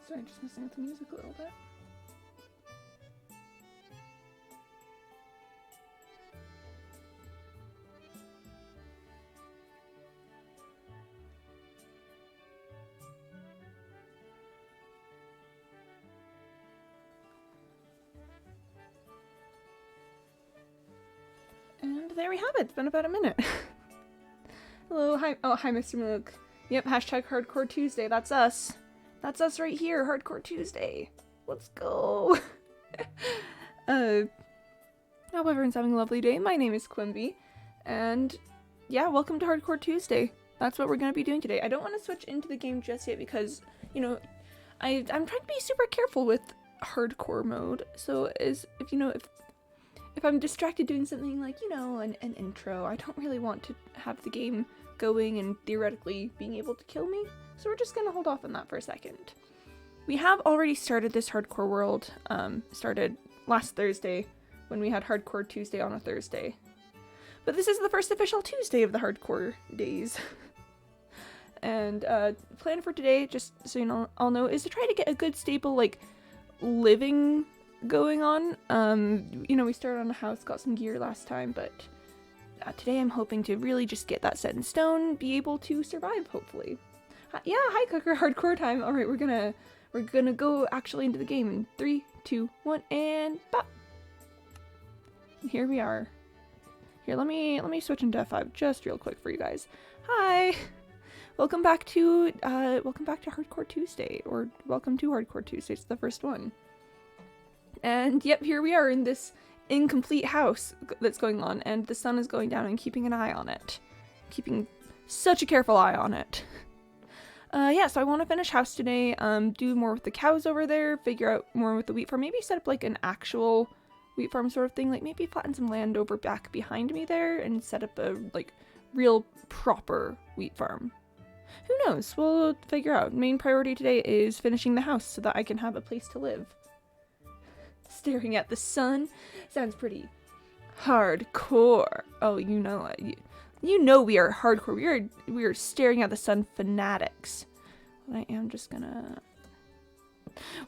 Sorry, just messing with the music a little bit. And there we have it. It's been about a minute. Hello, hi. Oh, hi, Mr. Mook. Yep, hashtag Hardcore Tuesday. That's us. That's us right here, Hardcore Tuesday. Let's go. Hope everyone's having a lovely day. My name is Quimby, and yeah, welcome to Hardcore Tuesday. That's what we're going to be doing today. I don't want to switch into the game just yet because, you know, I'm trying to be super careful with hardcore mode. So if I'm distracted doing something like, you know, an intro, I don't really want to have the game going and theoretically being able to kill me. So we're just going to hold off on that for a second. We have already started this hardcore world, started last Thursday when we had Hardcore Tuesday on a Thursday. But this is the first official Tuesday of the hardcore days. And plan for today, just so you all know, is to try to get a good stable, like, living going on. You know, we started on a house, got some gear last time, but today I'm hoping to really just get that set in stone, be able to survive, hopefully. Yeah, hi Cooker, hardcore time. All right, we're gonna go actually into the game in 3, 2, 1, and bop. Here we are. Here, let me switch into F5 just real quick for you guys. Hi. Welcome back to Hardcore Tuesday, or welcome to Hardcore Tuesday. It's the first one. And yep, here we are in this incomplete house that's going on, and the sun is going down and keeping an eye on it. Keeping such a careful eye on it. Yeah, so I want to finish house today, do more with the cows over there, figure out more with the wheat farm, maybe set up like an actual wheat farm sort of thing, like maybe flatten some land over back behind me there and set up a like real proper wheat farm. Who knows? We'll figure out. Main priority today is finishing the house so that I can have a place to live. Staring at the sun sounds pretty hardcore. Oh, you know it. You know we are hardcore. We are staring at the sun fanatics. I am just gonna.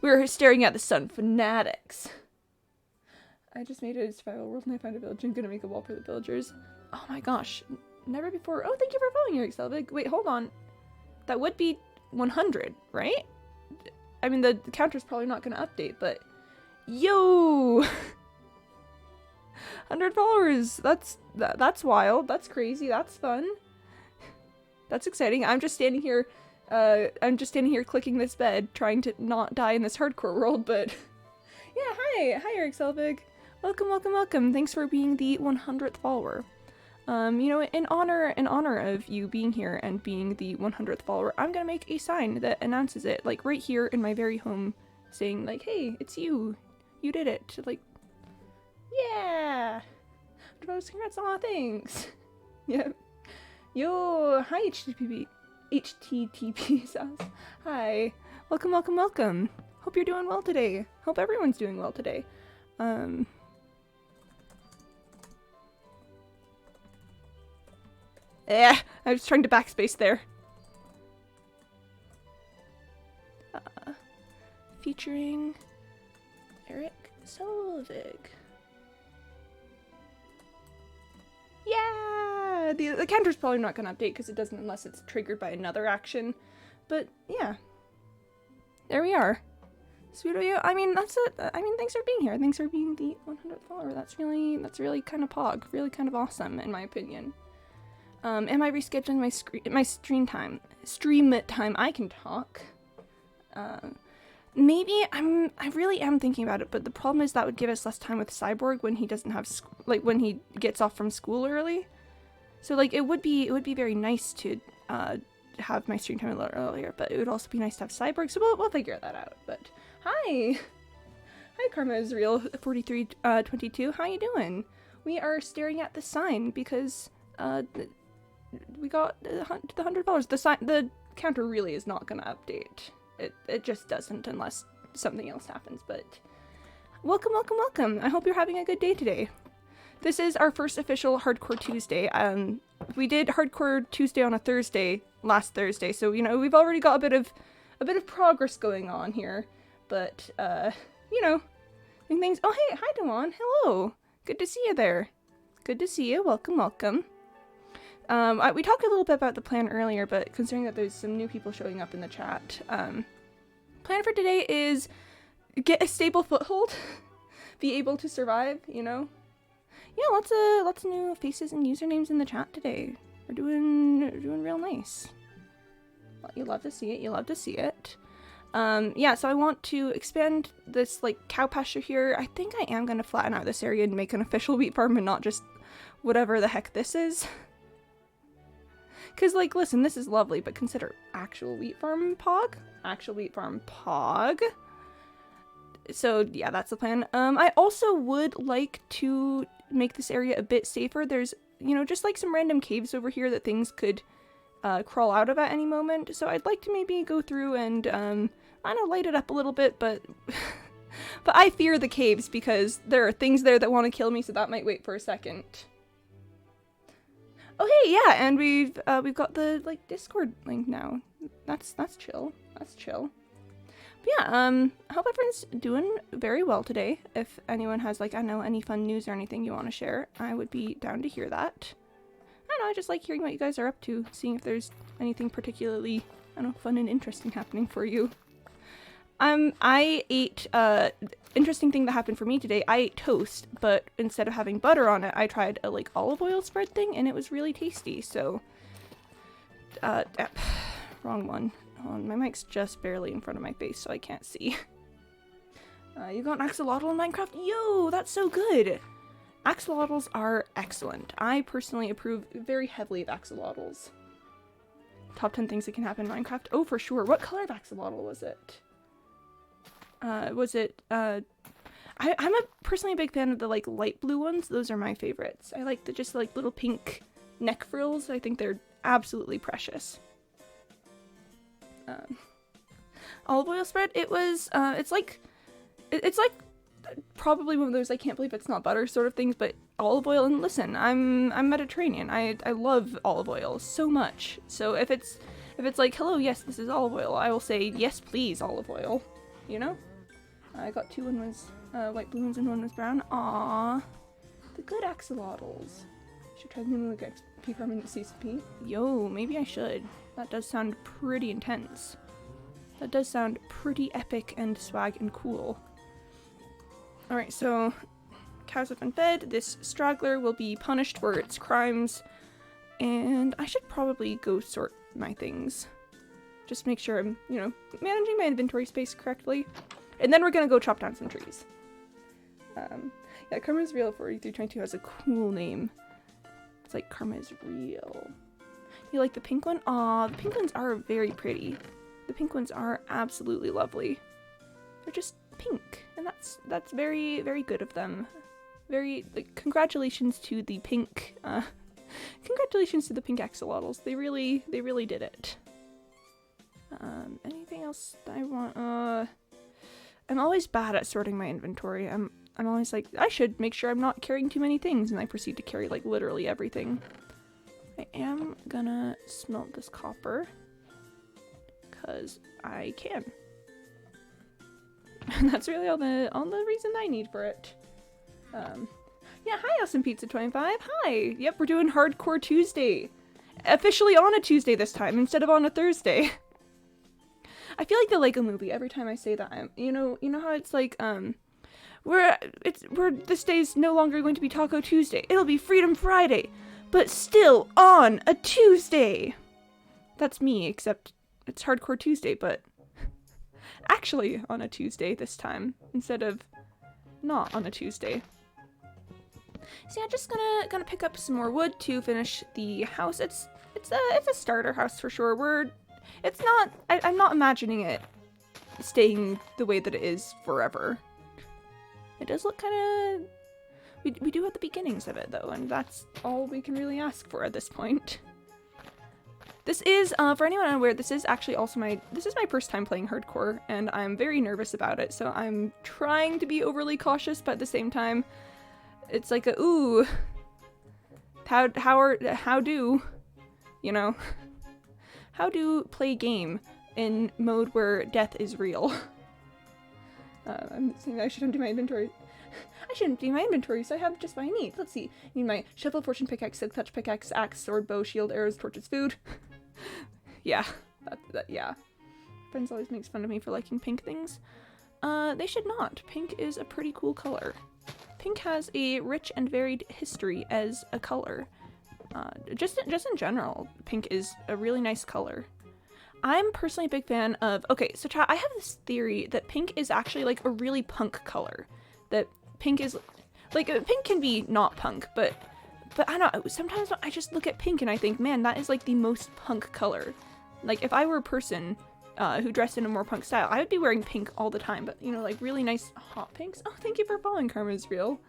We're staring at the sun fanatics. I just made a survival world and I found a village. I'm gonna make a wall for the villagers. Oh my gosh, never before. Oh, thank you for following, Eric Selvig. Wait, hold on. That would be 100, right? I mean, the counter's probably not gonna update, but yo. 100 followers. That's wild. That's crazy. That's fun. That's exciting. I'm just standing here clicking this bed, trying to not die in this hardcore world, but yeah, hi Eric Selvig. Welcome. Thanks for being the 100th follower. You know, in honor of you being here and being the 100th follower, I'm gonna make a sign that announces it, like right here in my very home, saying like, hey, it's you. You did it. Like, yeah! Congrats, aw, thanks! Yep. Yo, hi HTTP sounds. Hi. Welcome. Hope you're doing well today. Hope everyone's doing well today. I was trying to backspace there. Featuring Eric Selvig. Yeah! The counter's probably not going to update because it doesn't unless it's triggered by another action. But yeah. There we are. Sweet of you. I mean, that's it. I mean, thanks for being here. Thanks for being the 100th follower. That's really kind of pog. Really kind of awesome, in my opinion. Am I rescheduling my stream time? I can talk. Maybe I really am thinking about it, but the problem is that would give us less time with Cyborg when he doesn't have when he gets off from school early. So like it would be very nice to have my stream time a little earlier, but it would also be nice to have Cyborg. So we'll figure that out. But hi Karma Israel 4322. How you doing? We are staring at the sign because we got the $100. The counter really is not gonna update. It just doesn't unless something else happens, but welcome. I hope you're having a good day today. This is our first official Hardcore Tuesday. We did Hardcore Tuesday on a Thursday last Thursday, so you know we've already got a bit of a bit of progress going on here, but, you know, things. Oh, hey, hi, Dewan. Hello. Good to see you there. Good to see you. Welcome, welcome. We talked a little bit about the plan earlier, but considering that there's some new people showing up in the chat, plan for today is get a stable foothold, be able to survive, you know? Yeah, lots of new faces and usernames in the chat today. We're doing real nice. Well, you love to see it. You love to see it. Yeah, so I want to expand this, like, cow pasture here. I think I am going to flatten out this area and make an official wheat farm and not just whatever the heck this is. Because, like, listen, this is lovely, but consider actual wheat farm pog? Actual wheat farm pog. So, yeah, that's the plan. I also would like to make this area a bit safer. There's, you know, just, like, some random caves over here that things could crawl out of at any moment. So I'd like to maybe go through and, I don't know, light it up a little bit, but... but I fear the caves because there are things there that want to kill me, so that might wait for a second. Oh hey, yeah, and we've got the, like, Discord link now. That's chill. That's chill. But yeah, I hope everyone's doing very well today. If anyone has, like, I don't know, any fun news or anything you want to share, I would be down to hear that. I don't know, I just like hearing what you guys are up to, seeing if there's anything particularly, I don't know, fun and interesting happening for you. I ate, interesting thing that happened for me today, I ate toast, but instead of having butter on it, I tried a, like, olive oil spread thing, and it was really tasty, so, wrong one. Hold on, my mic's just barely in front of my face, so I can't see. You got an axolotl in Minecraft? Yo, that's so good! Axolotls are excellent. I personally approve very heavily of axolotls. Top 10 things that can happen in Minecraft? Oh, for sure. What color of axolotl was it? I'm personally a big fan of the, like, light blue ones. Those are my favorites. I like the just, like, little pink neck frills. I think they're absolutely precious. Olive oil spread, it was, it's like probably one of those I can't believe it's not butter sort of things, but olive oil, and listen, I'm Mediterranean. I love olive oil so much. So if it's like, hello, yes, this is olive oil, I will say, yes, please, olive oil. You know? I got two, one was white balloons and one was brown. Aww. The good axolotls. Should try the new XP farm in the CCP. Yo, maybe I should. That does sound pretty intense. That does sound pretty epic and swag and cool. Alright, so cows have been fed. This straggler will be punished for its crimes. And I should probably go sort my things. Just make sure I'm, you know, managing my inventory space correctly. And then we're gonna go chop down some trees. Yeah, Karma is Real 4322 has a cool name. It's like Karma is Real. You like the pink one? Aw, the pink ones are very pretty. The pink ones are absolutely lovely. They're just pink, and that's very, very good of them. Very, like, congratulations to the pink, congratulations to the pink axolotls. They really did it. Anything else that I want? I'm always bad at sorting my inventory. I'm always like, I should make sure I'm not carrying too many things, and I proceed to carry, like, literally everything. I am gonna smelt this copper, because I can. And that's really all the reason I need for it. Yeah, hi Awesome Pizza 25. Hi. Yep, we're doing Hardcore Tuesday. Officially on a Tuesday this time instead of on a Thursday. I feel like the Lego Movie. Every time I say that, you know how it's like this day's no longer going to be Taco Tuesday. It'll be Freedom Friday, but still on a Tuesday. That's me, except it's Hardcore Tuesday, but actually on a Tuesday this time instead of not on a Tuesday. So yeah, just gonna pick up some more wood to finish the house. It's a starter house for sure. I'm not imagining it staying the way that it is forever. It does look kind of... We do have the beginnings of it though, and that's all we can really ask for at this point. This is, for anyone unaware, this is actually also my first time playing hardcore, and I'm very nervous about it, so I'm trying to be overly cautious, but at the same time, it's like a, ooh, how do, you know, how do play game in mode where death is real. I'm saying I should empty my inventory. I should empty my inventory, so I have just what I need. Let's see. I need my shovel, fortune pickaxe, silk touch pickaxe, axe, sword, bow, shield, arrows, torches, food. Yeah, yeah. Friends always makes fun of me for liking pink things. They should not. Pink is a pretty cool color. Pink has a rich and varied history as a color. Just in general, pink is a really nice color. I'm personally a big fan of, okay, so chat, I have this theory that pink is actually like a really punk color. That pink is, like, pink can be not punk, but I don't know, sometimes I just look at pink and I think, man, that is like the most punk color. Like, if I were a person who dressed in a more punk style, I would be wearing pink all the time, but, you know, like, really nice hot pinks. Oh, thank you for following Karma's Real.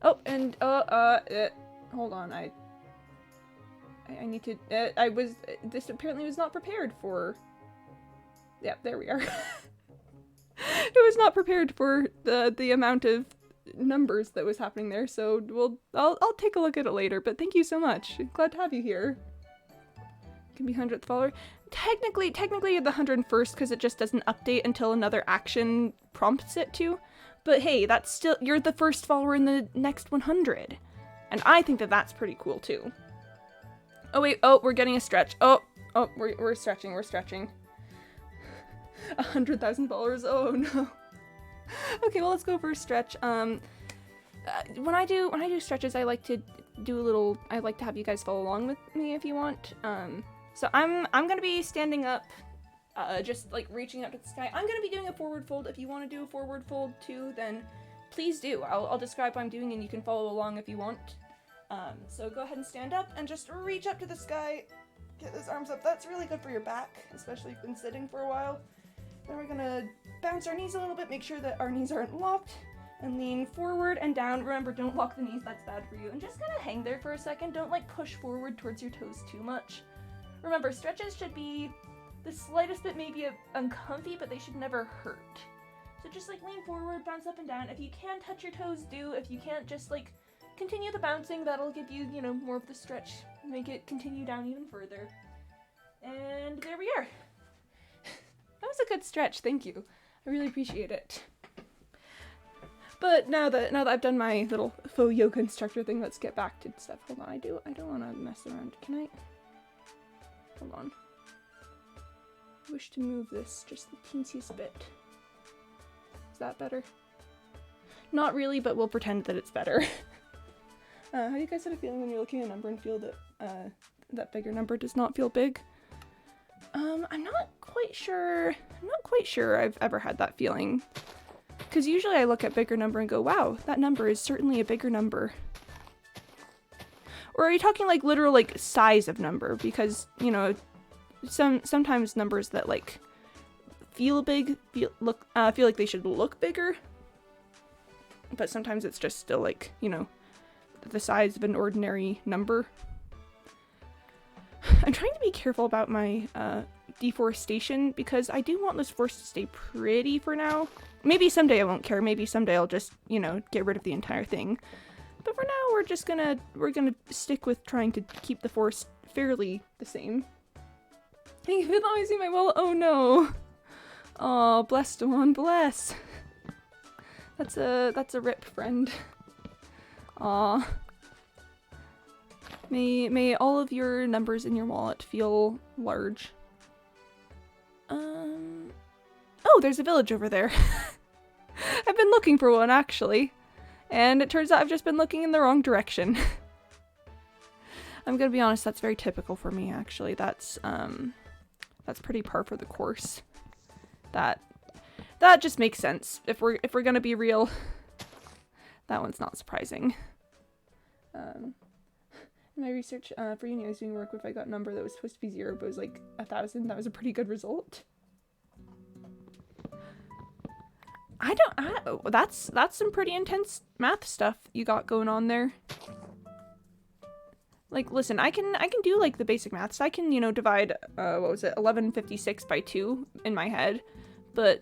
Oh, and, hold on, I need to, this apparently was not prepared for, yeah, there we are. It was not prepared for the amount of numbers that was happening there, so I'll take a look at it later, but thank you so much. Glad to have you here. Can be 100th follower. Technically you're the 101st because it just doesn't update until another action prompts it to, but hey, that's still, you're the first follower in the next 100, and I think that that's pretty cool too. Oh wait, oh, we're getting a stretch. Oh, we're stretching, 100,000 followers, oh no. Okay, well, let's go for a stretch. When I do stretches, I like to do a little, I like to have you guys follow along with me if you want. So I'm gonna be standing up, just like reaching up to the sky. I'm gonna be doing a forward fold. If you want to do a forward fold too, then please do. I'll describe what I'm doing and you can follow along if you want. So go ahead and stand up and just reach up to the sky. Get those arms up. That's really good for your back, especially if you've been sitting for a while. Then we're gonna bounce our knees a little bit, make sure that our knees aren't locked, and lean forward and down. Remember, don't lock the knees, that's bad for you. And just kind of hang there for a second. Don't like push forward towards your toes too much. Remember, stretches should be the slightest bit maybe uncomfy, but they should never hurt. So just like lean forward, bounce up and down. If you can touch your toes, do. If you can't, just like continue the bouncing. That'll give you, you know, more of the stretch. Make it continue down even further. And there we are. That was a good stretch, thank you. I really appreciate it. But now that I've done my little faux yoga instructor thing, let's get back to stuff. Hold on, I don't want to mess around. Can I? Hold on. I wish to move this just the teensiest bit. Is that better? Not really, but we'll pretend that it's better. How do you guys have a feeling when you're looking at a number and feel that that bigger number does not feel big? I'm not quite sure I've ever had that feeling. Because usually I look at bigger number and go, wow, that number is certainly a bigger number. Or are you talking like literal like size of number? Because, you know, sometimes numbers that like feel big feel like they should look bigger. But sometimes it's just still like, you know, the size of an ordinary number. I'm trying to be careful about my deforestation because I do want this forest to stay pretty for now. Maybe someday I won't care. Maybe someday I'll just, you know, get rid of the entire thing. But for now, we're gonna stick with trying to keep the forest fairly the same. Hey, who's always see my wall? Oh no! Oh, blessed one, bless. That's a rip, friend. Aw. May all of your numbers in your wallet feel large. Oh, there's a village over there. I've been looking for one, actually. And it turns out I've just been looking in the wrong direction. I'm gonna be honest, that's very typical for me, actually. That's pretty par for the course. That just makes sense. If we're gonna be real, that one's not surprising. In my research for uni, I was doing work with, I got a number that was supposed to be 0, but it was like 1,000. That was a pretty good result. That's some pretty intense math stuff you got going on there. Like, listen, I can do like the basic maths. I can, you know, divide, what was it, 1156 by 2 in my head, but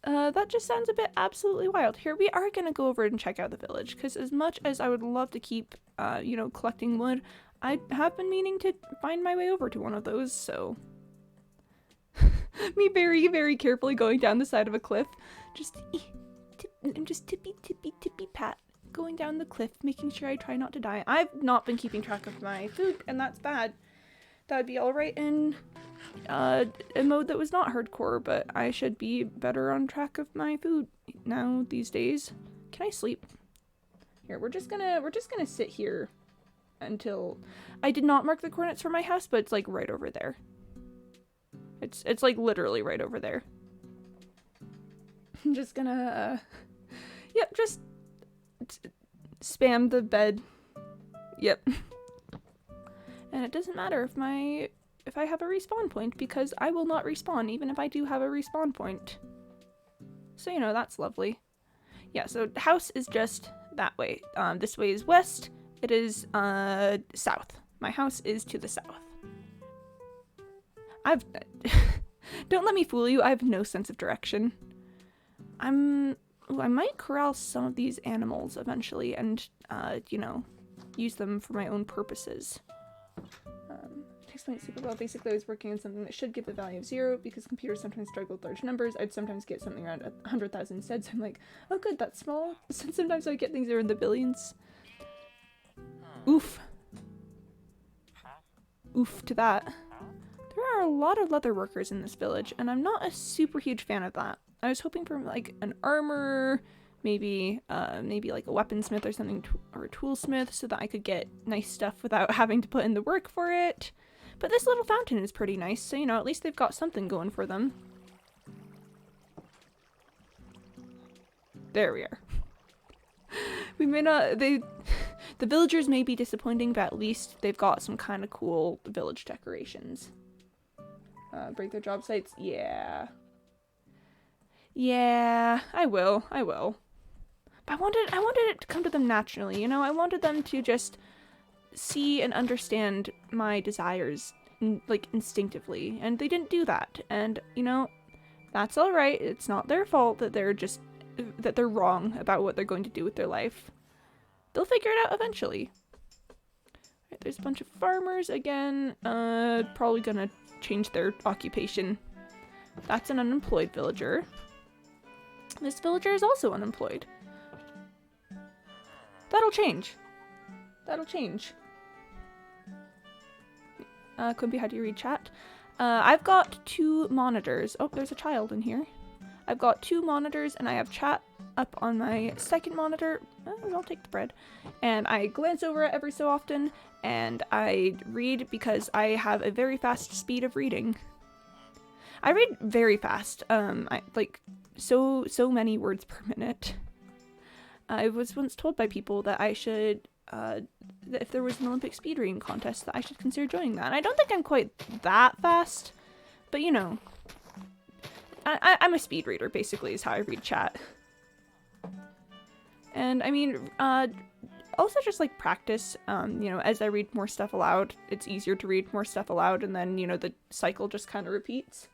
that just sounds a bit absolutely wild. Here, we are gonna go over and check out the village, because as much as I would love to keep, you know, collecting wood, I have been meaning to find my way over to one of those, so Me very, very carefully going down the side of a cliff. I'm just tippy, tippy, tippy pat. Going down the cliff, making sure I try not to die. I've not been keeping track of my food, and that's bad. That would be alright in a mode that was not hardcore, but I should be better on track of my food now these days. Can I sleep? Here, we're just gonna sit here until I did not mark the coordinates for my house, but it's like right over there. It's like literally right over there. I'm just gonna yep, just spam the bed. Yep. And it doesn't matter if I have a respawn point, because I will not respawn even if I do have a respawn point. So, you know, that's lovely. Yeah, so house is just that way. This way is west. It is south. My house is to the south. Don't let me fool you. I have no sense of direction. I might corral some of these animals eventually and, you know, use them for my own purposes. Explain it super well. Basically, I was working on something that should give the value of 0 because computers sometimes struggle with large numbers. I'd sometimes get something around 100,000 instead, so I'm like, oh good, that's small. Sometimes I get things that are in the billions. Oof. Oof to that. There are a lot of leather workers in this village, and I'm not a super huge fan of that. I was hoping for like an armor, maybe like a weaponsmith or something, or a toolsmith, so that I could get nice stuff without having to put in the work for it. But this little fountain is pretty nice, so you know, at least they've got something going for them. There we are. We may not, the villagers may be disappointing, but at least they've got some kind of cool village decorations. Break their job sites? Yeah. Yeah, I will. But I wanted it to come to them naturally, you know? I wanted them to just see and understand my desires, like, instinctively. And they didn't do that. And, you know, that's alright. It's not their fault that they're wrong about what they're going to do with their life. They'll figure it out eventually. Right, there's a bunch of farmers again. Probably gonna change their occupation. That's an unemployed villager. This villager is also unemployed. That'll change. Quimby, how do you read chat? I've got 2 monitors. Oh, there's a child in here. I've got 2 monitors, and I have chat up on my second monitor. I'll take the bread. And I glance over it every so often, and I read because I have a very fast speed of reading. I read very fast. I like so many words per minute. I was once told by people that I should, that if there was an Olympic speed reading contest, that I should consider joining that. And I don't think I'm quite that fast, but you know, I'm a speed reader, basically, is how I read chat. And I mean, also just like practice, you know, as I read more stuff aloud, it's easier to read more stuff aloud, and then, you know, the cycle just kind of repeats.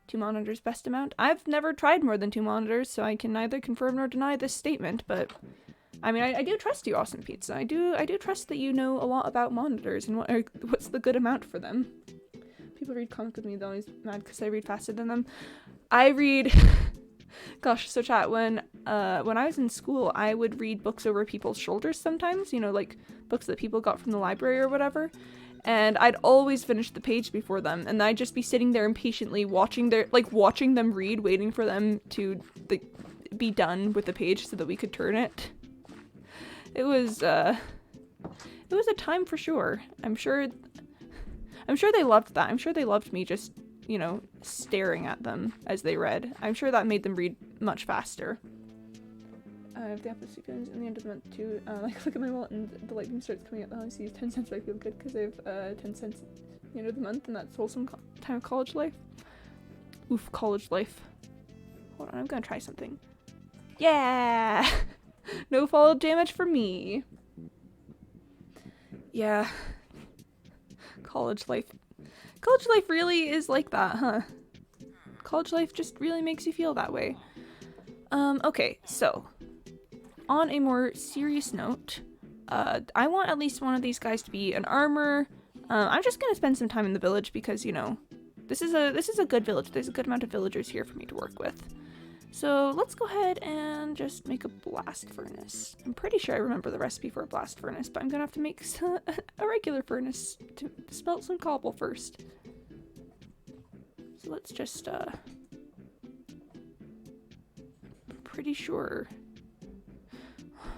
2 monitors best amount. I've never tried more than 2 monitors, so I can neither confirm nor deny this statement, but I mean, I do trust you, Awesome Pizza. I do trust that you know a lot about monitors and what's the good amount for them. People read comic with me, they're always mad because I read faster than them. I read gosh, so chat, when I was in school, I would read books over people's shoulders sometimes, you know, like books that people got from the library or whatever. And I'd always finish the page before them, and I'd just be sitting there impatiently watching them read, waiting for them to be done with the page so that we could turn it. It was a time for sure. I'm sure they loved that. I'm sure they loved me just, you know, staring at them as they read. I'm sure that made them read much faster. If the apple comes in the end of the month too, like look at my wallet and the lightning starts coming out, I'll use 10 cents, but I feel good because I have 10 cents at the end of the month, and that's wholesome time of college life. Oof, college life. Hold on, I'm gonna try something. Yeah! No fall damage for me. Yeah. College life. College life really is like that, huh? College life just really makes you feel that way. Okay, so on a more serious note, I want at least one of these guys to be an armor. I'm just gonna spend some time in the village because, you know, This is a good village. There's a good amount of villagers here for me to work with. So let's go ahead and just make a blast furnace. I'm pretty sure I remember the recipe for a blast furnace, but I'm gonna have to make a regular furnace to smelt some cobble first. So let's just, pretty sure.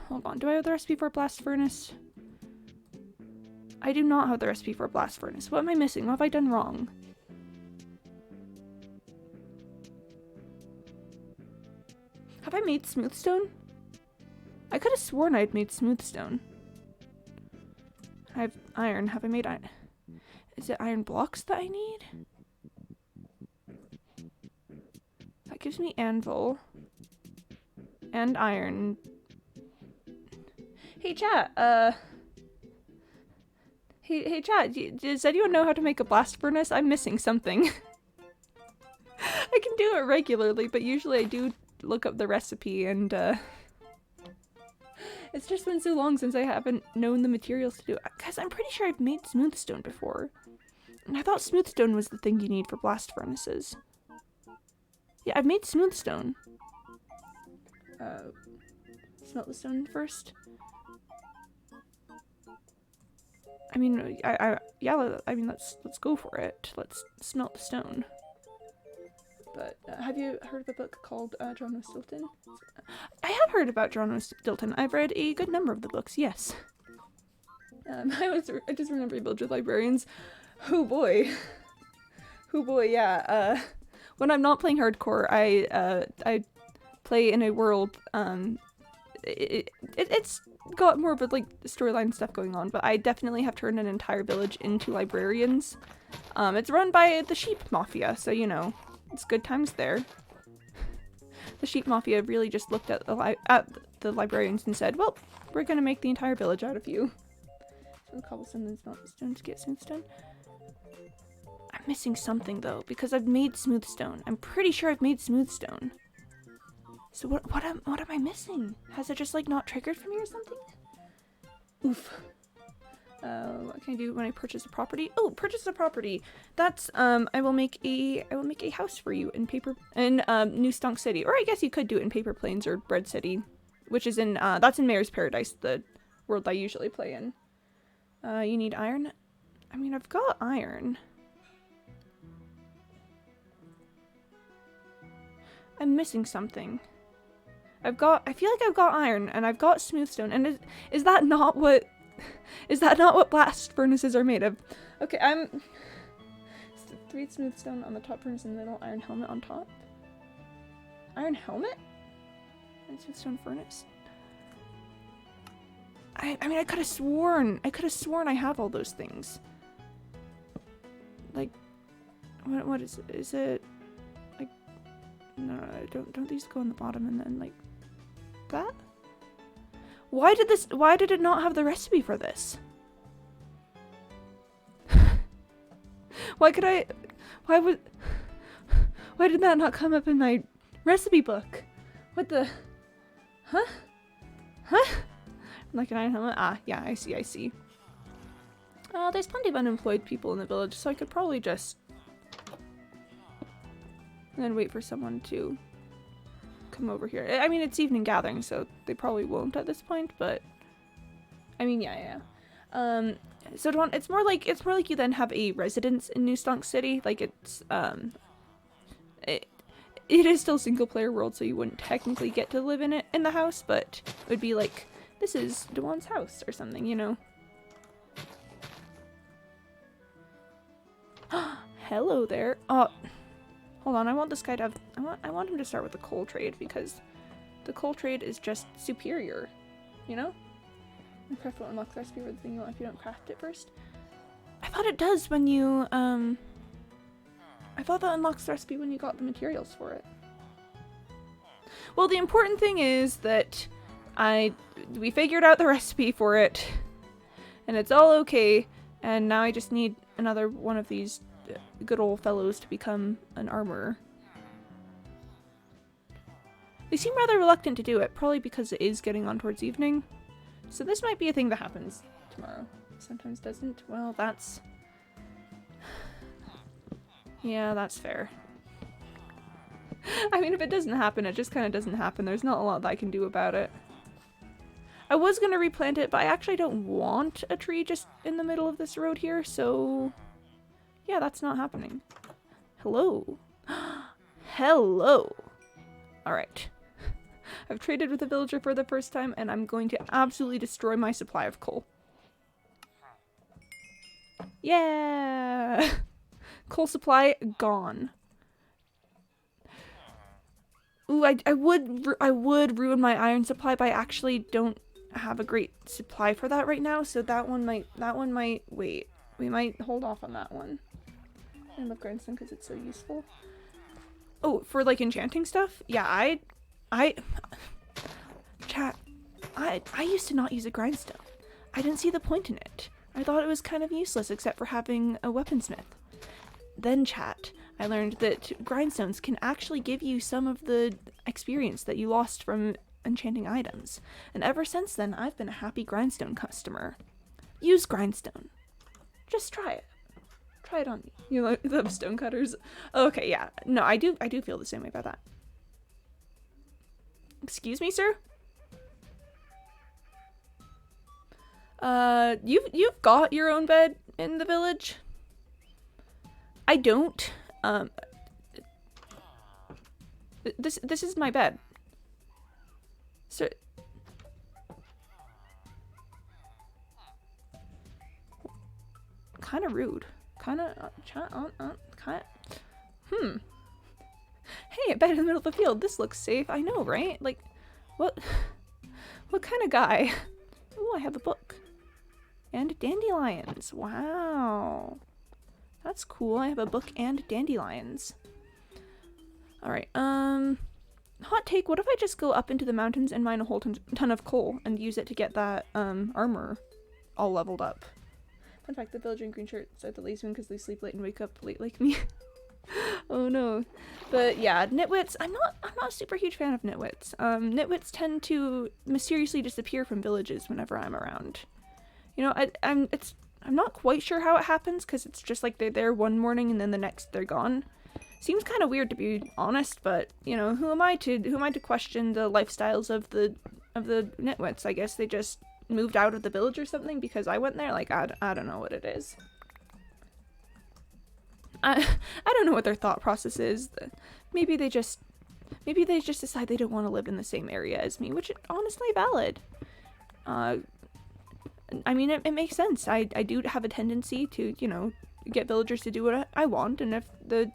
Hold on, do I have the recipe for a blast furnace? I do not have the recipe for a blast furnace. What am I missing? What have I done wrong? Have I made smooth stone? I could have sworn I'd made smooth stone. I have iron. Have I made iron? Is it iron blocks that I need? That gives me anvil. And iron. Hey chat, Hey chat, does anyone know how to make a blast furnace? I'm missing something. I can do it regularly, but usually I do look up the recipe and, it's just been so long since I haven't known the materials to do it. Guys, I'm pretty sure I've made smooth stone before. And I thought smooth stone was the thing you need for blast furnaces. Yeah, I've made smooth stone. Smelt the stone first. I mean, yeah, I mean, let's go for it. Let's smelt the stone. But have you heard of a book called John O. Stilton? I have heard about John O. Stilton. I've read a good number of the books, yes. I just remember Village of Librarians. Oh boy. Oh boy, yeah. When I'm not playing hardcore, I play in a world, it's got more of a, like, storyline stuff going on, but I definitely have turned an entire village into librarians. It's run by the sheep mafia, so you know, it's good times there. The sheep mafia really just looked at the librarians and said, well, we're gonna make the entire village out of you. So cobblestone and stone to get smooth stone. I'm missing something though, because I've made smooth stone. I'm pretty sure I've made smooth stone. So what am I missing? Has it just like not triggered for me or something? Oof. What can I do when I purchase a property? Oh, purchase a property. That's I will make a house for you in New Stonk City, or I guess you could do it in Paper Plains or Bread City, which is in that's in Mayor's Paradise, the world I usually play in. You need iron. I mean, I've got iron. I'm missing something. I feel like I've got iron and I've got smooth stone, and is that not what blast furnaces are made of? Okay, I'm 3 smooth stone on the top furnace and little iron helmet on top. Iron helmet? And smooth stone furnace. I mean I could have sworn I have all those things. Like what is it? Is it like no, don't these go on the bottom and then like that? Why did it not have the recipe for this? Why did that not come up in my recipe book? What the? Huh? Like an iron helmet? Ah, yeah, I see. There's plenty of unemployed people in the village, so I could probably just and then wait for someone to come over here. I mean, it's evening gathering, so they probably won't at this point, but I mean, yeah. So it's more like you then have a residence in New Stonk City. Like it's it is still single player world, so you wouldn't technically get to live in the house, but it would be like, this is Dewan's house or something, you know. Hello there. Hold on, I want this guy to have I want him to start with the coal trade, because the coal trade is just superior, you know? And craft will unlock the recipe for the thing you want if you don't craft it first. I thought it does when you I thought that unlocks the recipe when you got the materials for it. Well, the important thing is that we figured out the recipe for it, and it's all okay, and now I just need another one of these good old fellows to become an armorer. They seem rather reluctant to do it, probably because it is getting on towards evening. So this might be a thing that happens tomorrow. Sometimes doesn't. Well, that's... Yeah, that's fair. I mean, if it doesn't happen, it just kind of doesn't happen. There's not a lot that I can do about it. I was gonna replant it, but I actually don't want a tree just in the middle of this road here, so... yeah, that's not happening. Hello. Hello. Alright. I've traded with a villager for the first time, and I'm going to absolutely destroy my supply of coal. Yeah! Coal supply gone. Ooh, I would ruin my iron supply, but I actually don't have a great supply for that right now, so that one might wait. We might hold off on that one. I love grindstone because it's so useful. Oh, for like enchanting stuff? Yeah, chat, I used to not use a grindstone. I didn't see the point in it. I thought it was kind of useless except for having a weaponsmith. Then chat, I learned that grindstones can actually give you some of the experience that you lost from enchanting items. And ever since then, I've been a happy grindstone customer. Use grindstone. Just try it. Try it on me. You love stone cutters? Okay, yeah. No, I do feel the same way about that. Excuse me, sir? You've got your own bed in the village? I don't. This is my bed. Sir. Kind of rude. Kind of, Hey, a bed in the middle of the field. This looks safe. I know, right? Like, what kind of guy? Ooh, I have a book. And dandelions. Wow. That's cool. I have a book and dandelions. Alright, hot take, what if I just go up into the mountains and mine a whole ton of coal and use it to get that, armor all leveled up? Fun fact, the villager in green shirts are the lazy one because they sleep late and wake up late like me. Oh no. But yeah, nitwits, I'm not a super huge fan of nitwits. Nitwits tend to mysteriously disappear from villages whenever I'm around. You know, I'm not quite sure how it happens because it's just like they're there one morning and then the next they're gone. Seems kind of weird to be honest, but you know, who am I to question the lifestyles of the nitwits? I guess they just moved out of the village or something because I went there. Like I don't know what it is. I don't know what their thought process is. Maybe they just decide they don't want to live in the same area as me, which is honestly valid. I mean, it makes sense. I do have a tendency to, you know, get villagers to do what I want, and if the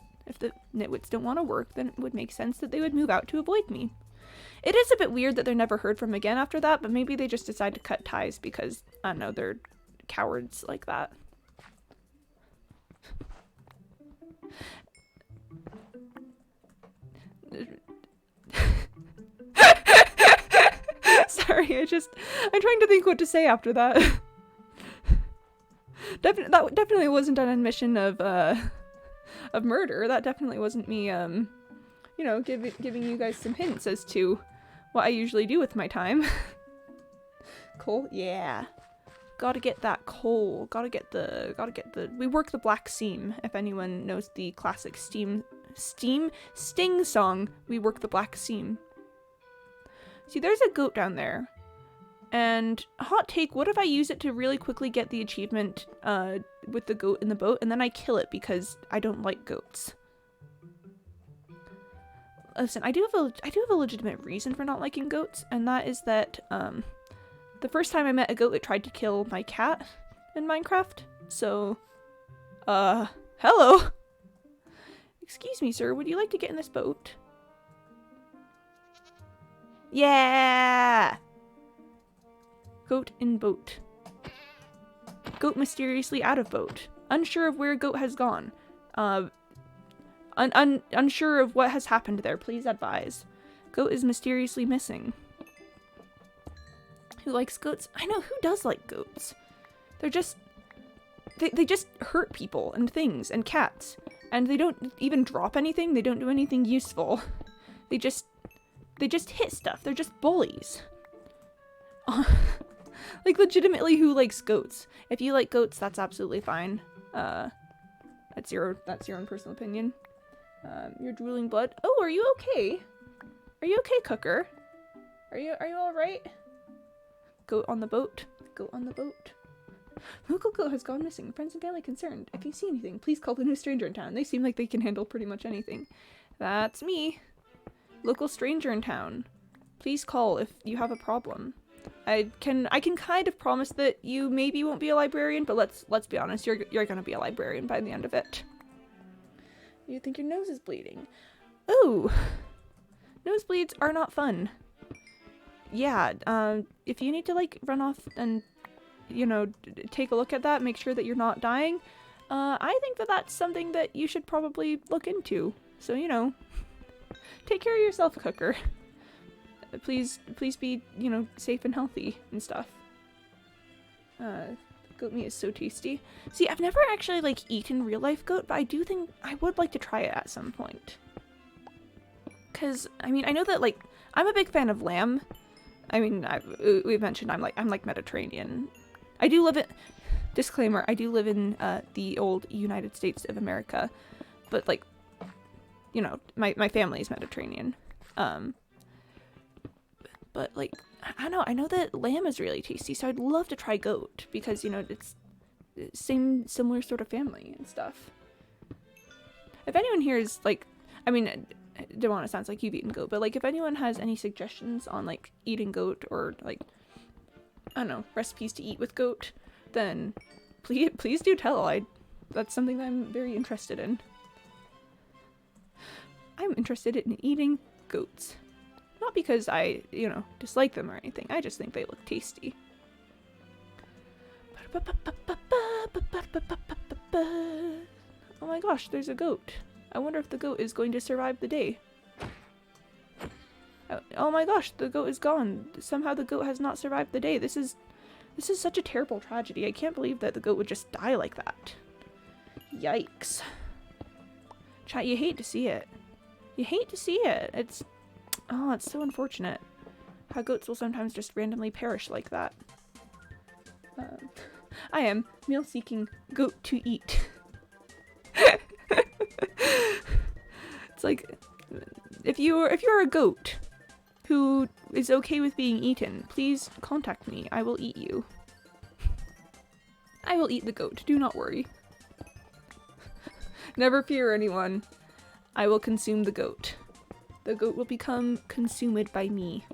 nitwits don't want to work, then it would make sense that they would move out to avoid me. It is a bit weird that they're never heard from again after that, but maybe they just decide to cut ties because, I don't know, they're cowards like that. Sorry, I'm trying to think what to say after that. That definitely wasn't an admission of murder. That definitely wasn't me, you know, giving you guys some hints as to what I usually do with my time. Coal? Yeah. Gotta get that coal. Gotta get the, we work the black seam. If anyone knows the classic Sting song, we work the black seam. See, there's a goat down there. And hot take, what if I use it to really quickly get the achievement with the goat in the boat, and then I kill it because I don't like goats? Listen, I do have a legitimate reason for not liking goats, and that is that the first time I met a goat, it tried to kill my cat in Minecraft. So, hello. Excuse me, sir, would you like to get in this boat? Yeah! Goat in boat. Goat mysteriously out of boat. Unsure of where goat has gone. Unsure of what has happened there. Please advise. Goat is mysteriously missing. Who likes goats? I know, who does like goats? They're just... They just hurt people and things and cats. And they don't even drop anything. They don't do anything useful. They just hit stuff. They're just bullies. Like, legitimately, who likes goats? If you like goats, that's absolutely fine. That's your own personal opinion. You're drooling blood. Oh, are you okay? Are you okay, Cooker? Are you all right? Goat on the boat. Goat on the boat. Local goat has gone missing. Friends and family concerned. If you see anything, please call the new stranger in town. They seem like they can handle pretty much anything. That's me. Local stranger in town. Please call if you have a problem. I can kind of promise that you maybe won't be a librarian, but let's be honest, you're gonna be a librarian by the end of it. You think your nose is bleeding? Ooh, nosebleeds are not fun. Yeah, if you need to like run off and take a look at that, make sure that you're not dying. I think that that's something that you should probably look into. So take care of yourself, Cooker. Please be, safe and healthy and stuff. Goat meat is so tasty. See, I've never actually, like, eaten real-life goat, but I do think I would like to try it at some point. Because, I mean, I know that, like, I'm a big fan of lamb. I mean, we've mentioned I'm like Mediterranean. I do live in... Disclaimer, I do live in, the old United States of America. But, like, my family is Mediterranean. But, like, I don't know, I know that lamb is really tasty, so I'd love to try goat, because, it's similar sort of family and stuff. If anyone here is, like, I mean, I don't want to sound like you've eaten goat, but, like, if anyone has any suggestions on, like, eating goat, or, like, I don't know, recipes to eat with goat, then please do tell. That's something that I'm very interested in. I'm interested in eating goats. Not because I, dislike them or anything. I just think they look tasty. Oh my gosh, there's a goat. I wonder if the goat is going to survive the day. Oh my gosh, the goat is gone. Somehow the goat has not survived the day. This is such a terrible tragedy. I can't believe that the goat would just die like that. Yikes. Chat, you hate to see it. You hate to see it. It's so unfortunate how goats will sometimes just randomly perish like that. I am meal-seeking goat to eat. It's like, if you're a goat who is okay with being eaten, please contact me. I will eat you. I will eat the goat. Do not worry. Never fear, anyone. I will consume the goat. The goat will become consumed by me.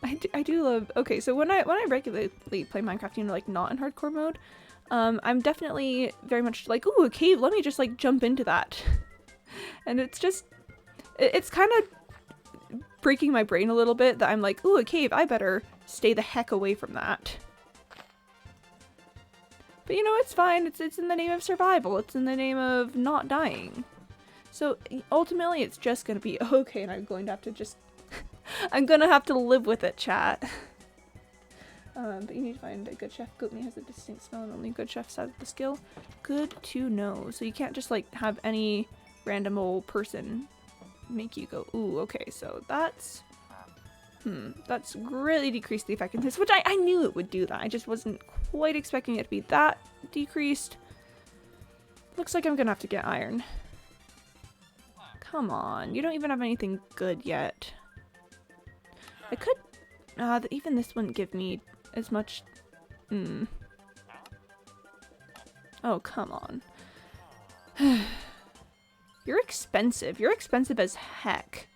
I do love... Okay, so when I regularly play Minecraft, like, not in hardcore mode, I'm definitely very much like, ooh, a cave, let me just, like, jump into that. And it's just... It's kind of breaking my brain a little bit that I'm like, ooh, a cave, I better stay the heck away from that. But, it's fine. It's in the name of survival. It's in the name of not dying. So, ultimately, it's just gonna be okay, and I'm going to have to just... I'm gonna have to live with it, chat. But you need to find a good chef. Goat meat has a distinct smell, and only good chefs have the skill. Good to know. So you can't just, like, have any random old person make you go, ooh, okay, so that's... that's greatly decreased the effectiveness, which I knew it would do that. I just wasn't quite expecting it to be that decreased. Looks like I'm gonna have to get iron. Come on, you don't even have anything good yet. I could... even this wouldn't give me as much... Oh, come on. You're expensive. You're expensive as heck.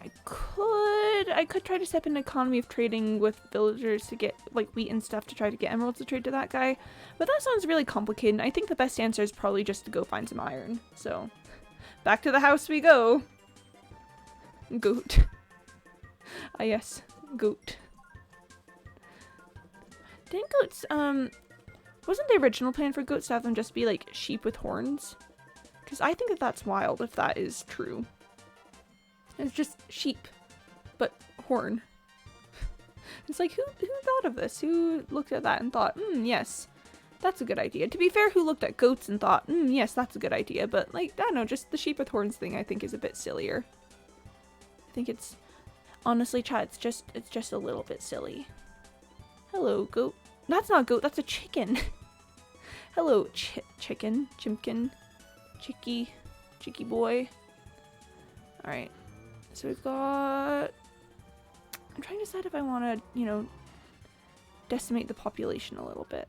I could try to step in economy of trading with villagers to get, like, wheat and stuff to try to get emeralds to trade to that guy. But that sounds really complicated. I think the best answer is probably just to go find some iron. So, back to the house we go. Goat. Ah, yes. Goat. Didn't goats, wasn't the original plan for goats to have them just be, like, sheep with horns? Because I think that that's wild if that is true. It's just sheep, but horn. It's like, who thought of this? Who looked at that and thought, yes, that's a good idea. To be fair, who looked at goats and thought, yes, that's a good idea. But, like, I don't know, just the sheep with horns thing I think is a bit sillier. I think it's, honestly, chat, it's just a little bit silly. Hello, goat That's not a goat, that's a chicken. Hello, chicken, chimpkin, chicky boy. Alright, so we've got... I'm trying to decide if I want to, you know, decimate the population a little bit.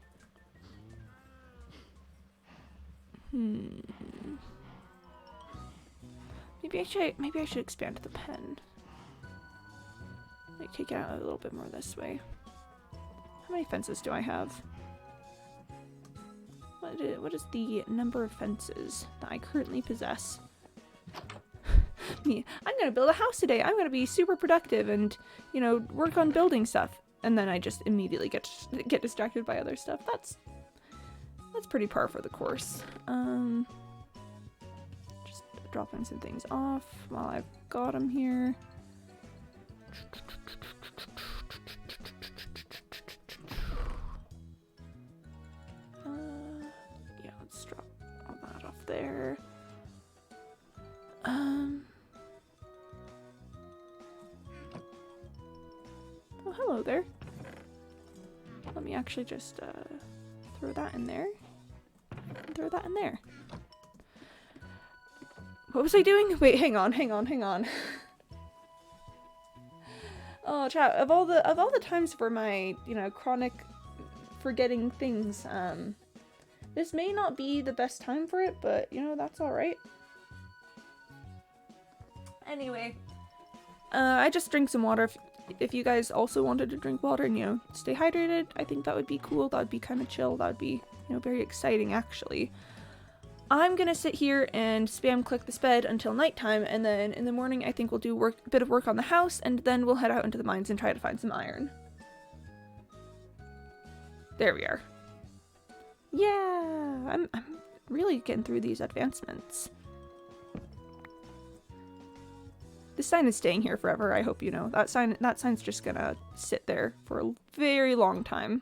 Maybe I should expand the pen. Like, take it out a little bit more this way. How many fences do I have? What is the number of fences that I currently possess? Me, I'm gonna build a house today. I'm gonna be super productive and, you know, work on building stuff. And then I just immediately get distracted by other stuff. That's pretty par for the course. Just dropping some things off while I've got them here. Yeah, let's drop all that off there. Oh, hello there. Let me actually just throw that in there. And throw that in there. What was I doing? Wait, hang on. Oh, chat, of all the times for my, you know, chronic forgetting things, this may not be the best time for it, but, you know, that's alright. Anyway, I just drank some water. If you guys also wanted to drink water and, you know, stay hydrated, I think that would be cool. That would be kind of chill. That would be, you know, very exciting, actually. I'm gonna sit here and spam click the sped until nighttime, and then in the morning I think we'll do a bit of work on the house, and then we'll head out into the mines and try to find some iron. There we are. Yeah, I'm really getting through these advancements. This sign is staying here forever, I hope you know. That sign's just gonna sit there for a very long time.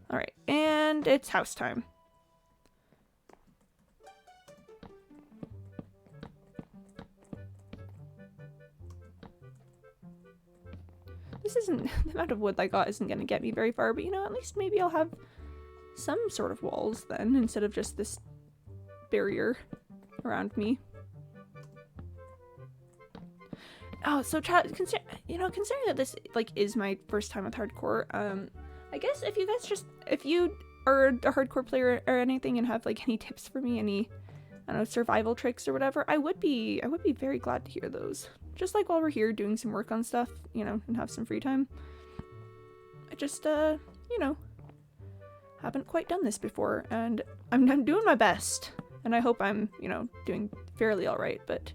Alright, and it's house time. This isn't, the amount of wood I got isn't gonna get me very far, but you know, at least maybe I'll have some sort of walls then, instead of just this barrier around me. Oh, so considering that this, like, is my first time with hardcore, I guess if you are a hardcore player or anything and have, like, any tips for me, any, I don't know, survival tricks or whatever, I would be very glad to hear those. Just, like, while we're here doing some work on stuff, you know, and have some free time. I just, you know, haven't quite done this before, and I'm doing my best, and I hope I'm, you know, doing fairly alright, but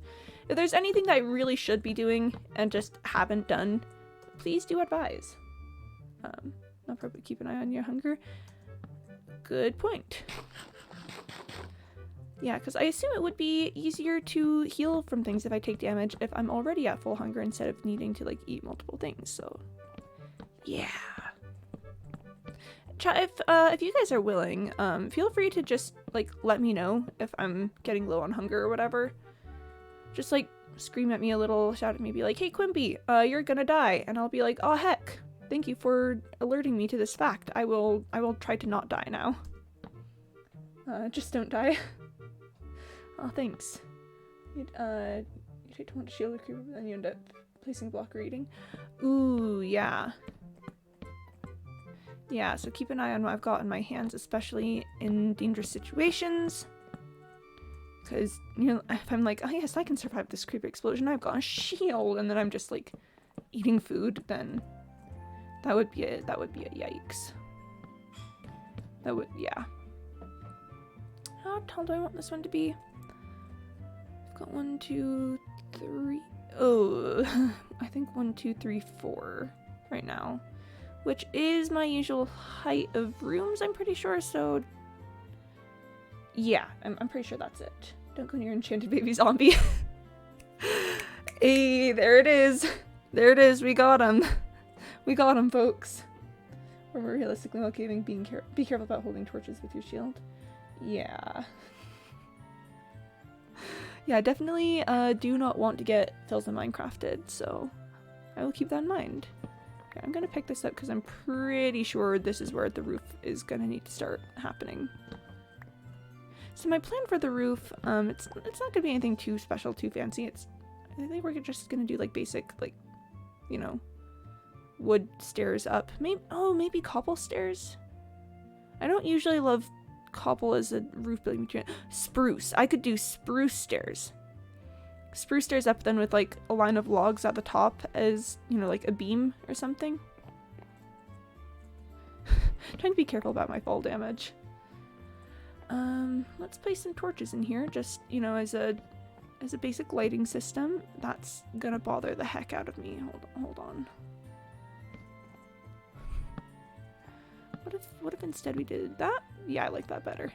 if there's anything that I really should be doing and just haven't done, please do advise. I'll probably keep an eye on your hunger. Good point. Yeah, because I assume it would be easier to heal from things if I take damage if I'm already at full hunger instead of needing to, like, eat multiple things, so yeah. Chat, if you guys are willing, feel free to just, like, let me know if I'm getting low on hunger or whatever. Just, like, scream at me a little, shout at me, be like, hey, Quimby, you're gonna die. And I'll be like, oh, heck, thank you for alerting me to this fact. I will try to not die now. Just don't die. Oh, thanks. You take to want to shield a creeper, but then you end up placing a block or eating. Ooh, yeah. Yeah, so keep an eye on what I've got in my hands, especially in dangerous situations. Because, you know, if I'm like, oh yes, I can survive this creeper explosion, I've got a shield, and then I'm just, like, eating food, then that would be a yikes. That would, yeah. How tall do I want this one to be? I've got 1, 2, 3. Oh, I think 1, 2, 3, 4 right now, which is my usual height of rooms, I'm pretty sure, so yeah, I'm pretty sure that's it. Don't go near enchanted baby zombie. Hey, there it is. There it is. We got him. We got him, folks. Or more realistically, while caving, be careful about holding torches with your shield. Yeah. Yeah, I definitely do not want to get Phil's and Minecrafted, so I will keep that in mind. Okay, I'm gonna pick this up because I'm pretty sure this is where the roof is gonna need to start happening. So my plan for the roof, it's not gonna be anything too special, too fancy. I think we're just gonna do like basic, like, you know, wood stairs up. Maybe cobble stairs? I don't usually love cobble as a roof building material. Spruce. I could do spruce stairs. Spruce stairs up then with like a line of logs at the top as, you know, like a beam or something. Trying to be careful about my fall damage. Let's place some torches in here, just, you know, as a basic lighting system. That's gonna bother the heck out of me. Hold on. What if instead we did that? Yeah, I like that better.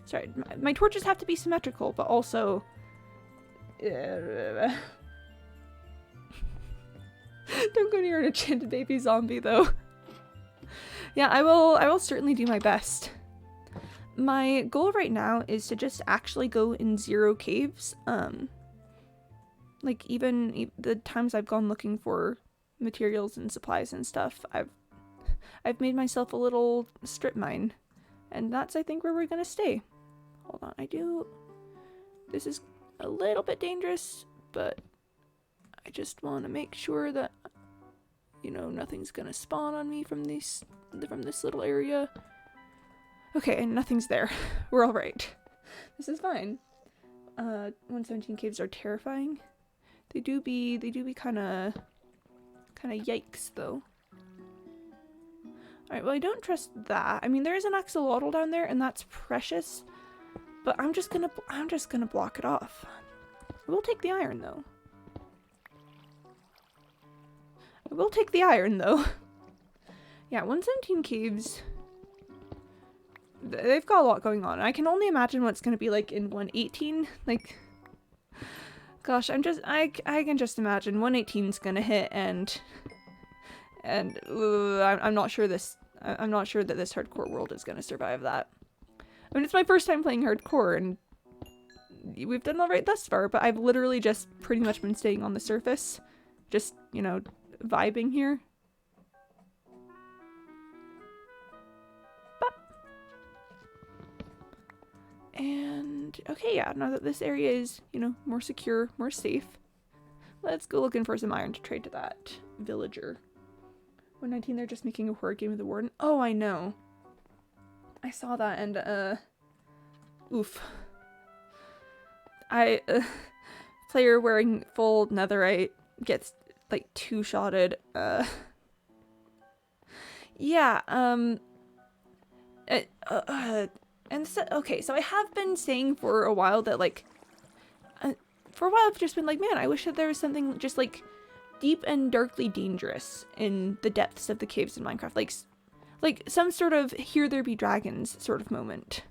Sorry, my torches have to be symmetrical, but also don't go near an enchanted baby zombie though. Yeah, I will certainly do my best. My goal right now is to just actually go in 0 caves. Like even the times I've gone looking for materials and supplies and stuff, I've made myself a little strip mine, and that's I think where we're gonna stay. Hold on, this is a little bit dangerous, but I just want to make sure that, you know, nothing's gonna spawn on me from this little area. Okay, and nothing's there. We're all right. This is fine. 117 caves are terrifying. They do be kind of yikes though. Alright, well I don't trust that. I mean, there is an axolotl down there and that's precious, but I'm just gonna block it off. I will take the iron though. Yeah, 117 caves. They've got a lot going on. I can only imagine what it's gonna be like in 118. Like, gosh, I can just imagine 118's gonna hit, and I'm not sure that this hardcore world is gonna survive that. I mean, it's my first time playing hardcore, and we've done all right thus far. But I've literally just pretty much been staying on the surface, just, you know, vibing here. And okay, yeah, now that this area is, you know, more secure, more safe, let's go looking for some iron to trade to that villager. 119, they're just making a horror game of the warden. Oh, I know. I saw that and, oof. Player wearing full netherite gets, like, 2-shotted. Yeah, and so, okay, so I have been saying for a while that, like, for a while I've just been like, man, I wish that there was something just, like, deep and darkly dangerous in the depths of the caves in Minecraft. Like some sort of here there be dragons sort of moment.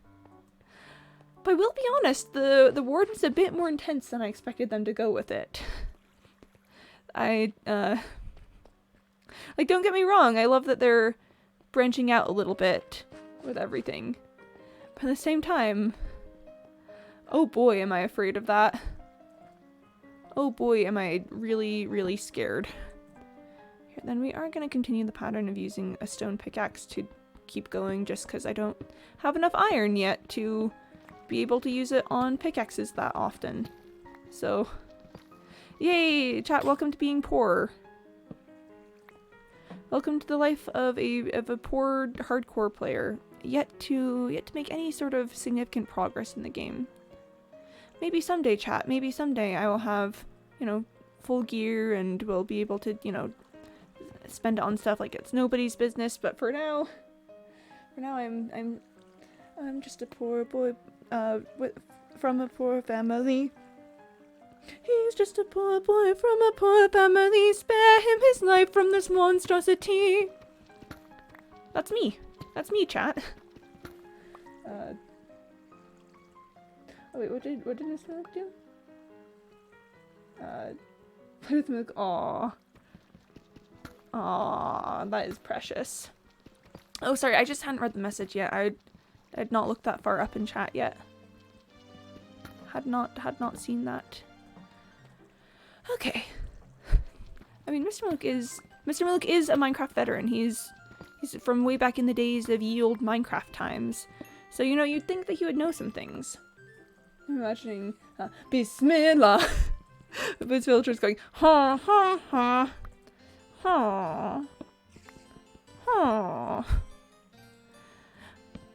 But I will be honest, the warden's a bit more intense than I expected them to go with it. Like, don't get me wrong, I love that they're branching out a little bit with everything. But at the same time, oh boy, am I afraid of that. Oh boy, am I really, really scared. Here, then we are going to continue the pattern of using a stone pickaxe to keep going, just because I don't have enough iron yet to be able to use it on pickaxes that often. So, yay! Chat, welcome to being poor. Welcome to the life of a poor hardcore player. Yet to make any sort of significant progress in the game. Maybe someday, chat, maybe someday I will have, you know, full gear and will be able to, you know, spend it on stuff like it's nobody's business, but for now I'm just a poor boy from a poor family. He's just a poor boy from a poor family. Spare him his life from this monstrosity. That's me. That's me, chat. Oh wait, what did Miss Milk do? Play with Milk. Aww. Aww, that is precious. Oh, sorry, I just hadn't read the message yet. I had not looked that far up in chat yet. Had not seen that. Okay. I mean, Mr. Milk is Mr. Milk is a Minecraft veteran. He's from way back in the days of ye old Minecraft times. So, you know, you'd think that he would know some things. I'm imagining, Bismillah. This villager's going, ha, ha, ha, ha, ha.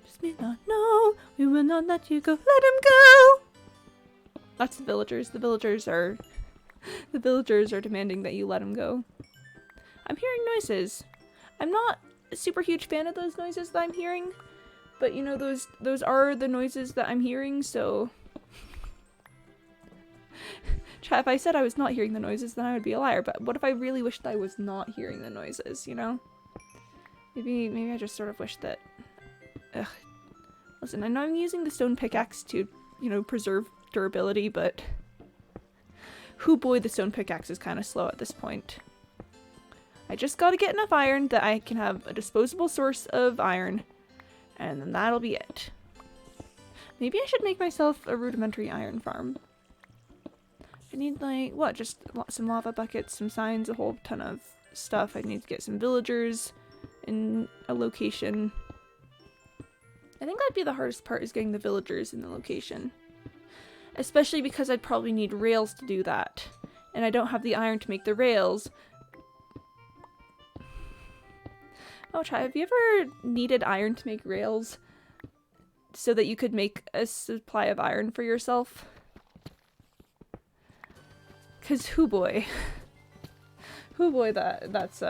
Bismillah, no, we will not let you go. Let him go. That's the villagers. The villagers are demanding that you let him go. I'm hearing noises. I'm not a super huge fan of those noises that I'm hearing, but you know, those are the noises that I'm hearing, so... If I said I was not hearing the noises, then I would be a liar, but what if I really wished I was not hearing the noises, you know? Maybe I just sort of wish that... Ugh. Listen, I know I'm using the stone pickaxe to, you know, preserve durability, but... Hoo boy, the stone pickaxe is kind of slow at this point. I just gotta get enough iron that I can have a disposable source of iron, and then that'll be it. Maybe I should make myself a rudimentary iron farm. I need, like, what? Just some lava buckets, some signs, a whole ton of stuff. I need to get some villagers in a location. I think that'd be the hardest part, is getting the villagers in the location. Especially because I'd probably need rails to do that. And I don't have the iron to make the rails. Oh, Chai, have you ever needed iron to make rails so that you could make a supply of iron for yourself? Cause hoo boy, that's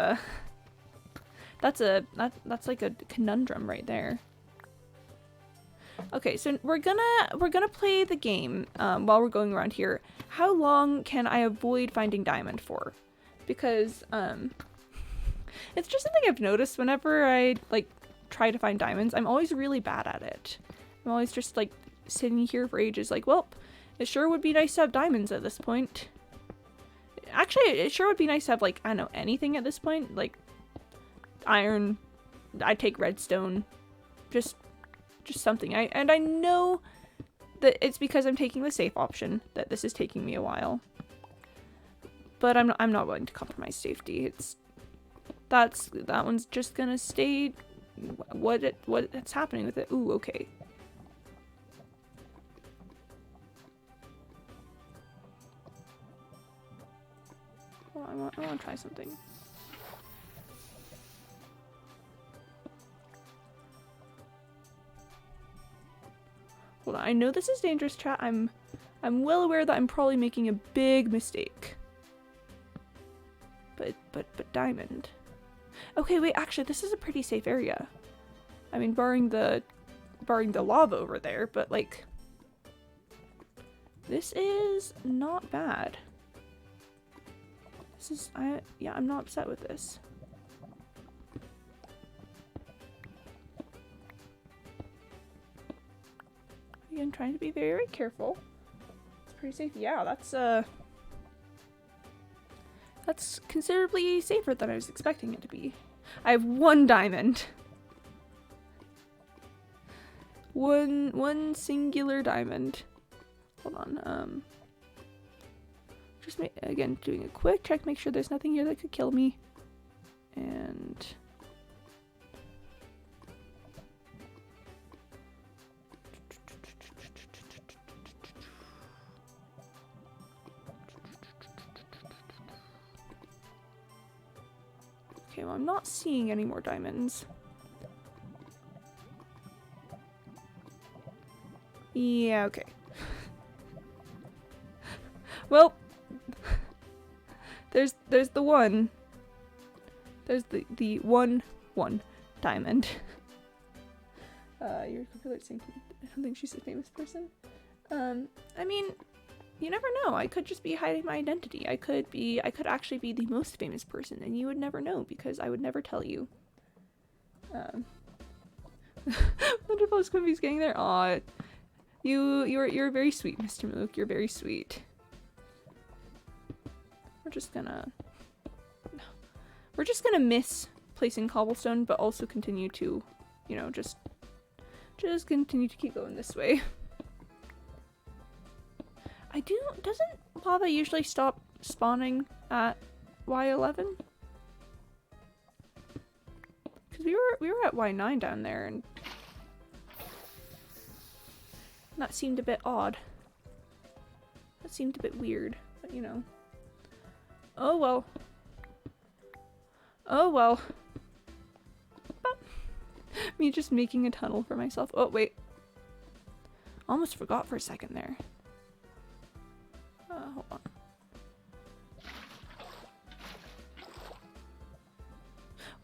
like a conundrum right there. Okay, so we're gonna play the game while we're going around here. How long can I avoid finding diamond for? Because it's just something I've noticed whenever I like try to find diamonds. I'm always really bad at it. I'm always just like sitting here for ages like, well, it sure would be nice to have diamonds at this point. Actually, it sure would be nice to have, like, I don't know, anything at this point. Like, iron, I'd take redstone, just something. And I know that it's because I'm taking the safe option that this is taking me a while. But I'm not willing to compromise safety. That one's just gonna stay what's happening with it. Ooh, okay. Well, I want to try something. Hold on, I know this is dangerous, chat. I'm well aware that I'm probably making a big mistake. But diamond. Okay, wait, actually this is a pretty safe area. I mean, barring the lava over there, but like this is not bad. This is yeah, I'm not upset with this. Again, trying to be very, very careful. It's pretty safe. Yeah, that's considerably safer than I was expecting it to be. I have 1 diamond. One singular diamond. Hold on, just again, doing a quick check, make sure there's nothing here that could kill me. And okay, well, I'm not seeing any more diamonds. Yeah, okay. Well, there's the one. There's the one diamond. You're completely saying I don't think she's a famous person. I mean, you never know. I could just be hiding my identity. I could actually be the most famous person, and you would never know because I would never tell you. Wonderful as Quimby's getting there. Aw, you're very sweet, Mr. Mook. You're very sweet. We're just gonna miss placing cobblestone, but also continue to, you know, just continue to keep going this way. Doesn't lava usually stop spawning at Y11? Because we were at Y9 down there, and that seemed a bit odd. That seemed a bit weird, but you know. Oh well. Oh well. Me just making a tunnel for myself. Oh wait. Almost forgot for a second there. Hold on.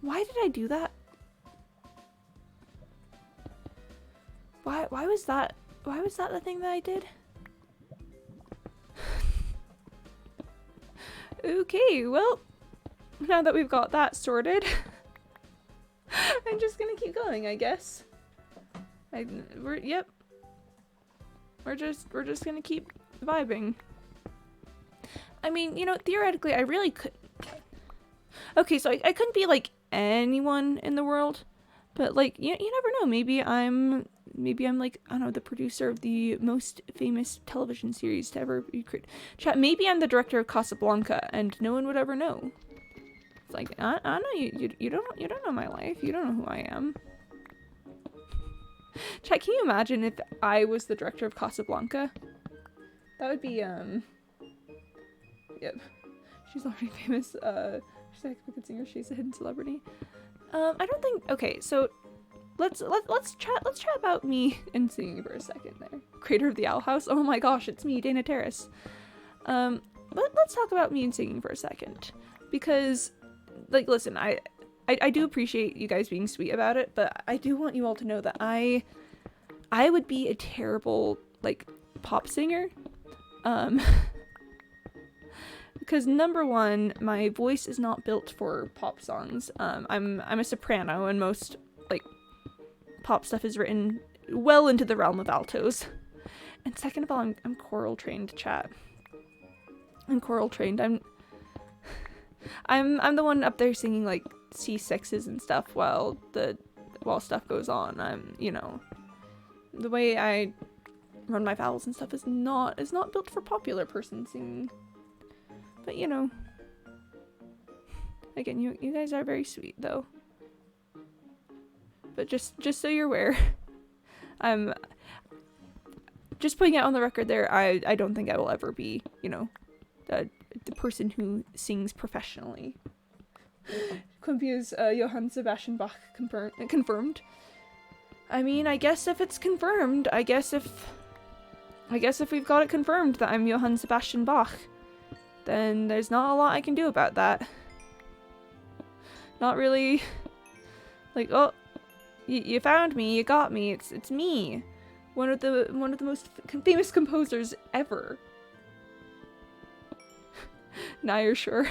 Why did I do that? Why was that the thing that I did? Okay, well, now that we've got that sorted, I'm just gonna keep going, I guess. We're just gonna keep vibing. I mean, you know, theoretically, I really could. Okay, so I couldn't be like anyone in the world, but like you never know. Maybe I'm like, I don't know, the producer of the most famous television series to ever be created. Chat. Maybe I'm the director of Casablanca, and no one would ever know. It's like I know you don't know my life. You don't know who I am. Chat. Can you imagine if I was the director of Casablanca? That would be Yep. She's already famous. She's an expected singer. She's a hidden celebrity. I don't think. Okay, so let's chat about me and singing for a second there. Creator of the Owl House. Oh my gosh, it's me, Dana Terrace. Let's talk about me and singing for a second, because, like, listen, I do appreciate you guys being sweet about it, but I do want you all to know that I would be a terrible like pop singer. Because number one, my voice is not built for pop songs. I'm a soprano, and most like pop stuff is written well into the realm of altos. And second of all, I'm choral trained, chat. I'm choral trained. I'm the one up there singing like C6s and stuff while stuff goes on. You know, the way I run my vowels and stuff is not built for popular person singing. But you know, again, you guys are very sweet though. But just so you're aware, I'm just putting it on the record there. I don't think I will ever be, you know, the person who sings professionally. Quimby is Johann Sebastian Bach confirmed. I mean, I guess if it's confirmed, I guess if we've got it confirmed that I'm Johann Sebastian Bach, then there's not a lot I can do about that. Not really. Like, oh, you found me, you got me. It's me, one of the most famous composers ever. Now you're sure.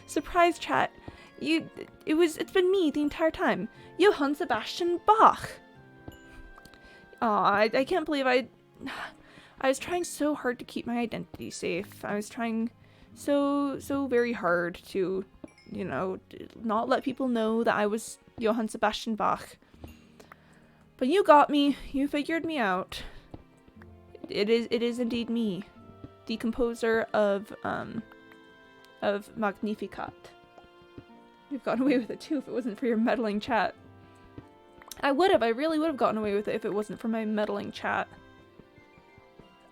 Surprise, chat. It's been me the entire time. Johann Sebastian Bach. Aw, I can't believe I was trying so hard to keep my identity safe. I was trying so very hard to, you know, not let people know that I was Johann Sebastian Bach. But you got me. You figured me out. It is indeed me, the composer of Magnificat. You've gotten away with it too if it wasn't for your meddling chat. I really would have gotten away with it if it wasn't for my meddling chat.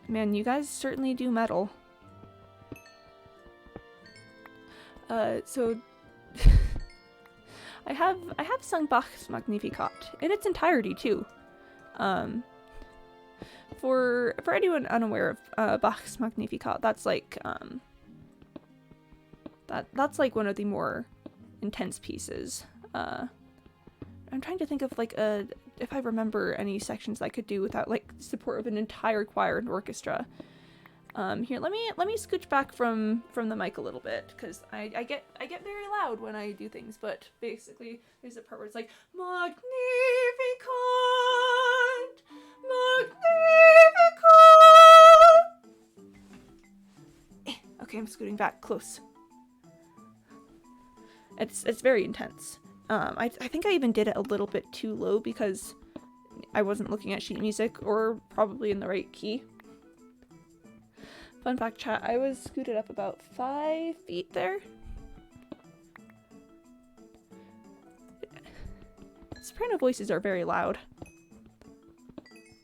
Man, you guys certainly do meddle. So I have sung Bach's Magnificat in its entirety too. For anyone unaware of Bach's Magnificat, that's like that's like one of the more intense pieces. I'm trying to think of like if I remember any sections I could do without like support of an entire choir and orchestra. Here, let me scooch back from the mic a little bit, because I get very loud when I do things. But basically, there's a part where it's like Magnificat, Magnificat. Okay, I'm scooting back close. It's very intense. I think I even did it a little bit too low because I wasn't looking at sheet music or probably in the right key. Fun fact, chat, I was scooted up about 5 feet there. Soprano voices are very loud.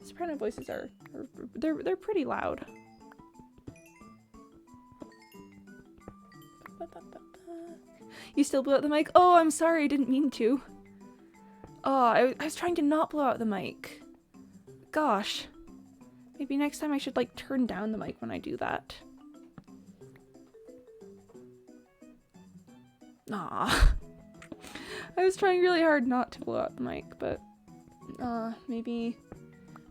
Soprano voices are they're pretty loud. You still blew out the mic? Oh, I'm sorry, I didn't mean to. Oh, I was trying to not blow out the mic. Gosh. Maybe next time I should like turn down the mic when I do that. Aw. I was trying really hard not to blow out the mic, but maybe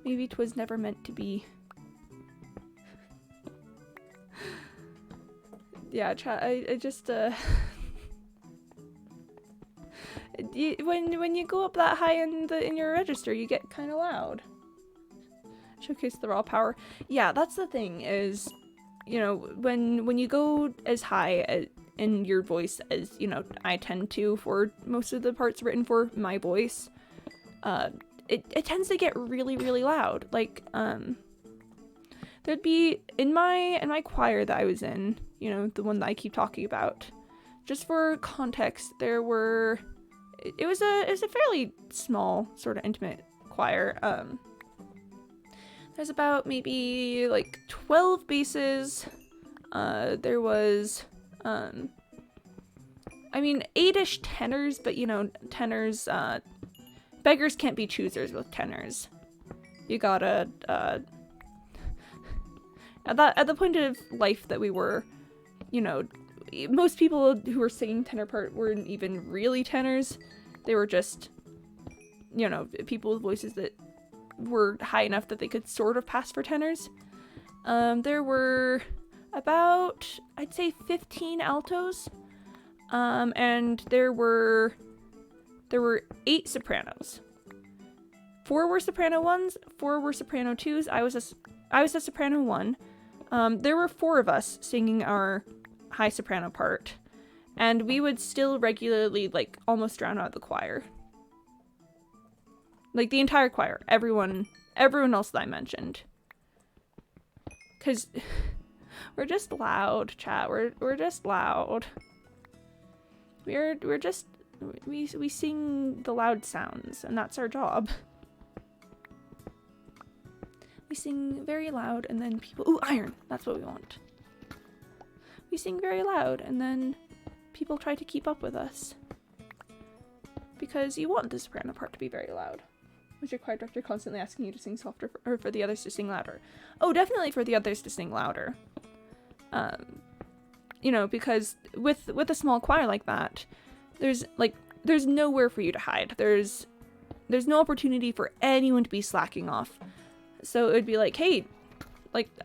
'twas never meant to be. Yeah, chat, I just when you go up that high in your register, you get kind of loud. Showcase the raw power. Yeah, that's the thing is, you know, when you go as high in your voice as, you know, I tend to for most of the parts written for my voice, it tends to get really, really loud. Like, there'd be in my choir that I was in, you know, the one that I keep talking about. Just for context, there were, it was a fairly small, sort of intimate choir. There's about maybe like 12 basses. There was, I mean, 8-ish tenors, but you know, tenors, beggars can't be choosers with tenors. You gotta, at the point of life that we were, you know, most people who were singing tenor part weren't even really tenors. They were just, you know, people with voices that were high enough that they could sort of pass for tenors. There were about, I'd say 15 altos. And there were 8 sopranos. 4 were soprano 1s, 4 were soprano 2s. I was a soprano 1. There were 4 of us singing our high soprano part, and we would still regularly like almost drown out the choir. Like the entire choir, everyone else that I mentioned. 'Cause we're just loud, chat. We're just loud. We sing the loud sounds, and that's our job. We sing very loud, and then people... Ooh, iron! That's what we want. We sing very loud, and then people try to keep up with us. Because you want the soprano part to be very loud. Was your choir director constantly asking you to sing softer or for the others to sing louder? Oh, definitely for the others to sing louder. You know, because with a small choir like that, there's nowhere for you to hide. There's no opportunity for anyone to be slacking off. So it would be like, hey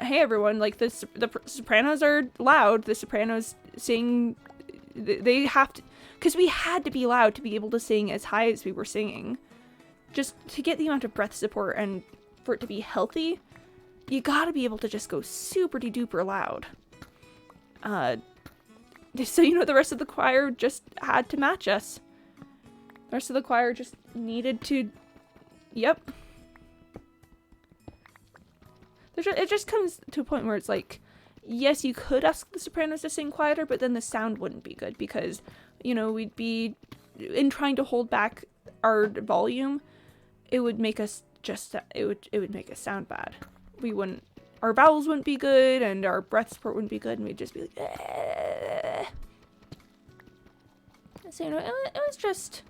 everyone, like the sopranos are loud. The sopranos sing, they have to, because we had to be loud to be able to sing as high as we were singing. Just to get the amount of breath support and for it to be healthy, you gotta be able to just go super duper loud. So, you know, the rest of the choir just had to match us. The rest of the choir just needed to, yep. It just comes to a point where it's like, yes, you could ask the sopranos to sing quieter, but then the sound wouldn't be good because, you know, we'd be, in trying to hold back our volume, it would make us just, it would make us sound bad. We wouldn't, our vowels wouldn't be good, and our breath support wouldn't be good, and we'd just be like, eh. So, you know, it was just,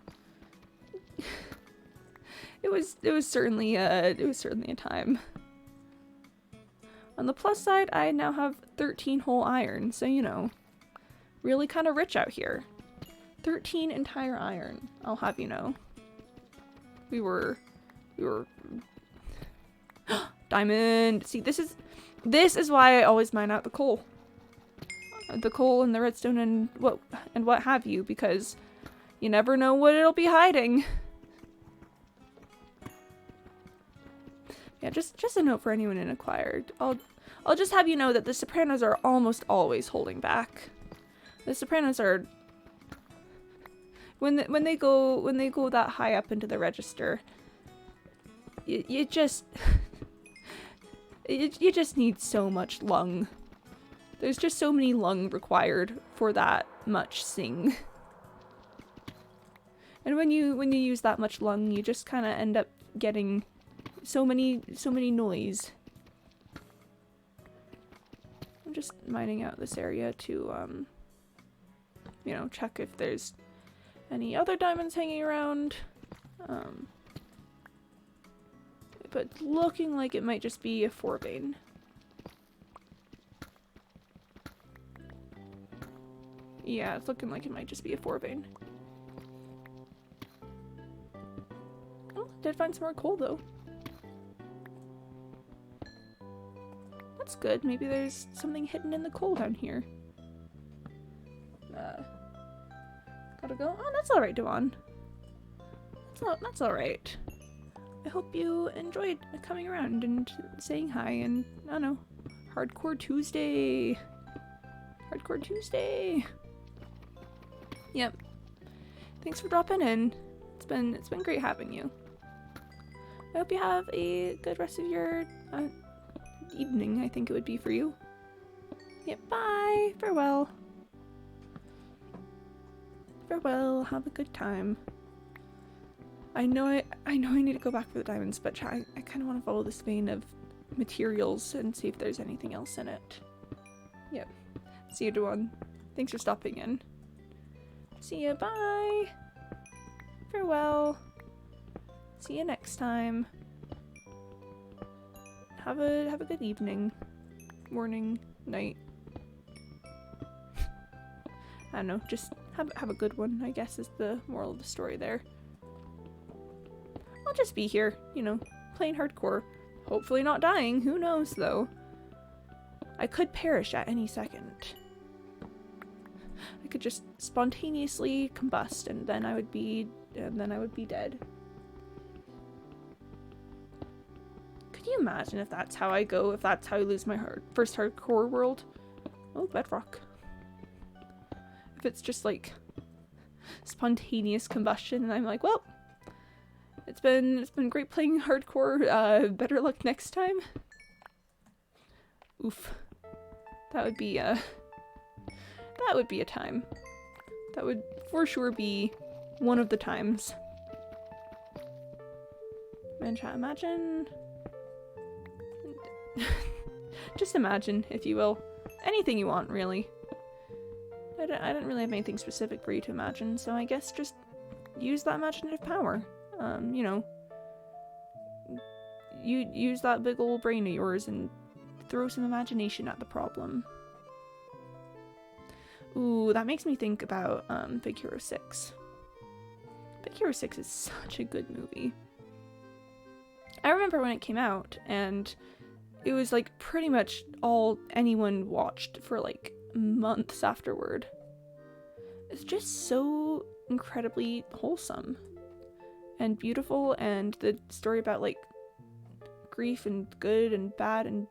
it was certainly a time. On the plus side, I now have 13 whole iron, so, you know, really kind of rich out here. 13 entire iron, I'll have you know. We were diamond. See, this is why I always mine out the coal. The coal and the redstone and what have you, because you never know what it'll be hiding. Yeah, just a note for anyone in a choir. I'll just have you know that the sopranos are almost always holding back. The sopranos are when they go that high up into the register, you just you just need so much lung. There's just so many lung required for that much sing. And when you use that much lung, you just kind of end up getting so many noise. I'm just mining out this area to you know, check if there's any other diamonds hanging around. But looking like it might just be a 4 vein. Yeah, it's looking like it might just be a 4 vein. Oh, did find some more coal though. That's good. Maybe there's something hidden in the coal down here. Gotta go. Oh, that's alright, Devon. That's alright. I hope you enjoyed coming around and saying hi and, I don't know, Hardcore Tuesday. Hardcore Tuesday. Yep. Thanks for dropping in. It's been great having you. I hope you have a good rest of your evening, I think it would be for you. Yep, bye. Farewell. Farewell. Have a good time. I know I need to go back for the diamonds, but I kind of want to follow this vein of materials and see if there's anything else in it. Yep. See you, Dawn. Thanks for stopping in. See ya. Bye. Farewell. See you next time. Have a good evening, morning, night. I don't know. Just have a good one, I guess, is the moral of the story there. I'll just be here, you know, playing hardcore. Hopefully not dying. Who knows, though? I could perish at any second. I could just spontaneously combust, and then I would be dead. Could you imagine if that's how I go? If that's how I lose my first hardcore world? Oh, bedrock. If it's just like spontaneous combustion, and I'm like, well. It's been great playing hardcore. Better luck next time. Oof. That would be a time. That would for sure be one of the times. Man, chat, imagine. Just imagine, if you will. Anything you want, really. I don't really have anything specific for you to imagine, so I guess just use that imaginative power. You know, you use that big old brain of yours and throw some imagination at the problem. Ooh, that makes me think about Big Hero 6. Big Hero 6 is such a good movie. I remember when it came out, and it was like pretty much all anyone watched for like months afterward. It's just so incredibly wholesome and beautiful, and the story about like grief and good and bad and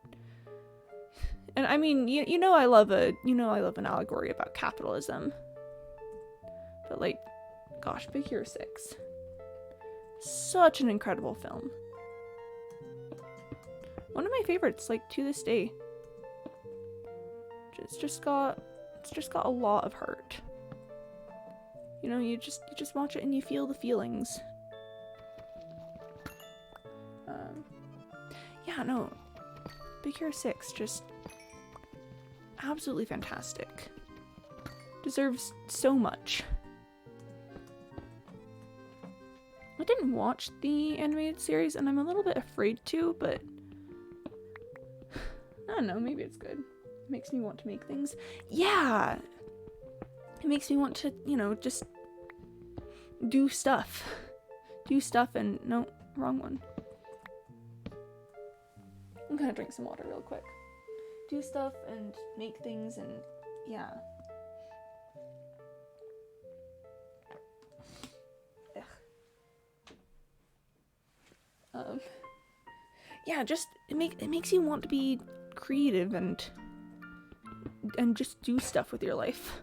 I mean, you know I love an allegory about capitalism. But like, gosh, Big Hero 6. Such an incredible film. One of my favorites, like, to this day. It's just got a lot of heart. You know, you just watch it and you feel the feelings. Yeah, no. Big Hero 6, just absolutely fantastic. Deserves so much. I didn't watch the animated series, and I'm a little bit afraid to, but I don't know, maybe it's good. It makes me want to make things. Yeah! It makes me want to, you know, just do stuff. Do stuff and... No, wrong one. I'm gonna drink some water real quick. Do stuff and make things and... yeah. Ugh. Yeah, just... It makes you want to be creative and just do stuff with your life.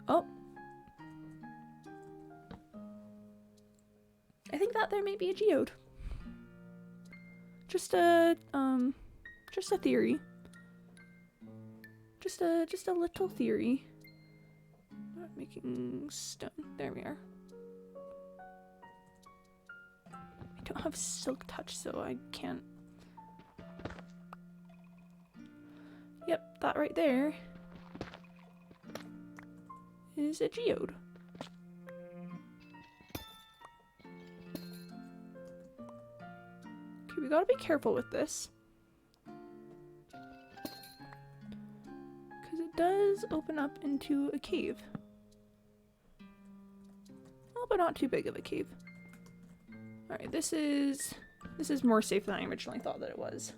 Oh. I think that there may be a geode. Just a theory. Just a little theory. Making stone. There we are. I don't have silk touch, so I can't. Yep, that right there is a geode. Okay, we gotta be careful with this. Because it does open up into a cave. Oh, but not too big of a cave. Alright, this is more safe than I originally thought that it was.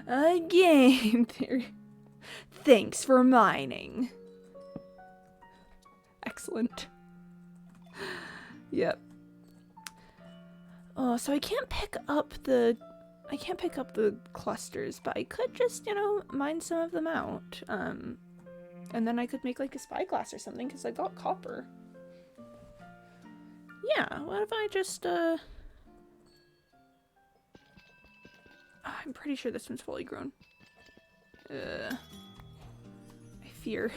A game theory. Thanks for mining. Excellent. Yep. Oh, so I can't pick up the clusters, but I could just, you know, mine some of them out. And then I could make like a spyglass or something because I got copper. Yeah, what if I just I'm pretty sure this one's fully grown. I fear.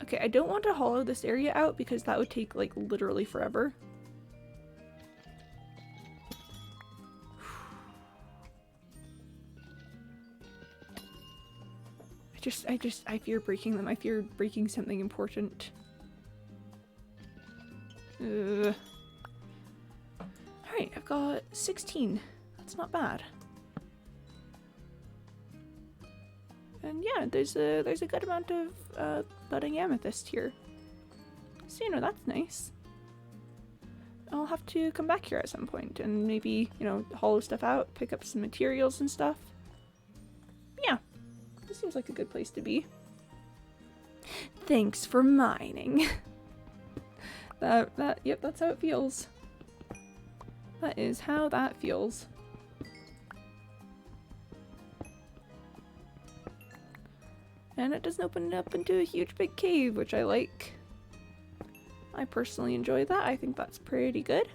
Okay, I don't want to hollow this area out because that would take like literally forever. I fear breaking them. I fear breaking something important. Alright, I've got 16. That's not bad. And yeah, there's a good amount of budding amethyst here. So, you know, that's nice. I'll have to come back here at some point and maybe, you know, hollow stuff out, pick up some materials and stuff. Yeah, this seems like a good place to be. Thanks for mining. Yep, that's how it feels. That is how that feels. And it doesn't open up into a huge big cave, which I like. I personally enjoy that. I think that's pretty good.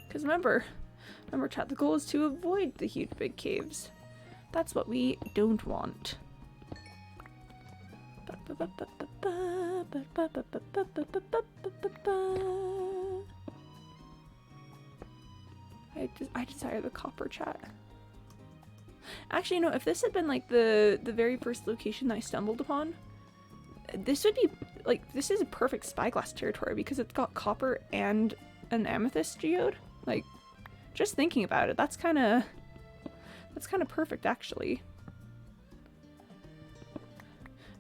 Because remember chat, the goal is to avoid the huge big caves. That's what we don't want. I desire the copper, chat. Actually, you know, if this had been like the very first location that I stumbled upon, this would be like, this is a perfect spyglass territory because it's got copper and an amethyst geode. Like, just thinking about it, that's kind of perfect actually.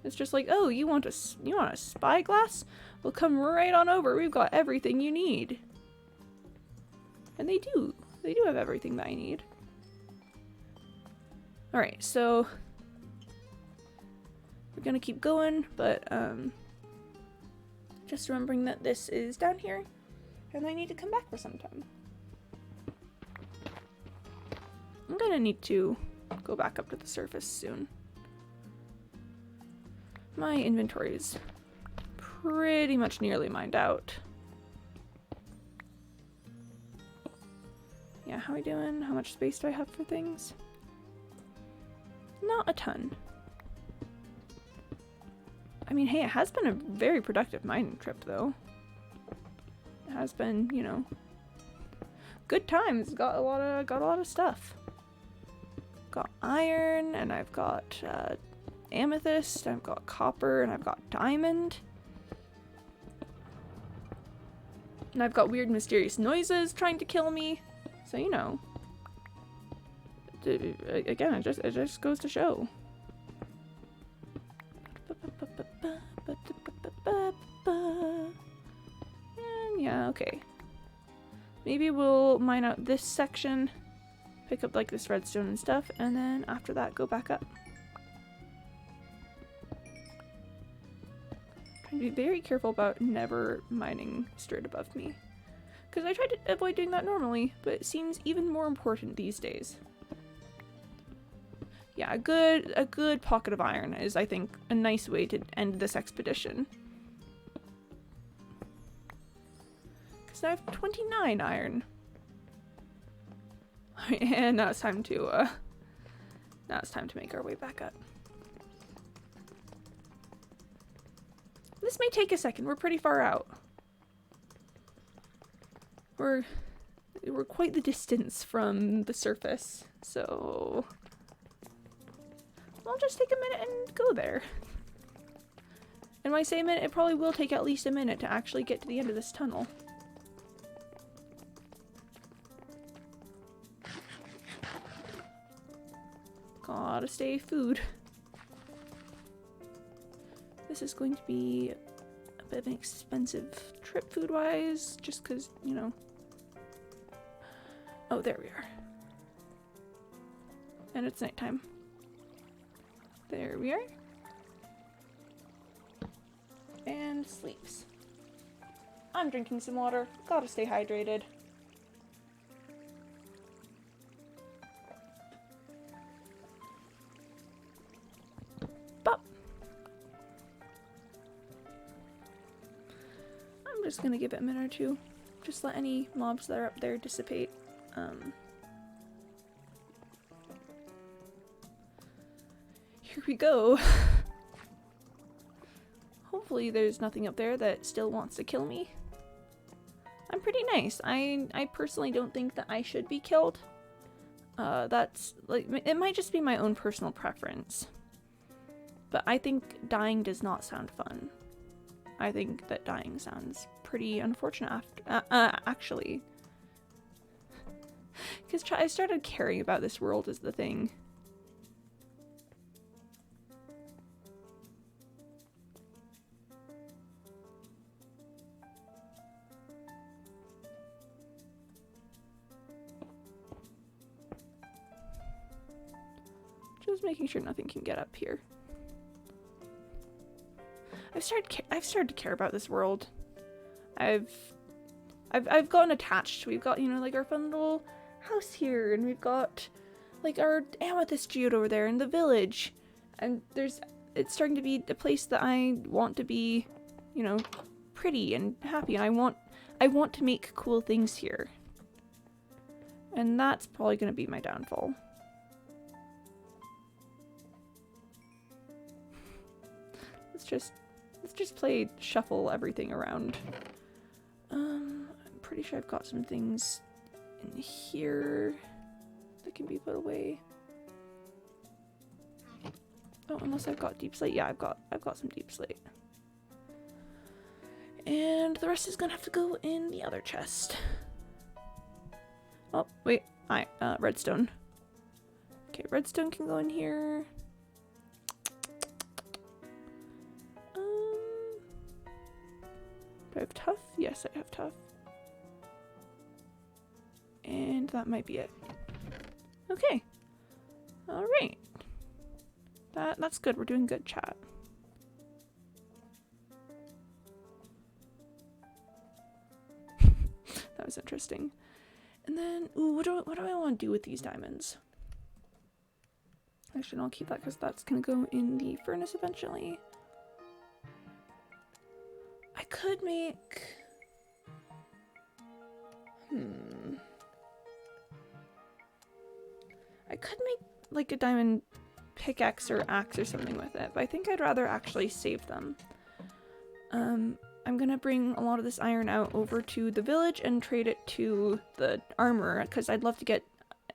It's just like, oh, you want a spyglass? Well, come right on over. We've got everything you need. And they do have everything that I need. Alright, so we're gonna keep going, but just remembering that this is down here, and I need to come back for some time. I'm gonna need to go back up to the surface soon. My inventory is pretty much nearly mined out. Yeah, how are we doing? How much space do I have for things? Not a ton. I mean, hey, it has been a very productive mining trip, though. It has been, you know, good times. Got a lot of stuff. Got iron, and I've got amethyst. I've got copper, and I've got diamond. And I've got weird, mysterious noises trying to kill me. So, you know. Again, it just goes to show. And yeah, okay. Maybe we'll mine out this section, pick up like this redstone and stuff, and then after that go back up. Trying to be very careful about never mining straight above me. Because I try to avoid doing that normally, but it seems even more important these days. Yeah, a good pocket of iron is, I think, a nice way to end this expedition. Because I have 29 iron. And now it's time to Now it's time to make our way back up. This may take a second. We're pretty far out. We're quite the distance from the surface, so I'll just take a minute and go there. And when I say a minute, it probably will take at least a minute to actually get to the end of this tunnel. Gotta stay food. This is going to be a bit of an expensive trip food-wise, just because, you know. Oh, there we are. And it's nighttime. There we are. And sleeps. I'm drinking some water. Gotta stay hydrated. Bop. I'm just gonna give it a minute or two. Just let any mobs that are up there dissipate. Here we go. Hopefully there's nothing up there that still wants to kill me. I'm pretty nice. I personally don't think that I should be killed. That's like, it might just be my own personal preference. But I think dying does not sound fun. I think that dying sounds pretty unfortunate actually. Because I started caring about this world as the thing. Just making sure nothing can get up here. I've started to care about this world. I've gotten attached. We've got, you know, like our fun little house here, and we've got like our amethyst geode over there in the village, and it's starting to be a place that I want to be, you know, pretty and happy, and I want to make cool things here. And that's probably going to be my downfall. Let's just play shuffle everything around. I'm pretty sure I've got some things in here that can be put away. Oh, unless I've got deep slate. Yeah, I've got some deep slate. And the rest is gonna have to go in the other chest. Oh, wait. Redstone. Okay, redstone can go in here. Do I have tough? Yes, I have tough. And that might be it. Okay. Alright. That's good. We're doing good, chat. That was interesting. And then, ooh, what do I want to do with these diamonds? Actually, I'll keep that because that's going to go in the furnace eventually. I could make... I could make like a diamond pickaxe or axe or something with it, but I think I'd rather actually save them. I'm gonna bring a lot of this iron out over to the village and trade it to the armorer, because I'd love to get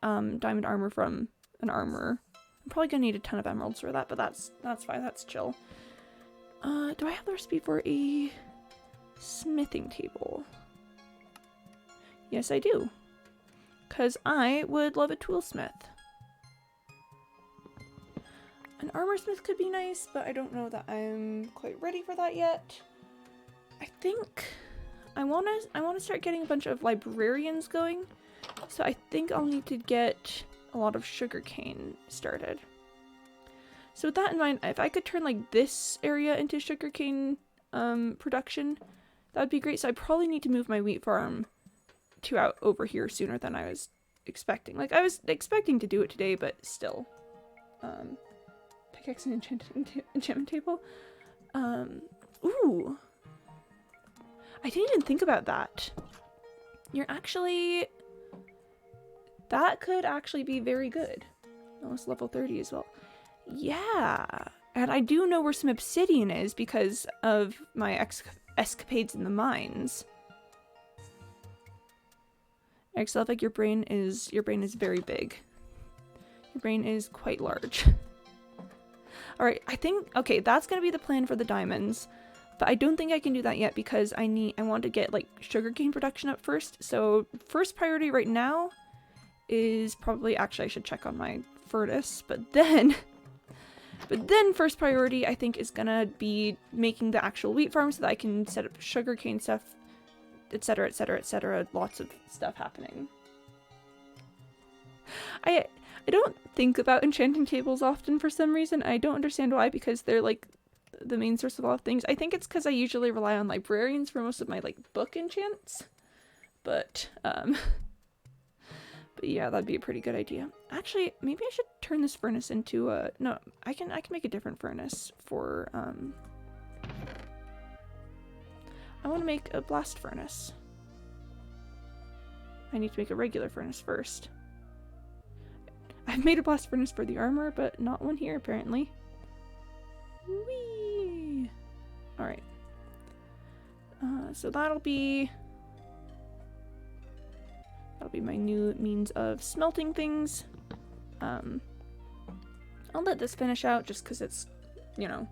diamond armor from an armorer. I'm probably gonna need a ton of emeralds for that, but that's fine, that's chill. Do I have the recipe for a smithing table? Yes, I do. Because I would love a toolsmith. An armorsmith could be nice, but I don't know that I'm quite ready for that yet. I think I wanna start getting a bunch of librarians going. So I think I'll need to get a lot of sugarcane started. So with that in mind, if I could turn like this area into sugarcane production, that'd be great. So I probably need to move my wheat farm to out over here sooner than I was expecting. Like I was expecting to do it today, but still. Pickaxe and enchantment table. Ooh. I didn't even think about that. You're actually... That could actually be very good. Almost level 30 as well. Yeah, and I do know where some obsidian is because of my escapades in the mines. I feel like your brain is very big. Your brain is quite large. All right, I think okay, that's gonna be the plan for the diamonds, but I don't think I can do that yet because I want to get like sugarcane production up first. So first priority right now is probably actually I should check on my furnace, but then first priority I think is gonna be making the actual wheat farm so that I can set up sugarcane stuff, etc, etc, etc. Lots of stuff happening. I don't think about enchanting tables often for some reason. I don't understand why, because they're like the main source of a lot of things. I think it's because I usually rely on librarians for most of my like book enchants. But yeah, that'd be a pretty good idea. Actually, maybe I should turn this furnace into a no, I can make a different furnace for I want to make a blast furnace. I need to make a regular furnace first. I've made a blast furnace for the armor, but not one here, apparently. Whee! Alright. So that'll be my new means of smelting things. I'll let this finish out just because it's, you know,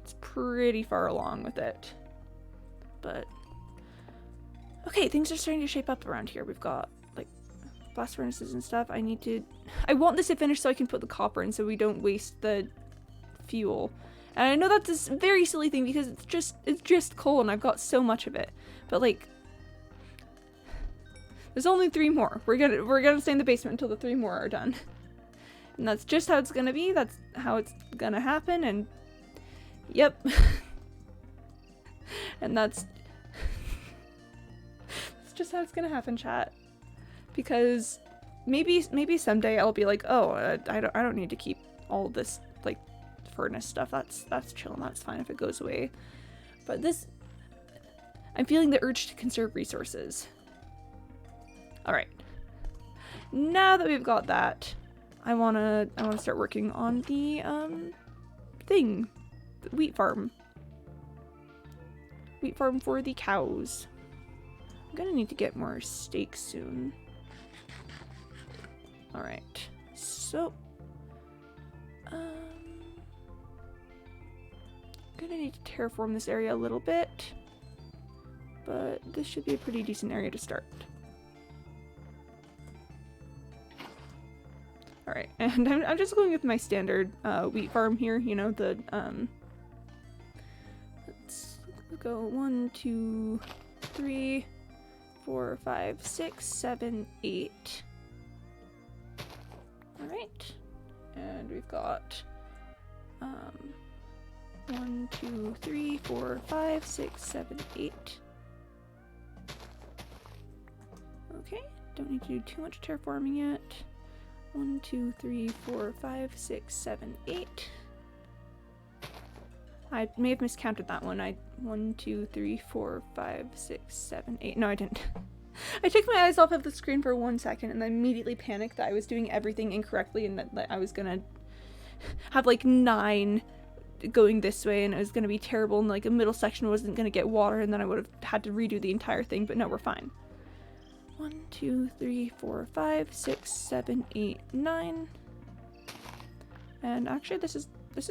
it's pretty far along with it. But, okay, things are starting to shape up around here. We've got blast furnaces and stuff. I want this to finish so I can put the copper in so we don't waste the fuel. And I know that's a very silly thing because it's just coal and I've got so much of it. But like, there's only 3 more. We're gonna stay in the basement until the 3 more are done. And that's just how it's gonna be. That's how it's gonna happen. And yep. And that's just how it's gonna happen, chat. Because maybe someday I'll be like, oh, I don't need to keep all this like furnace stuff. That's chill and that's fine if it goes away. But this, I'm feeling the urge to conserve resources. All right. Now that we've got that, I wanna start working on the the wheat farm. Wheat farm for the cows. I'm gonna need to get more steaks soon. Alright, so I'm gonna need to terraform this area a little bit, but this should be a pretty decent area to start. Alright, and I'm just going with my standard wheat farm here, you know, the let's go 1, 2, 3, 4, 5, 6, 7, 8. Alright, and we've got 1, 2, 3, 4, 5, 6, 7, 8. Okay, don't need to do too much terraforming yet. 1, 2, 3, 4, 5, 6, 7, 8. I may have miscounted that one. 1, 2, 3, 4, 5, 6, 7, 8. No, I didn't. I took my eyes off of the screen for 1 second and then immediately panicked that I was doing everything incorrectly and that I was gonna have like 9 going this way and it was gonna be terrible and like a middle section wasn't gonna get water and then I would have had to redo the entire thing, but no, we're fine. 1, 2, 3, 4, 5, 6, 7, 8, 9. And actually this is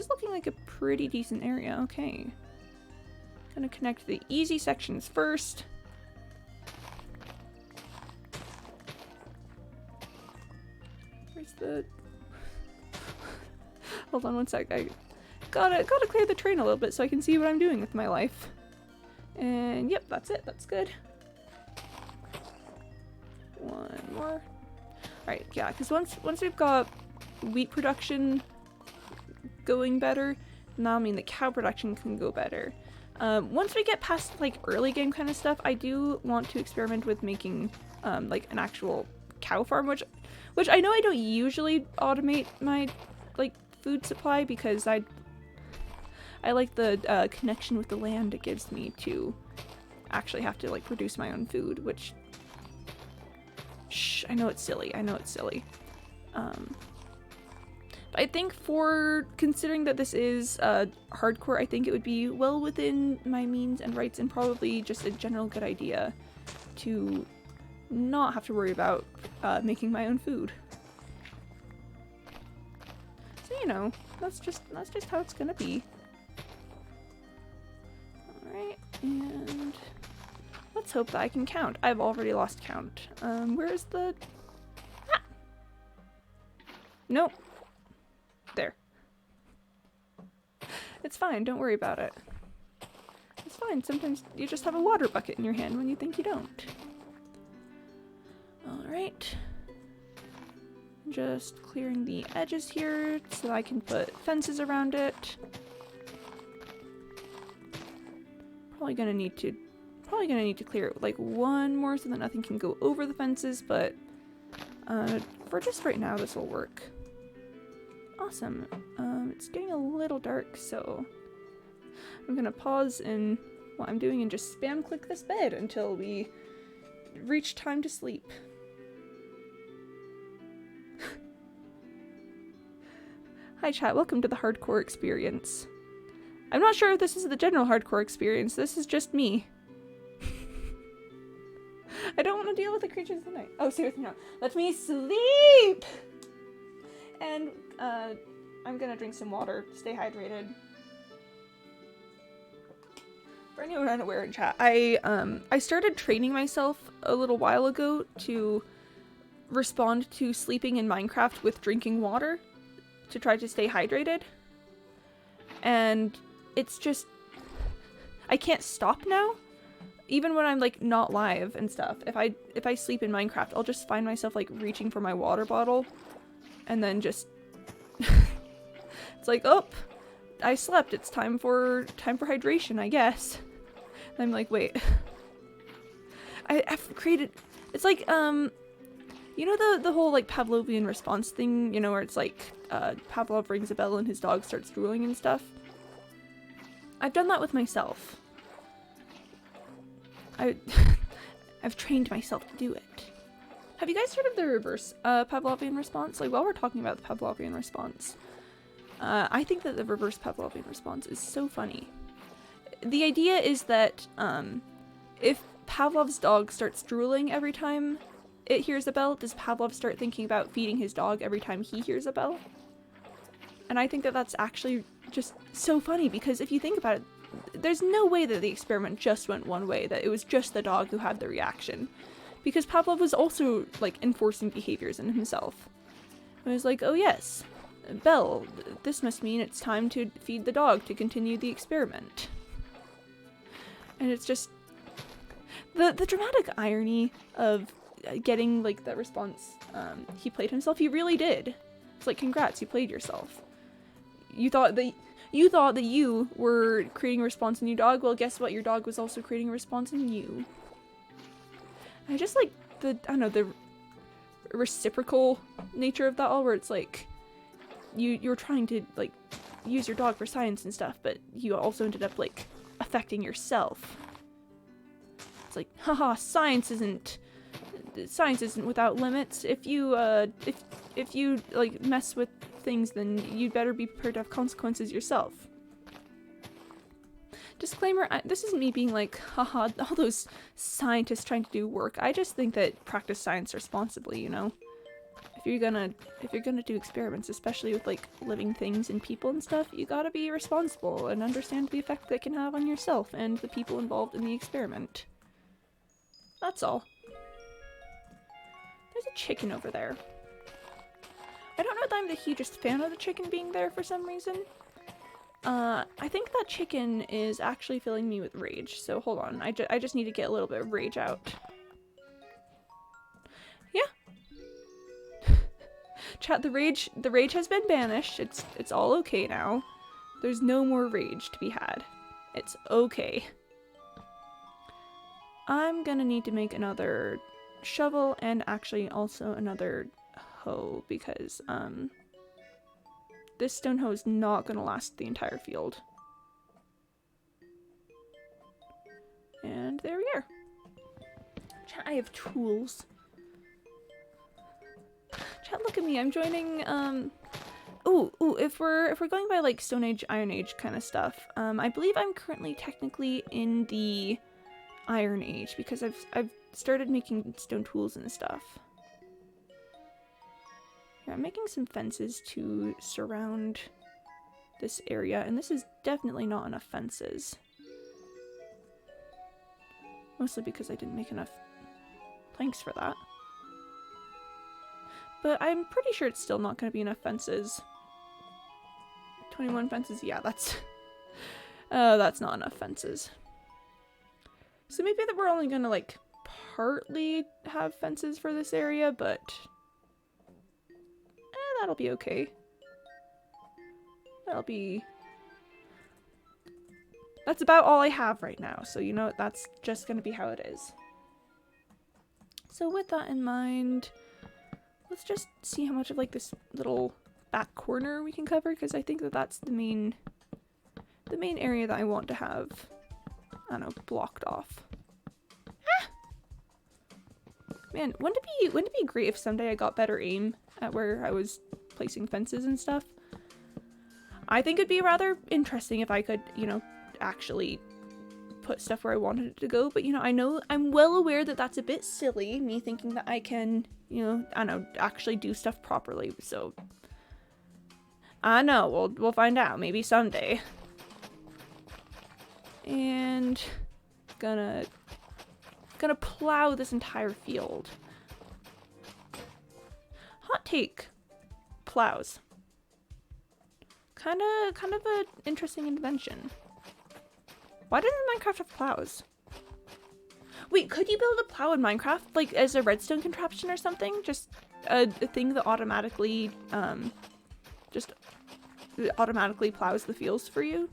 looking like a pretty decent area. Okay. Gonna connect the easy sections first. Where's the... Hold on 1 sec. I gotta clear the train a little bit so I can see what I'm doing with my life. And yep, that's it. That's good. 1 more. Alright, yeah, because once we've got wheat production going better, that'll mean the cow production can go better. Once we get past like early game kind of stuff, I do want to experiment with making like an actual cow farm, which I know I don't usually automate my like food supply because I like the connection with the land it gives me to actually have to like produce my own food, which I know it's silly. I think for considering that this is hardcore, I think it would be well within my means and rights, and probably just a general good idea to not have to worry about making my own food. So you know, that's just how it's gonna be. All right, and let's hope that I can count. I've already lost count. Where's the? Ah! Nope. There. It's fine, don't worry about it. It's fine, sometimes you just have a water bucket in your hand when you think you don't. Alright. Just clearing the edges here so I can put fences around it. Probably gonna need to clear like one more so that nothing can go over the fences, but for just right now this will work. Awesome. It's getting a little dark, so I'm gonna pause in what I'm doing and just spam click this bed until we reach time to sleep. Hi chat, welcome to the hardcore experience. I'm not sure if this is the general hardcore experience, this is just me. I don't want to deal with the creatures of the night. Oh, seriously, no. Let me sleep! And, I'm gonna drink some water. Stay hydrated. For anyone unaware in chat, I started training myself a little while ago to respond to sleeping in Minecraft with drinking water to try to stay hydrated. And it's just, I can't stop now. Even when I'm like not live and stuff. If I sleep in Minecraft, I'll just find myself like reaching for my water bottle and then just it's like, oh, I slept. It's time for hydration, I guess. And I'm like, wait. I've created. It's like you know the whole like Pavlovian response thing, you know, where it's like Pavlov rings a bell and his dog starts drooling and stuff. I've done that with myself. I've trained myself to do it. Have you guys heard of the reverse Pavlovian response? Like, while we're talking about the Pavlovian response, I think that the reverse Pavlovian response is so funny. The idea is that if Pavlov's dog starts drooling every time it hears a bell, does Pavlov start thinking about feeding his dog every time he hears a bell? And I think that that's actually just so funny, because if you think about it, there's no way that the experiment just went one way, that it was just the dog who had the reaction. Because Pavlov was also, like, enforcing behaviors in himself. It was like, oh yes, bell, this must mean it's time to feed the dog to continue the experiment. And it's just, the dramatic irony of getting, like, that response, he played himself, he really did. It's like, congrats, you played yourself. You thought that you were creating a response in your dog, well guess what, your dog was also creating a response in you. I just like the reciprocal nature of that all, where it's like you're trying to like use your dog for science and stuff, but you also ended up like affecting yourself. It's like, haha, science isn't without limits. If you like mess with things, then you'd better be prepared to have consequences yourself. Disclaimer, this isn't me being like, haha, all those scientists trying to do work. I just think that practice science responsibly, you know? If you're gonna do experiments, especially with like living things and people and stuff, you gotta be responsible and understand the effect that can have on yourself and the people involved in the experiment. That's all. There's a chicken over there. I don't know that I'm the hugest fan of the chicken being there for some reason. I think that chicken is actually filling me with rage, so hold on. I just need to get a little bit of rage out. Yeah. Chat, the rage has been banished. It's all okay now. There's no more rage to be had. It's okay. I'm gonna need to make another shovel and actually also another hoe, because this stone hoe is not gonna last the entire field. And there we are. Chat, I have tools. Chat, look at me. I'm joining ooh, if we're going by like Stone Age, Iron Age kind of stuff, I believe I'm currently technically in the Iron Age because I've started making stone tools and stuff. Yeah, I'm making some fences to surround this area, and this is definitely not enough fences. Mostly because I didn't make enough planks for that. But I'm pretty sure it's still not going to be enough fences. 21 fences, yeah, that's not enough fences. So maybe that we're only going to like partly have fences for this area, but that'll be okay. That's about all I have right now, so you know that's just going to be how it is. So with that in mind, let's just see how much of like this little back corner we can cover, because I think that that's the main area that I want to have, I don't know, blocked off. Ah! Man, wouldn't it be great if someday I got better aim at where I was placing fences and stuff? I think it'd be rather interesting if I could, you know, actually put stuff where I wanted it to go, but you know, I'm well aware that that's a bit silly, me thinking that I can, you know, I don't know, actually do stuff properly, so I know, we'll find out, maybe someday. And gonna plow this entire field. Hot take, plows. Kind of an interesting invention. Why doesn't Minecraft have plows? Wait, could you build a plow in Minecraft, like as a redstone contraption or something? Just a thing that automatically, just automatically plows the fields for you?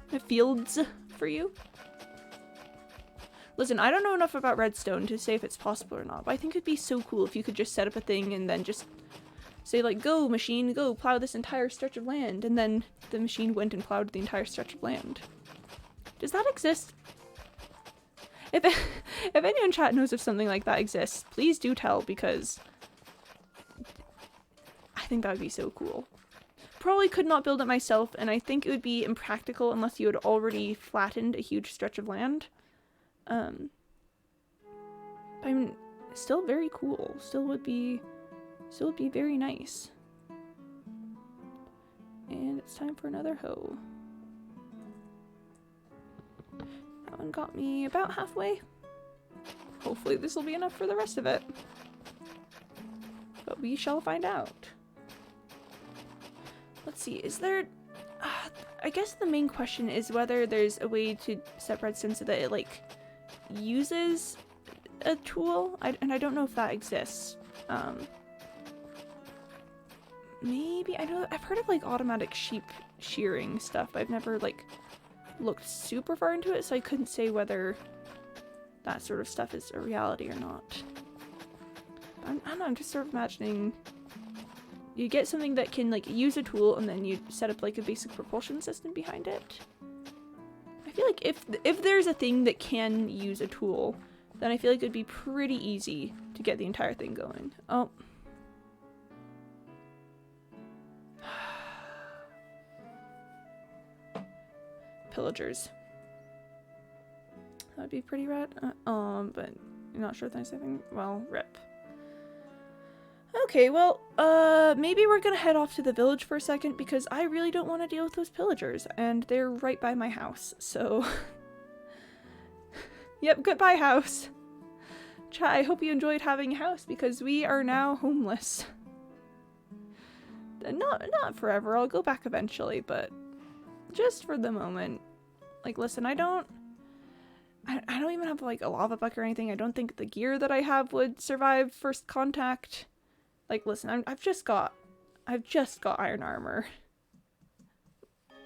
Listen, I don't know enough about redstone to say if it's possible or not, but I think it'd be so cool if you could just set up a thing and then just say like, go machine, go plow this entire stretch of land, and then the machine went and plowed the entire stretch of land. Does that exist? If anyone in chat knows if something like that exists, please do tell, because I think that would be so cool. Probably could not build it myself, and I think it would be impractical unless you had already flattened a huge stretch of land. I'm still very cool. Still would be very nice. And it's time for another hoe. That one got me about halfway. Hopefully this will be enough for the rest of it. But we shall find out. Let's see, is there... I guess the main question is whether there's a way to set redstone so that it, like, uses a tool. And I don't know if that exists. Maybe, I've heard of, like, automatic sheep shearing stuff, but I've never, like, looked super far into it, so I couldn't say whether that sort of stuff is a reality or not. I don't know, I'm just sort of imagining you get something that can like use a tool and then you set up like a basic propulsion system behind it. I feel like if there's a thing that can use a tool, then I feel like it'd be pretty easy to get the entire thing going. Oh. Pillagers. That would be pretty rad. But I'm not sure if there's anything. Well, rip. Okay, well, maybe we're gonna head off to the village for a second because I really don't want to deal with those pillagers, and they're right by my house, so... Yep, goodbye house. Chat, I hope you enjoyed having a house because we are now homeless. Not forever, I'll go back eventually, but just for the moment. Like, listen, I don't even have like a lava bucket or anything. I don't think the gear that I have would survive first contact. Like, listen, I've just got iron armor.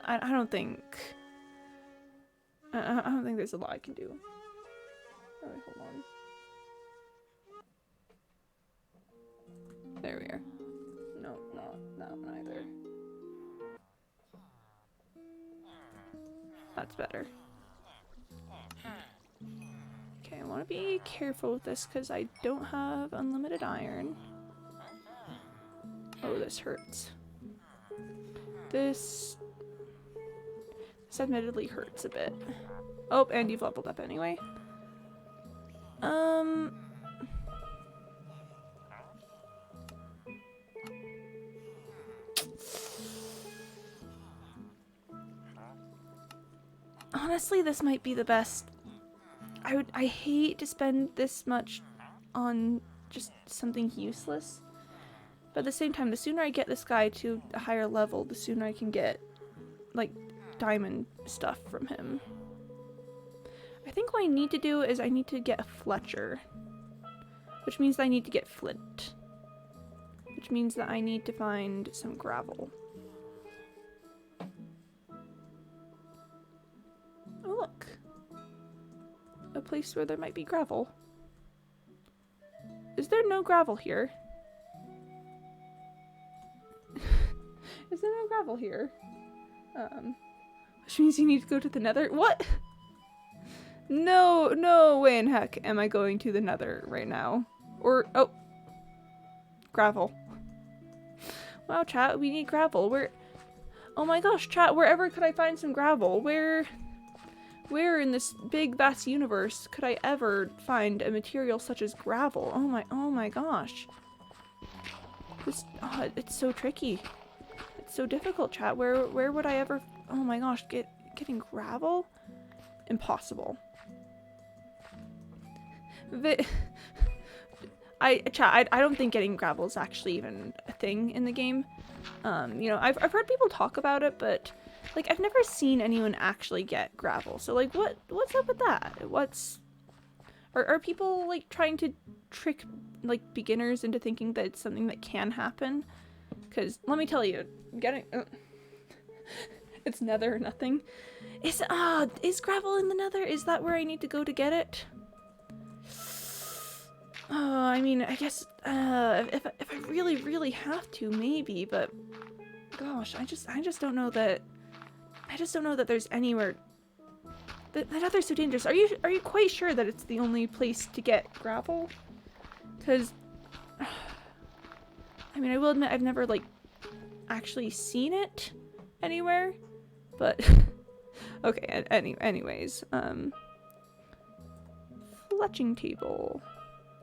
I don't think there's a lot I can do. Alright, hold on. There we are. No, not that one either. That's better. Okay, I want to be careful with this because I don't have unlimited iron. Oh, this hurts. This admittedly hurts a bit. Oh, and you've leveled up anyway. Honestly, this might be the best. I hate to spend this much on just something useless. But at the same time, the sooner I get this guy to a higher level, the sooner I can get, like, diamond stuff from him. I think what I need to do is I need to get a Fletcher. Which means that I need to get flint. Which means that I need to find some gravel. Oh, look. A place where there might be gravel. Is there no gravel here? Is there no gravel here? Which means you need to go to the nether. What? No way in heck am I going to the nether right now. Or, oh. Gravel. Wow, chat, we need gravel. Oh my gosh, chat, wherever could I find some gravel? Where in this big vast universe could I ever find a material such as gravel? Oh my gosh. It's so tricky. It's so difficult, chat. Where would I ever, oh my gosh, getting gravel? Impossible. I don't think getting gravel is actually even a thing in the game. You know, I've heard people talk about it, but like I've never seen anyone actually get gravel. So like what's up with that? Are people like trying to trick like beginners into thinking that it's something that can happen? Because let me tell you, getting it's nether or nothing. Is gravel in the nether? Is that where I need to go to get it? I mean, I guess if I really have to, maybe, but gosh, I just don't know that. I just don't know that there's anywhere. That nether's so dangerous. Are you quite sure that it's the only place to get gravel? Because I mean, I will admit I've never like actually seen it anywhere, but okay. Anyways, fletching table.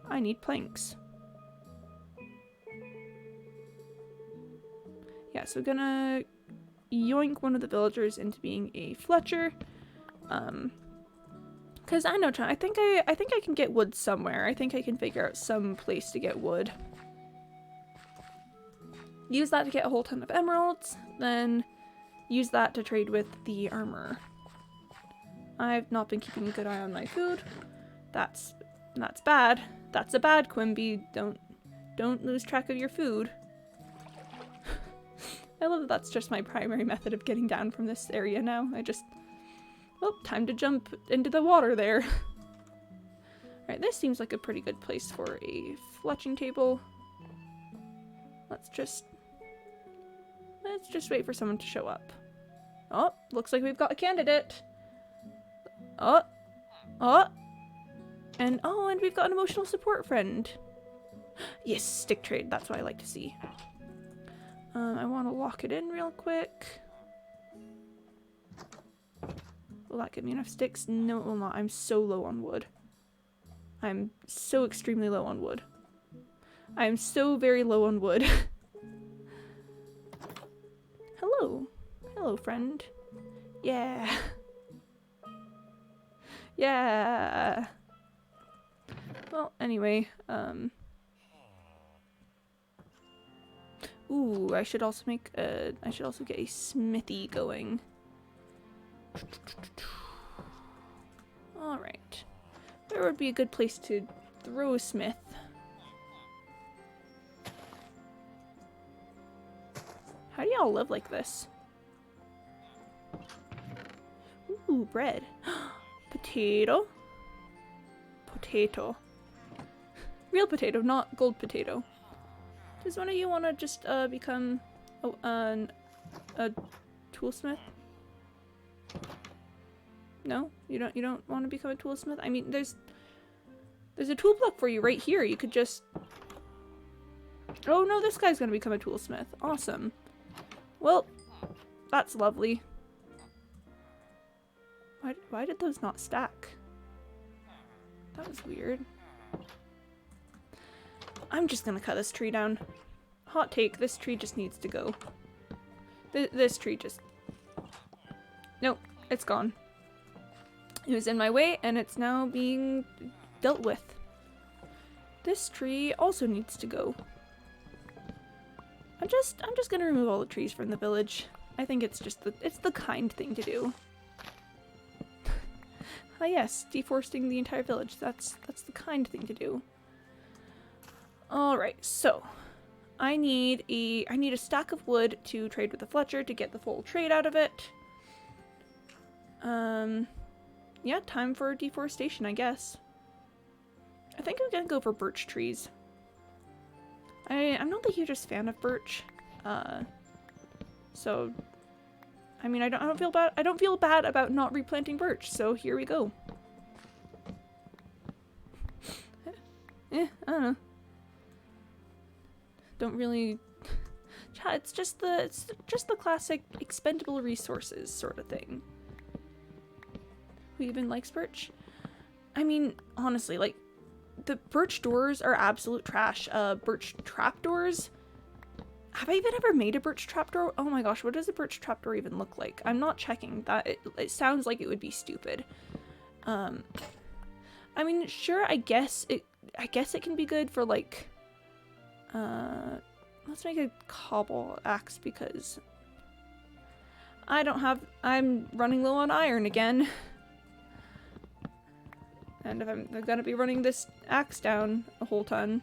I need planks. Yeah, so gonna yoink one of the villagers into being a Fletcher. Cause I know, I think I can get wood somewhere. I think I can figure out some place to get wood. Use that to get a whole ton of emeralds, then use that to trade with the armor. I've not been keeping a good eye on my food. That's bad. That's a bad Quimby. Don't lose track of your food. I love that that's just my primary method of getting down from this area now. Oh, time to jump into the water there. Alright, this seems like a pretty good place for a fletching table. Let's just wait for someone to show up. Oh, looks like we've got a candidate. Oh. And we've got an emotional support friend. Yes, stick trade. That's what I like to see. I want to lock it in real quick. Will that give me enough sticks? No, it will not. I'm so low on wood. I'm so extremely low on wood. I am so very low on wood. Hello. Hello, friend. Yeah. Yeah. Well, anyway, ooh, I should also get a smithy going. Alright. Where would be a good place to throw a smith? How do y'all live like this? Ooh, bread. Potato. Potato. Real potato, not gold potato. Does one of you want to just become a toolsmith? No, you don't want to become a toolsmith. I mean, there's a tool block for you right here. You could just. Oh no, this guy's gonna become a toolsmith. Awesome. Well, that's lovely. Why did those not stack? That was weird. I'm just gonna cut this tree down. Hot take, this tree just needs to go. This tree just... Nope, it's gone. It was in my way, and it's now being dealt with. This tree also needs to go. I'm just gonna remove all the trees from the village. I think it's the kind thing to do. Ah yes, deforesting the entire village. That's the kind thing to do. Alright, so I need a stack of wood to trade with the Fletcher to get the full trade out of it. Yeah, time for deforestation, I guess. I think I'm gonna go for birch trees. I'm not the hugest fan of birch. So I mean, I don't feel bad about not replanting birch, so here we go. I don't know. Don't really... It's just the classic expendable resources sort of thing. Who even likes birch? I mean, honestly, like, the birch doors are absolute trash. Birch trapdoors? Have I even ever made a birch trapdoor? Oh my gosh, what does a birch trapdoor even look like? I'm not checking that. It sounds like it would be stupid. I mean, sure, I guess it can be good for, like, let's make a cobble axe because I'm running low on iron again. And if I'm gonna be running this axe down a whole ton,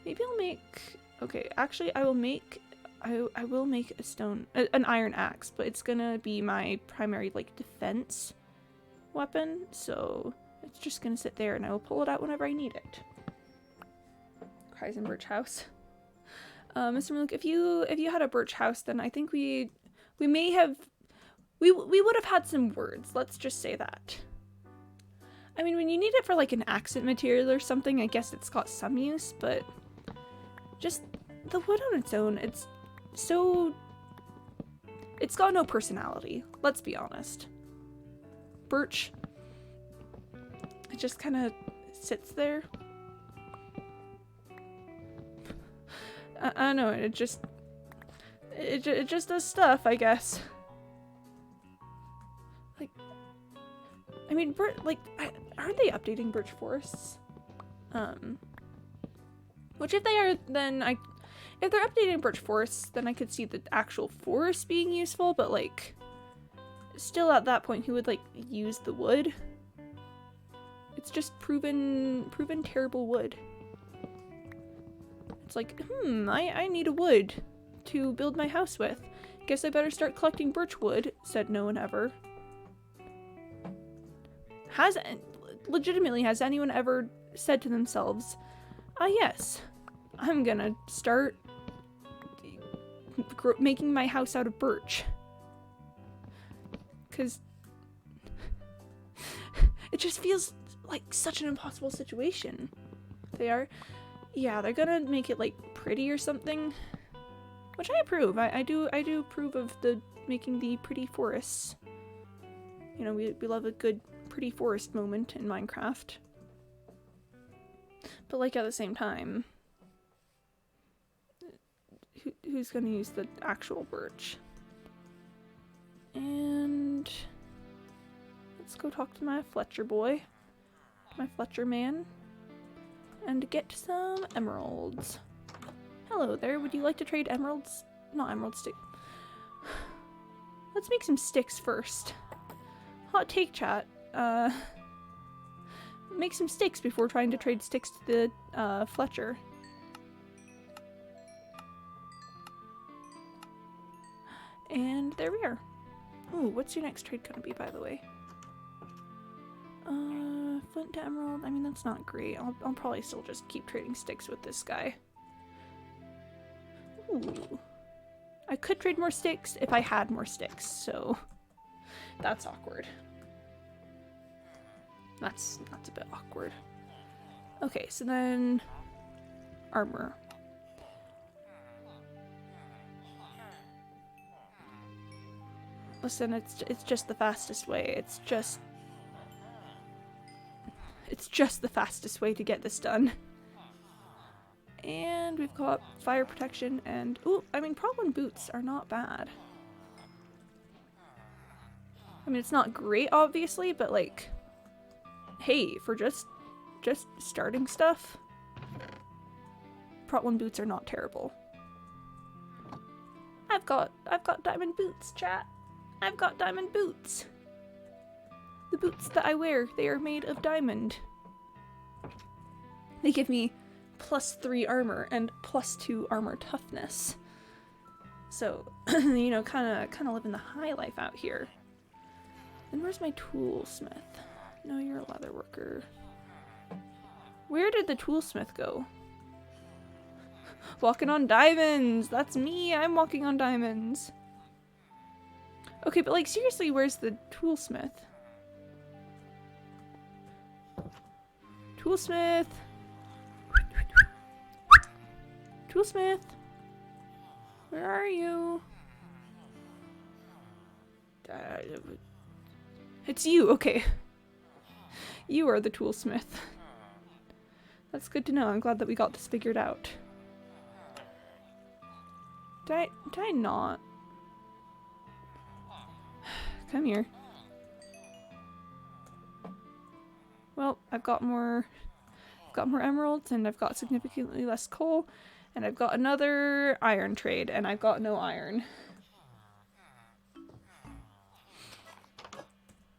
maybe I'll make, okay, actually I will make a stone, an iron axe, but it's gonna be my primary, like, defense weapon, so it's just gonna sit there and I will pull it out whenever I need it. Cries in birch house. Mr. Malik, if you had a birch house, then I think we would have had some words, let's just say that. I mean, when you need it for, like, an accent material or something, I guess it's got some use, but just the wood on its own, it's got no personality, let's be honest. Birch, it just kind of sits there. I don't know, it just does stuff, I guess. Like, I mean, aren't they updating birch forests? Which if they are, then if they're updating birch forests, then I could see the actual forest being useful, but, like, still at that point, who would, like, use the wood? It's just proven terrible wood. It's like, I need a wood to build my house with. Guess I better start collecting birch wood, said no one ever. Legitimately, has anyone ever said to themselves, ah yes, I'm gonna start making my house out of birch? Because it just feels like such an impossible situation. Yeah, they're gonna make it, like, pretty or something, which I approve. I do approve of making the pretty forests. You know, we love a good pretty forest moment in Minecraft. But, like, at the same time, who's gonna use the actual birch? And let's go talk to my Fletcher boy, my Fletcher man, and get some emeralds. Hello there, would you like to trade emeralds? Not emerald stick. Let's make some sticks first. Hot take, chat. Make some sticks before trying to trade sticks to the Fletcher. And there we are. Ooh, what's your next trade gonna be, by the way? Flint to emerald. I mean, that's not great. I'll probably still just keep trading sticks with this guy. Ooh. I could trade more sticks if I had more sticks, so that's awkward. That's a bit awkward. Okay, so then armor. Listen, it's just the fastest way. It's just the fastest way to get this done. And we've got fire protection and ooh, I mean problem boots are not bad. I mean it's not great obviously, but like hey, for just starting stuff, problem boots are not terrible. I've got diamond boots, chat. I've got diamond boots. The boots that I wear, they are made of diamond. They give me +3 armor and +2 armor toughness. So, you know, kind of living the high life out here. And where's my toolsmith? No, you're a leather worker. Where did the toolsmith go? Walking on diamonds! That's me! I'm walking on diamonds! Okay, but like seriously, where's the toolsmith? Toolsmith! Toolsmith! Where are you? It's you, okay. You are the toolsmith. That's good to know. I'm glad that we got this figured out. Did I not? Come here. Well, I've got more emeralds, and I've got significantly less coal, and I've got another iron trade, and I've got no iron.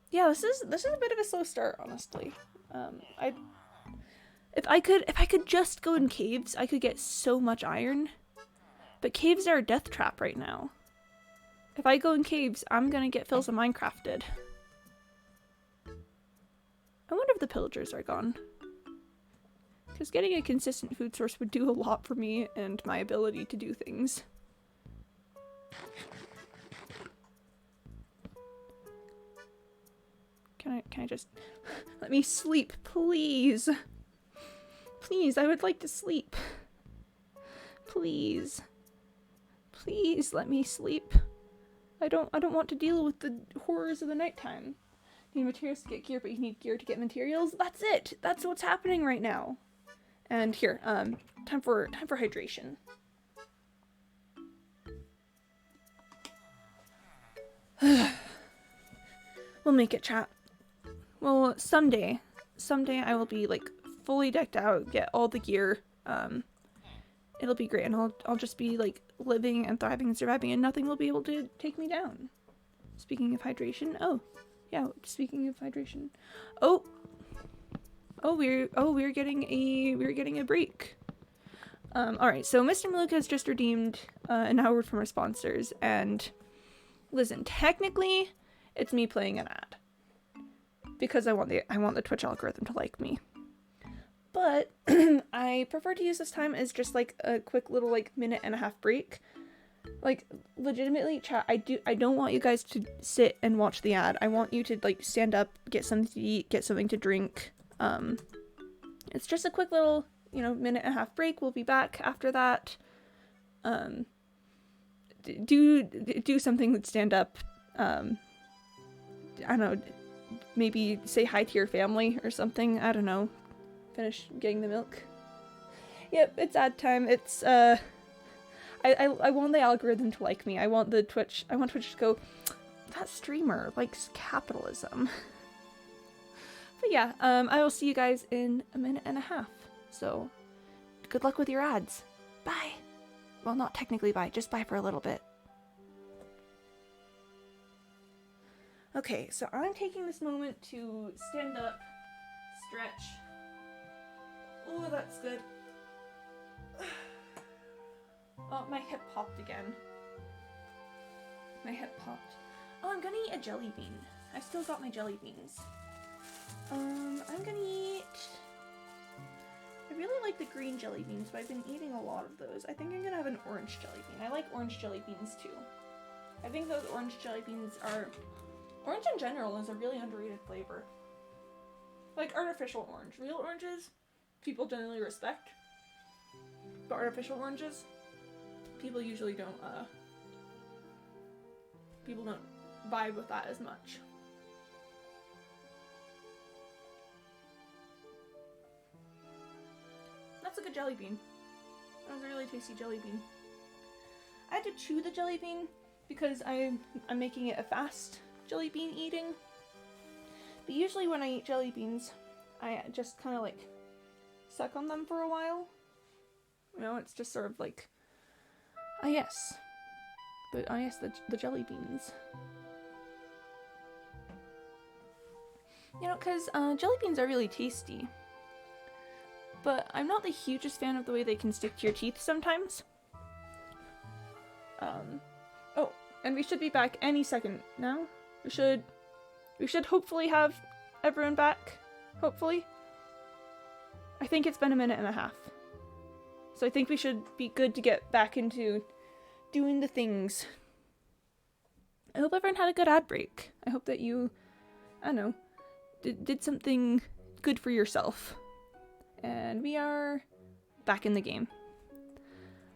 Yeah, this is a bit of a slow start, honestly. If I could just go in caves, I could get so much iron. But caves are a death trap right now. If I go in caves, I'm gonna get Phil's Minecrafted. I wonder if the pillagers are gone. Because getting a consistent food source would do a lot for me and my ability to do things. Can I just... Let me sleep, please. Please, I would like to sleep. Please. Please let me sleep. I don't want to deal with the horrors of the nighttime. You need materials to get gear, but you need gear to get materials. That's it. That's what's happening right now. And here, time for hydration. We'll make it, chat. Well, someday I will be like fully decked out, get all the gear. It'll be great, and I'll just be like living and thriving and surviving, and nothing will be able to take me down. Speaking of hydration, speaking of hydration, we're getting a break. All right, so Mr. Maluk has just redeemed an hour from our sponsors, and listen, technically, it's me playing an ad because I want the Twitch algorithm to like me. But I prefer to use this time as just like a quick little like minute-and-a-half break. Like legitimately, chat, I don't want you guys to sit and watch the ad. I want you to like stand up, get something to eat, get something to drink. It's just a quick little, you know, minute-and-a-half break. We'll be back after that. Do something that stand up. I don't know, maybe say hi to your family or something. I don't know. Finish getting the milk. Yep, it's ad time. It's I want the algorithm to like me. I want Twitch to go, that streamer likes capitalism. But yeah, I will see you guys in a minute and a half. So good luck with your ads. Bye. Well, not technically bye, just bye for a little bit. Okay, so I'm taking this moment to stand up, stretch. Oh, that's good. Oh, my hip popped again. My hip popped. Oh, I'm gonna eat a jelly bean. I still got my jelly beans. I'm gonna eat... I really like the green jelly beans, but I've been eating a lot of those. I think I'm gonna have an orange jelly bean. I like orange jelly beans too. I think those orange jelly beans are... Orange in general is a really underrated flavor. Like artificial orange. Real oranges, people generally respect. But artificial oranges, people usually don't, people don't vibe with that as much. That's a good jelly bean. That was a really tasty jelly bean. I had to chew the jelly bean because I'm making it a fast jelly bean eating. But usually when I eat jelly beans, I just kind of like suck on them for a while. You know, it's just sort of like, ah yes, the jelly beans. You know, because jelly beans are really tasty. But I'm not the hugest fan of the way they can stick to your teeth sometimes. Oh, and we should be back any second now. We should hopefully have everyone back. Hopefully. I think it's been a minute and a half. So I think we should be good to get back into doing the things. I hope everyone had a good ad break. I hope that you, I don't know, did something good for yourself. And we are back in the game.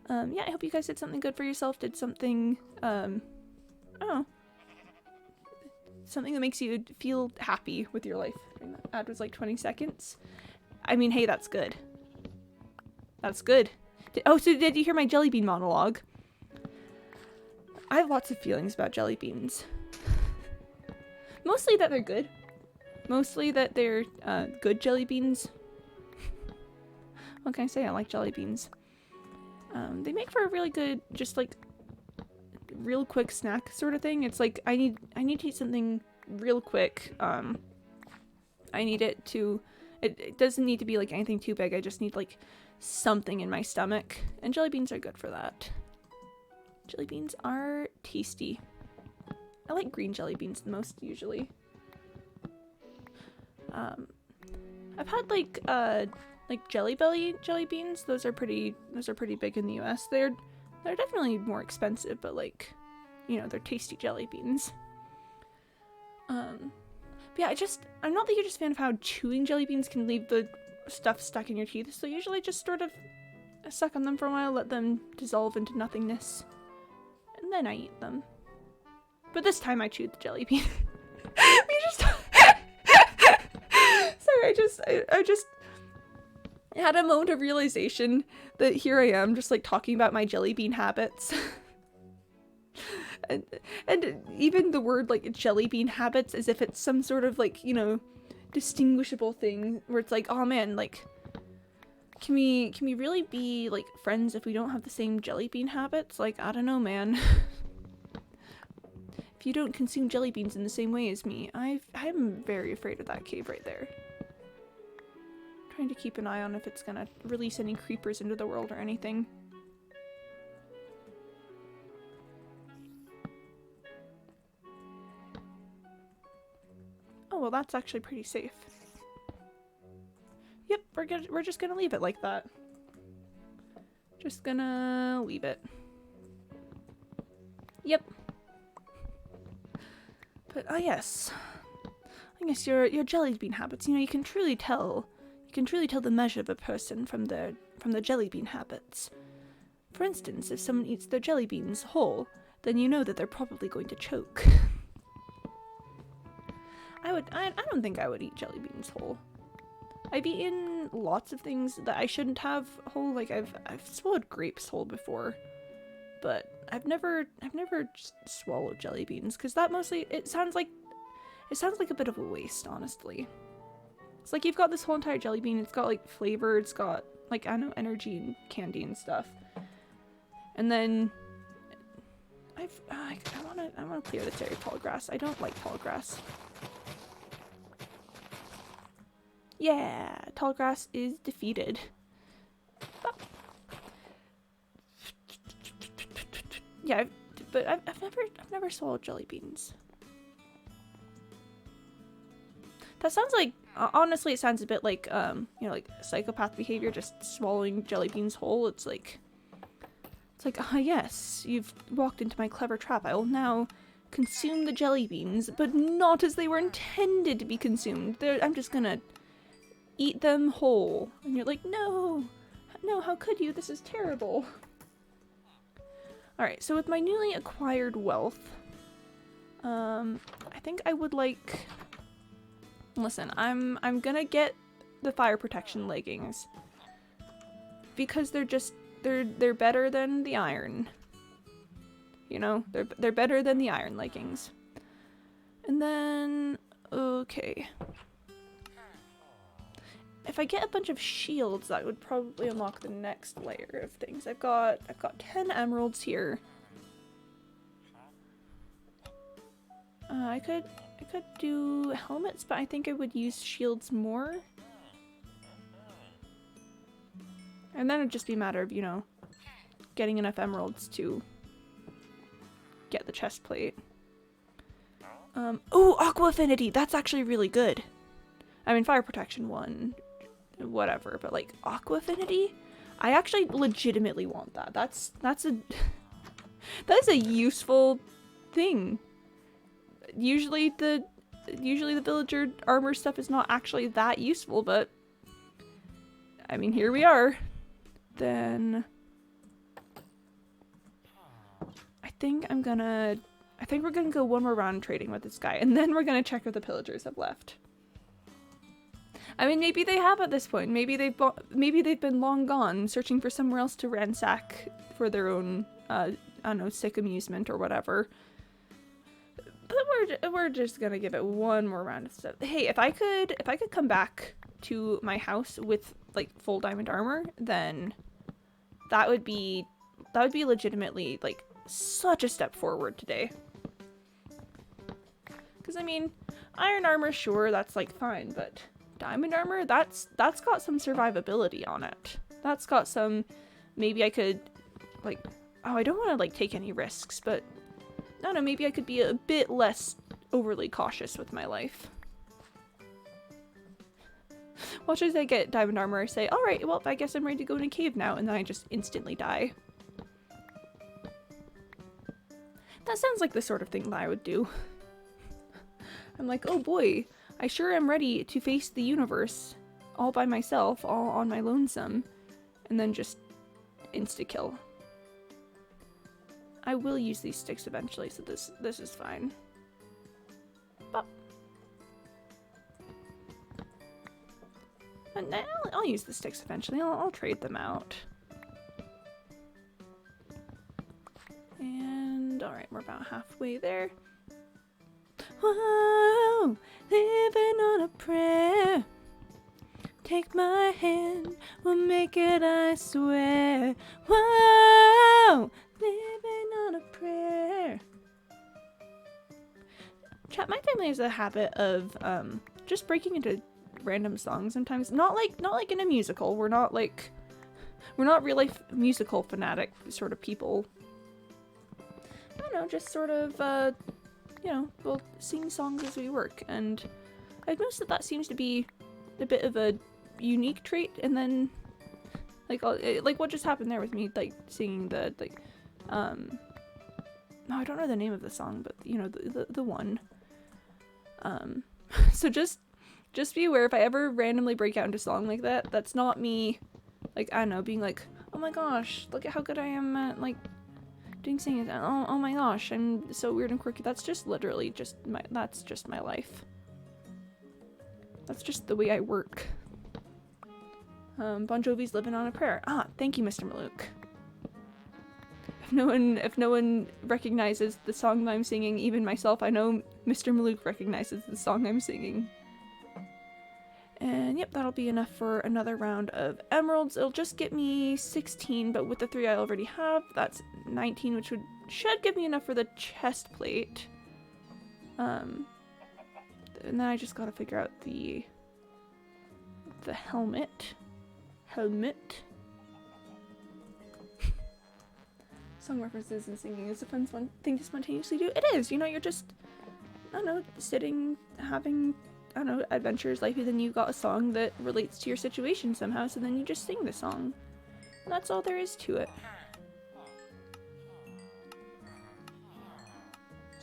Yeah, I hope you guys did something good for yourself, did something, I don't know, something that makes you feel happy with your life. And that ad was like 20 seconds. I mean, hey, that's good. That's good. So did you hear my jelly bean monologue? I have lots of feelings about jelly beans. Mostly that they're good. Mostly that they're good jelly beans. What can I say? I like jelly beans. They make for a really good, just like, real quick snack sort of thing. It's like, I need to eat something real quick. I need it to, it doesn't need to be like anything too big. I just need like something in my stomach. And jelly beans are good for that. Jelly beans are tasty. I like green jelly beans the most usually. I've had like Jelly Belly jelly beans. Those are pretty big in the US. They're definitely more expensive, but like, you know, they're tasty jelly beans. But yeah, I'm not the hugest fan of how chewing jelly beans can leave the stuff stuck in your teeth, so usually just sort of suck on them for a while, let them dissolve into nothingness, and then I eat them. But this time I chewed the jelly bean. Sorry, I just had a moment of realization that here I am just like talking about my jelly bean habits. and even the word like jelly bean habits as if it's some sort of like, you know, distinguishable thing where it's like, oh man, like can we really be like friends if we don't have the same jelly bean habits? Like, I don't know, man. If you don't consume jelly beans in the same way as me, I'm very afraid of that cave right there. Trying to keep an eye on if it's gonna release any creepers into the world or anything. Oh, well, that's actually pretty safe. Yep, we're just gonna leave it like that. Just gonna leave it. Yep. But yes. I guess your jelly bean habits, you know, you can truly tell the measure of a person from their jelly bean habits. For instance, if someone eats their jelly beans whole, then you know that they're probably going to choke. I don't think I would eat jelly beans whole. I've eaten lots of things that I shouldn't have whole, like I've swallowed grapes whole before, but I've never just swallowed jelly beans, because that mostly, it sounds like a bit of a waste, honestly. It's like you've got this whole entire jelly bean, it's got like flavor, it's got like, I don't know, energy and candy and stuff. And then I wanna clear this area of tall grass. I don't like tall grass. Yeah, tall grass is defeated. But, yeah, but I've never swallowed jelly beans. That sounds like, honestly, it sounds a bit like, you know, like psychopath behavior, just swallowing jelly beans whole. It's like, ah yes, you've walked into my clever trap. I will now consume the jelly beans, but not as they were intended to be consumed. I'm just gonna eat them whole. And you're like, no, how could you? This is terrible. Alright, so with my newly acquired wealth, I think I would like... Listen, I'm gonna get the fire protection leggings. Because they're better than the iron. You know, they're better than the iron leggings. And then, okay. If I get a bunch of shields, that would probably unlock the next layer of things. I've got 10 emeralds here. I could do helmets, but I think I would use shields more. And then it'd just be a matter of, you know, getting enough emeralds to get the chest plate. Oh, Aqua Affinity! That's actually really good. I mean, Fire Protection 1, whatever, but like, Aqua Affinity? I actually legitimately want that. That's a... that is a useful thing. Usually the villager armor stuff is not actually that useful, but... I mean, here we are. Then... I think we're gonna go one more round trading with this guy, and then we're gonna check if the pillagers have left. I mean, maybe they have at this point. Maybe they've been long gone, searching for somewhere else to ransack for their own, I don't know, sick amusement or whatever. But we're just gonna give it one more round of stuff. Hey, if I could come back to my house with like full diamond armor, then that would be legitimately like such a step forward today. Because I mean, iron armor, sure, that's like fine, but diamond armor, that's got some survivability on it. That's got some, maybe I could like, oh, I don't want to like take any risks, but I don't know, maybe I could be a bit less overly cautious with my life. Watch as I get diamond armor, I say, alright, well, I guess I'm ready to go in a cave now, and then I just instantly die. That sounds like the sort of thing that I would do. I'm like, oh boy, I sure am ready to face the universe all by myself, all on my lonesome, and then just insta-kill. I will use these sticks eventually, so this is fine. But I'll use the sticks eventually. I'll trade them out. And alright, we're about halfway there. Whoa, living on a prayer. Take my hand, we'll make it, I swear. Whoa, living on a prayer. Chat, my family has a habit of just breaking into random songs sometimes. Not like in a musical. We're not real life musical fanatic sort of people. I don't know, just sort of you know, we'll sing songs as we work, and I've noticed that seems to be a bit of a unique trait. And then like what just happened there with me, like singing the like no, I don't know the name of the song, but you know, the one. So just be aware if I ever randomly break out into song like that, that's not me, like, I don't know, being like, oh my gosh, look at how good I am at like doing singing. Oh my gosh, I'm so weird and quirky. That's just literally that's just my life. That's just the way I work. Bon Jovi's Living on a Prayer. Ah, thank you, Mr. Malouk. If no one recognizes the song that I'm singing, even myself, I know Mr. Malouk recognizes the song I'm singing. And yep, that'll be enough for another round of emeralds. It'll just get me 16, but with the 3 I already have, that's 19, which should give me enough for the chest plate. And then I just gotta figure out the helmet. Song references and singing is a fun thing to spontaneously do. It is, you know, you're just, I don't know, sitting, having, I don't know, adventures, life, and then you got a song that relates to your situation somehow, so then you just sing the song. And that's all there is to it.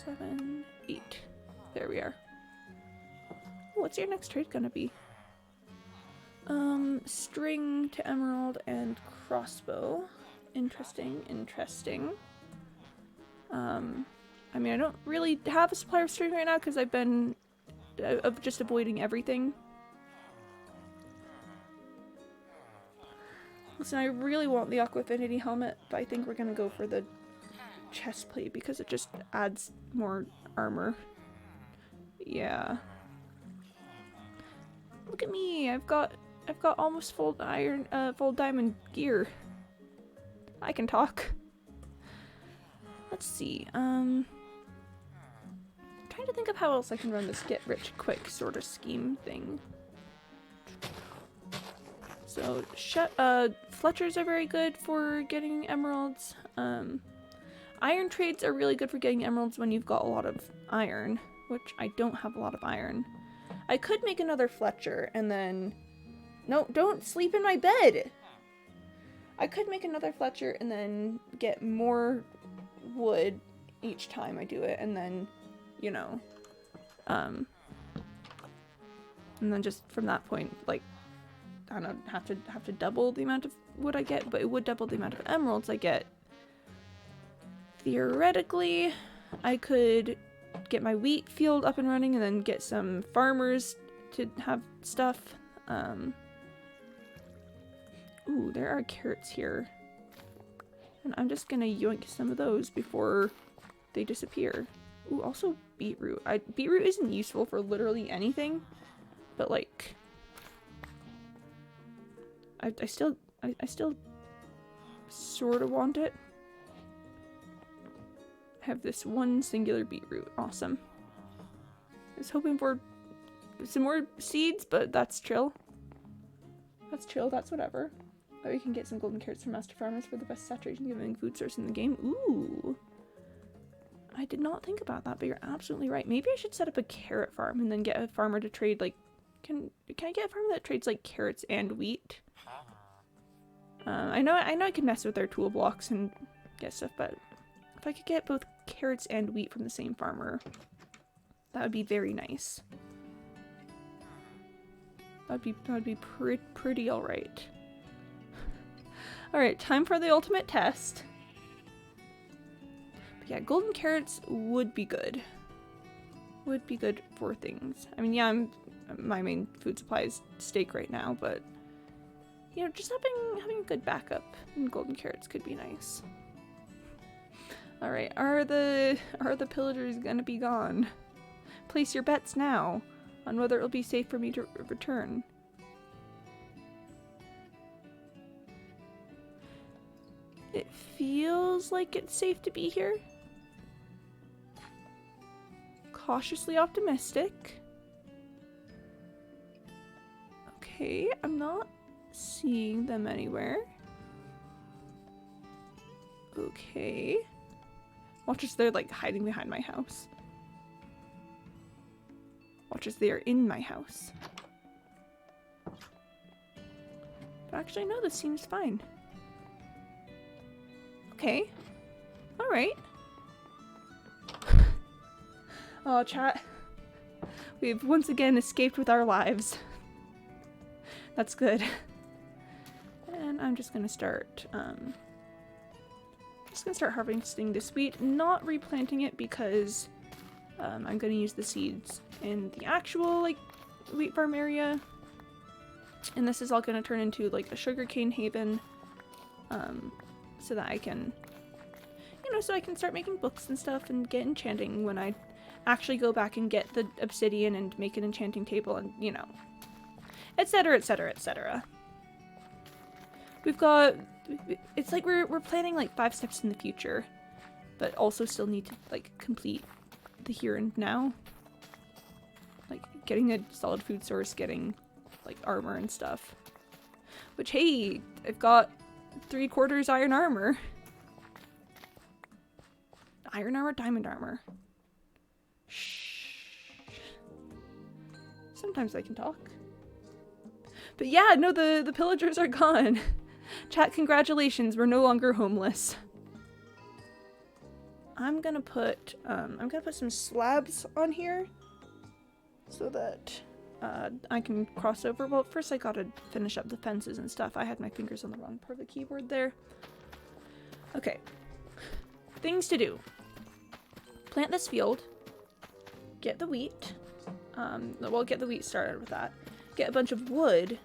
7, 8. There we are. What's your next trade gonna be? String to emerald and crossbow. Interesting. I mean, I don't really have a supply of string right now because I've been just avoiding everything. Listen, I really want the Aqua Affinity helmet, but I think we're gonna go for the chest plate because it just adds more armor. Yeah. Look at me! I've got almost full iron, full diamond gear. I can talk. Let's see. Trying to think of how else I can run this get rich quick sort of scheme thing. So, Fletchers are very good for getting emeralds. Iron trades are really good for getting emeralds when you've got a lot of iron, which I don't have a lot of iron. I could make another Fletcher and then... No, don't sleep in my bed! I could make another Fletcher and then get more wood each time I do it, and then, you know, and then just from that point, like, I don't know, have to double the amount of wood I get, but it would double the amount of emeralds I get. Theoretically, I could get my wheat field up and running and then get some farmers to have stuff. Ooh, there are carrots here. And I'm just gonna yoink some of those before they disappear. Ooh, also beetroot. Beetroot isn't useful for literally anything, but like, I still sort of want it. I have this one singular beetroot. Awesome. I was hoping for some more seeds, but that's chill. That's chill, that's whatever. Oh, you can get some golden carrots from master farmers for the best saturation giving food source in the game. Ooh. I did not think about that, but you're absolutely right. Maybe I should set up a carrot farm and then get a farmer to trade, like, can I get a farmer that trades, like, carrots and wheat? I know I can mess with their tool blocks and get stuff, but if I could get both carrots and wheat from the same farmer, that would be very nice. That'd be pretty alright. Alright, time for the ultimate test. But yeah, golden carrots would be good. Would be good for things. I mean, yeah, my main food supply is steak right now, but you know, just having a good backup in golden carrots could be nice. Alright, are the pillagers gonna be gone? Place your bets now on whether it'll be safe for me to return. It feels like it's safe to be here. Cautiously optimistic. Okay, I'm not seeing them anywhere. Okay. Watch as they're like hiding behind my house. Watch as they are in my house. But actually, no, this seems fine. Okay. Alright. Oh, chat. We've once again escaped with our lives. That's good. And I'm just gonna start, harvesting this wheat, not replanting it because I'm gonna use the seeds in the actual, like, wheat farm area. And this is all gonna turn into, like, a sugarcane haven, so that I can, you know, so I can start making books and stuff and get enchanting when I actually go back and get the obsidian and make an enchanting table and, you know, etc, etc, etc. We've got, it's like we're planning like 5 steps in the future, but also still need to like complete the here and now. Like getting a solid food source, getting like armor and stuff. Which, hey, I've got 3/4 iron armor. Iron armor, diamond armor. Shh. Sometimes I can talk. But yeah, no, the pillagers are gone. Chat, congratulations, we're no longer homeless. I'm gonna put some slabs on here so that I can cross over. Well, first I gotta finish up the fences and stuff. I had my fingers on the wrong part of the keyboard there. Okay. Things to do. plant this field, get the wheat, well, get the wheat started with that, get a bunch of wood,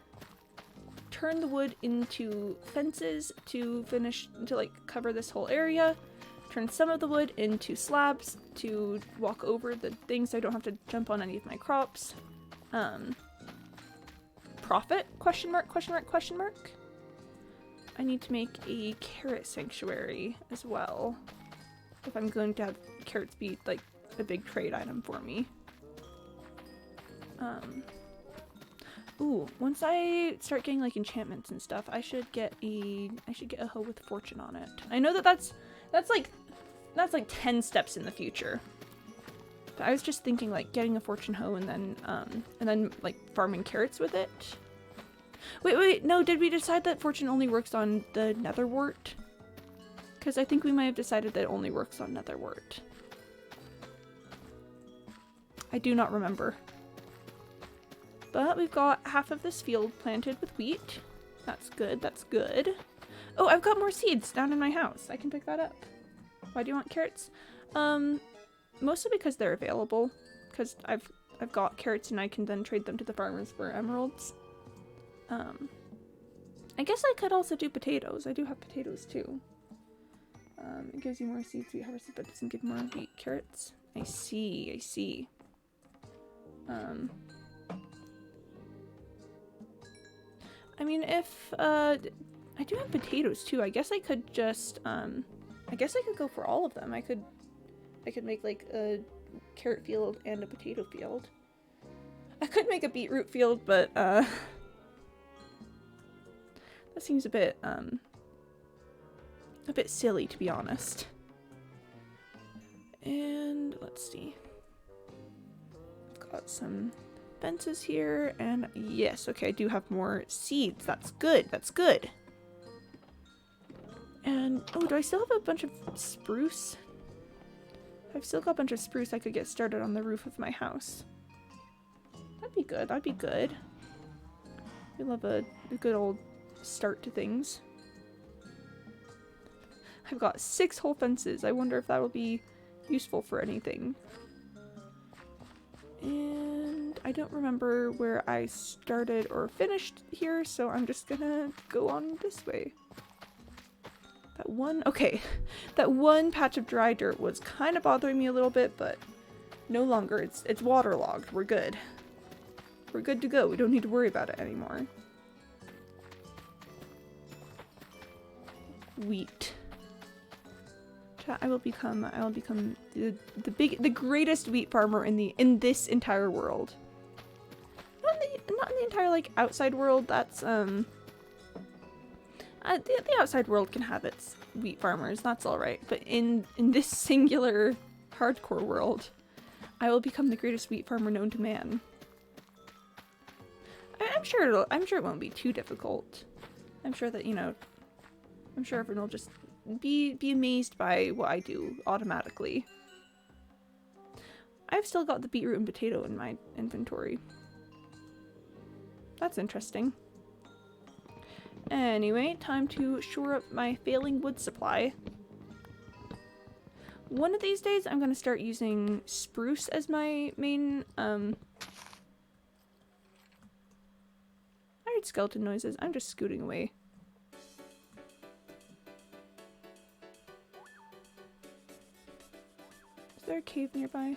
turn the wood into fences to like cover this whole area, turn some of the wood into slabs to walk over the things so I don't have to jump on any of my crops. Profit? Question mark, question mark, question mark. I need to make a carrot sanctuary as well, if I'm going to have carrots be like a big trade item for me. Ooh, once I start getting like enchantments and stuff, I should get a hoe with fortune on it. I know that's like 10 steps in the future. But I was just thinking like getting a fortune hoe and then like farming carrots with it. Wait, no, did we decide that fortune only works on the netherwort? Because I think we might have decided that it only works on netherwort. I do not remember. But we've got half of this field planted with wheat. That's good, that's good. Oh, I've got more seeds down in my house. I can pick that up. Why do you want carrots? Mostly because they're available. Because I've got carrots and I can then trade them to the farmers for emeralds. I guess I could also do potatoes. I do have potatoes too. It gives you more seeds to be harvested, but doesn't give more wheat. Carrots. I see, I see. I mean, if, I do have potatoes too. I guess I could just, I guess I could go for all of them. I could make like a carrot field and a potato field. I could make a beetroot field, but, that seems a bit silly, to be honest. And let's see. I've got some fences here, and yes, okay, I do have more seeds. That's good, that's good. And, oh, do I still have a bunch of spruce? I've still got a bunch of spruce I could get started on the roof of my house. That'd be good, that'd be good. We love a good old start to things. I've got 6 whole fences. I wonder if that will be useful for anything. And I don't remember where I started or finished here, so I'm just gonna go on this way. That one patch of dry dirt was kind of bothering me a little bit, but no longer. It's waterlogged. We're good. We're good to go. We don't need to worry about it anymore. Wheat. I will become the greatest wheat farmer in this entire world. Not in the entire like outside world. That's the outside world can have its wheat farmers. That's all right. But in this singular hardcore world, I will become the greatest wheat farmer known to man. I'm sure it won't be too difficult. I'm sure that, you know, I'm sure everyone will just be amazed by what I do automatically. I've still got the beetroot and potato in my inventory. That's interesting. Anyway, time to shore up my failing wood supply. One of these days I'm going to start using spruce as my main, I heard skeleton noises. I'm just scooting away. Is there a cave nearby?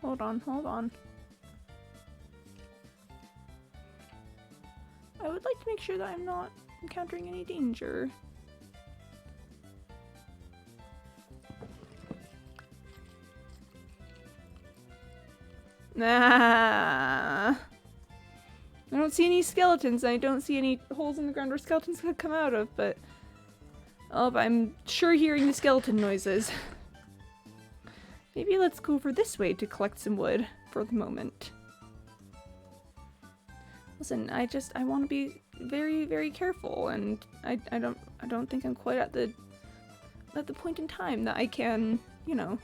Hold on, hold on. I would like to make sure that I'm not encountering any danger. Nah. I don't see any skeletons. I don't see any holes in the ground where skeletons could come out of, but I'm sure hearing the skeleton noises. Maybe let's go over this way to collect some wood for the moment. Listen, I want to be very, very careful, and I don't think I'm quite at the point in time that I can, you know,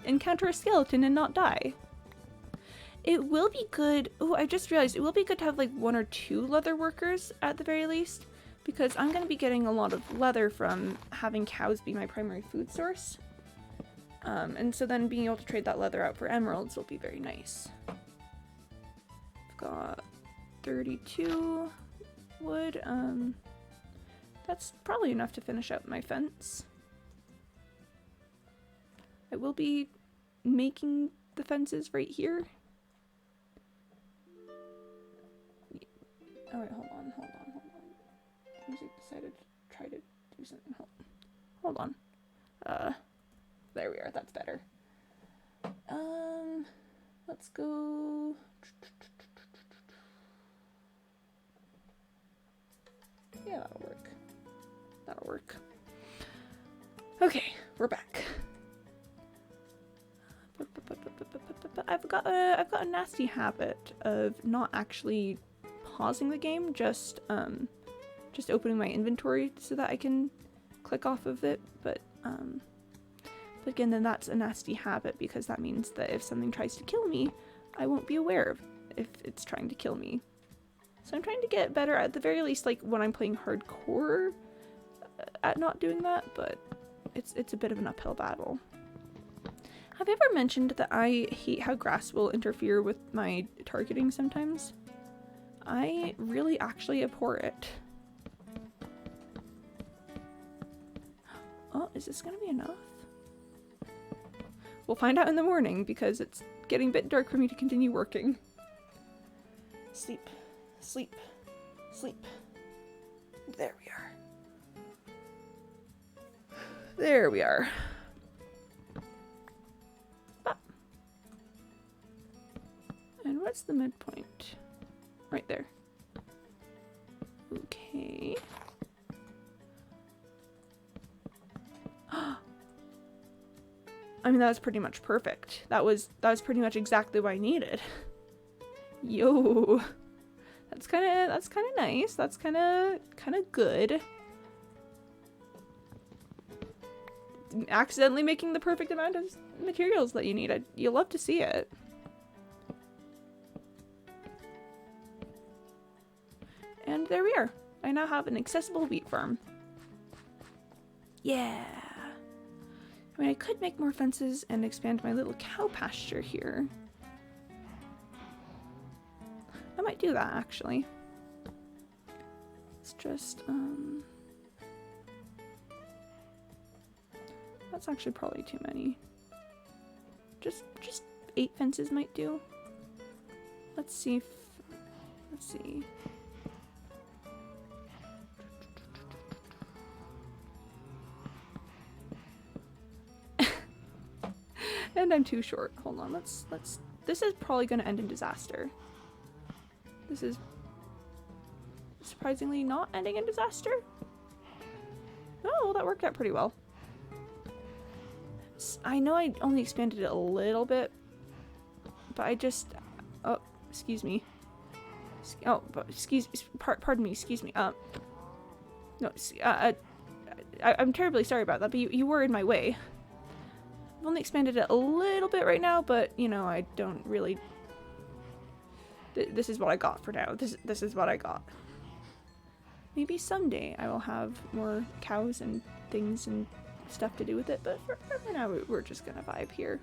encounter a skeleton and not die. It will be good. Oh, I just realized it will be good to have like 1 or 2 leather workers at the very least, because I'm going to be getting a lot of leather from having cows be my primary food source. And so then being able to trade that leather out for emeralds will be very nice. I've got 32 wood. That's probably enough to finish out my fence. I will be making the fences right here. Oh wait, hold on. Music decided to try to do something. Hold on. There we are, that's better. Let's go. Yeah, that'll work. That'll work. Okay, we're back. I've got a nasty habit of not actually pausing the game, just opening my inventory so that I can click off of it, but again, then that's a nasty habit because that means that if something tries to kill me, I won't be aware of if it's trying to kill me. So I'm trying to get better, at the very least, like when I'm playing hardcore, at not doing that, but it's a bit of an uphill battle. Have you ever mentioned that I hate how grass will interfere with my targeting sometimes? I really actually abhor it. Oh, is this gonna be enough? We'll find out in the morning because it's getting a bit dark for me to continue working. Sleep, sleep, sleep. There we are. There we are. Ah. And what's the midpoint? Right there. Okay. I mean, that was pretty much perfect. That was pretty much exactly what I needed. Yo. That's kind of nice. That's kind of good. Accidentally making the perfect amount of materials that you need. You love to see it. And there we are. I now have an accessible wheat farm. Yeah. I mean, I could make more fences and expand my little cow pasture here. I might do that, actually. It's just, that's actually probably too many. Just 8 fences might do. Let's see. And I'm too short. Hold on, let's this is probably gonna end in disaster. This is surprisingly not ending in disaster. Oh, that worked out pretty well. I know I only expanded it a little bit, but I just, oh, excuse me. Oh, pardon me, excuse me. No, I'm terribly sorry about that, but you were in my way. I've only expanded it a little bit right now, but, you know, I don't really... This is what I got for now. This is what I got. Maybe someday I will have more cows and things and stuff to do with it, but for now we're just gonna vibe here.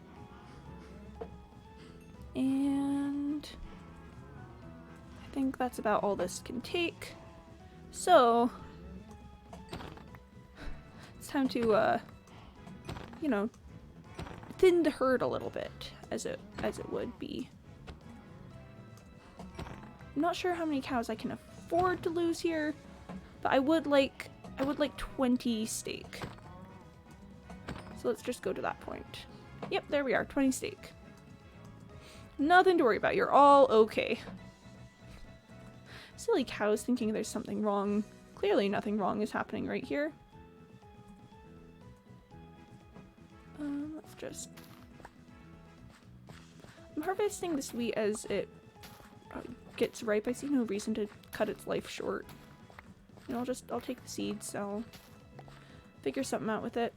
And... I think that's about all this can take. So... It's time to, you know... thin the herd a little bit, as it would be. I'm not sure how many cows I can afford to lose here, but I would like 20 steak. So let's just go to that point. Yep, there we are, 20 steak. Nothing to worry about, you're all okay. Silly cows thinking there's something wrong. Clearly nothing wrong is happening right here. Let's just... I'm harvesting this wheat as it gets ripe. I see no reason to cut its life short. You know, I'll take the seeds, I'll figure something out with it.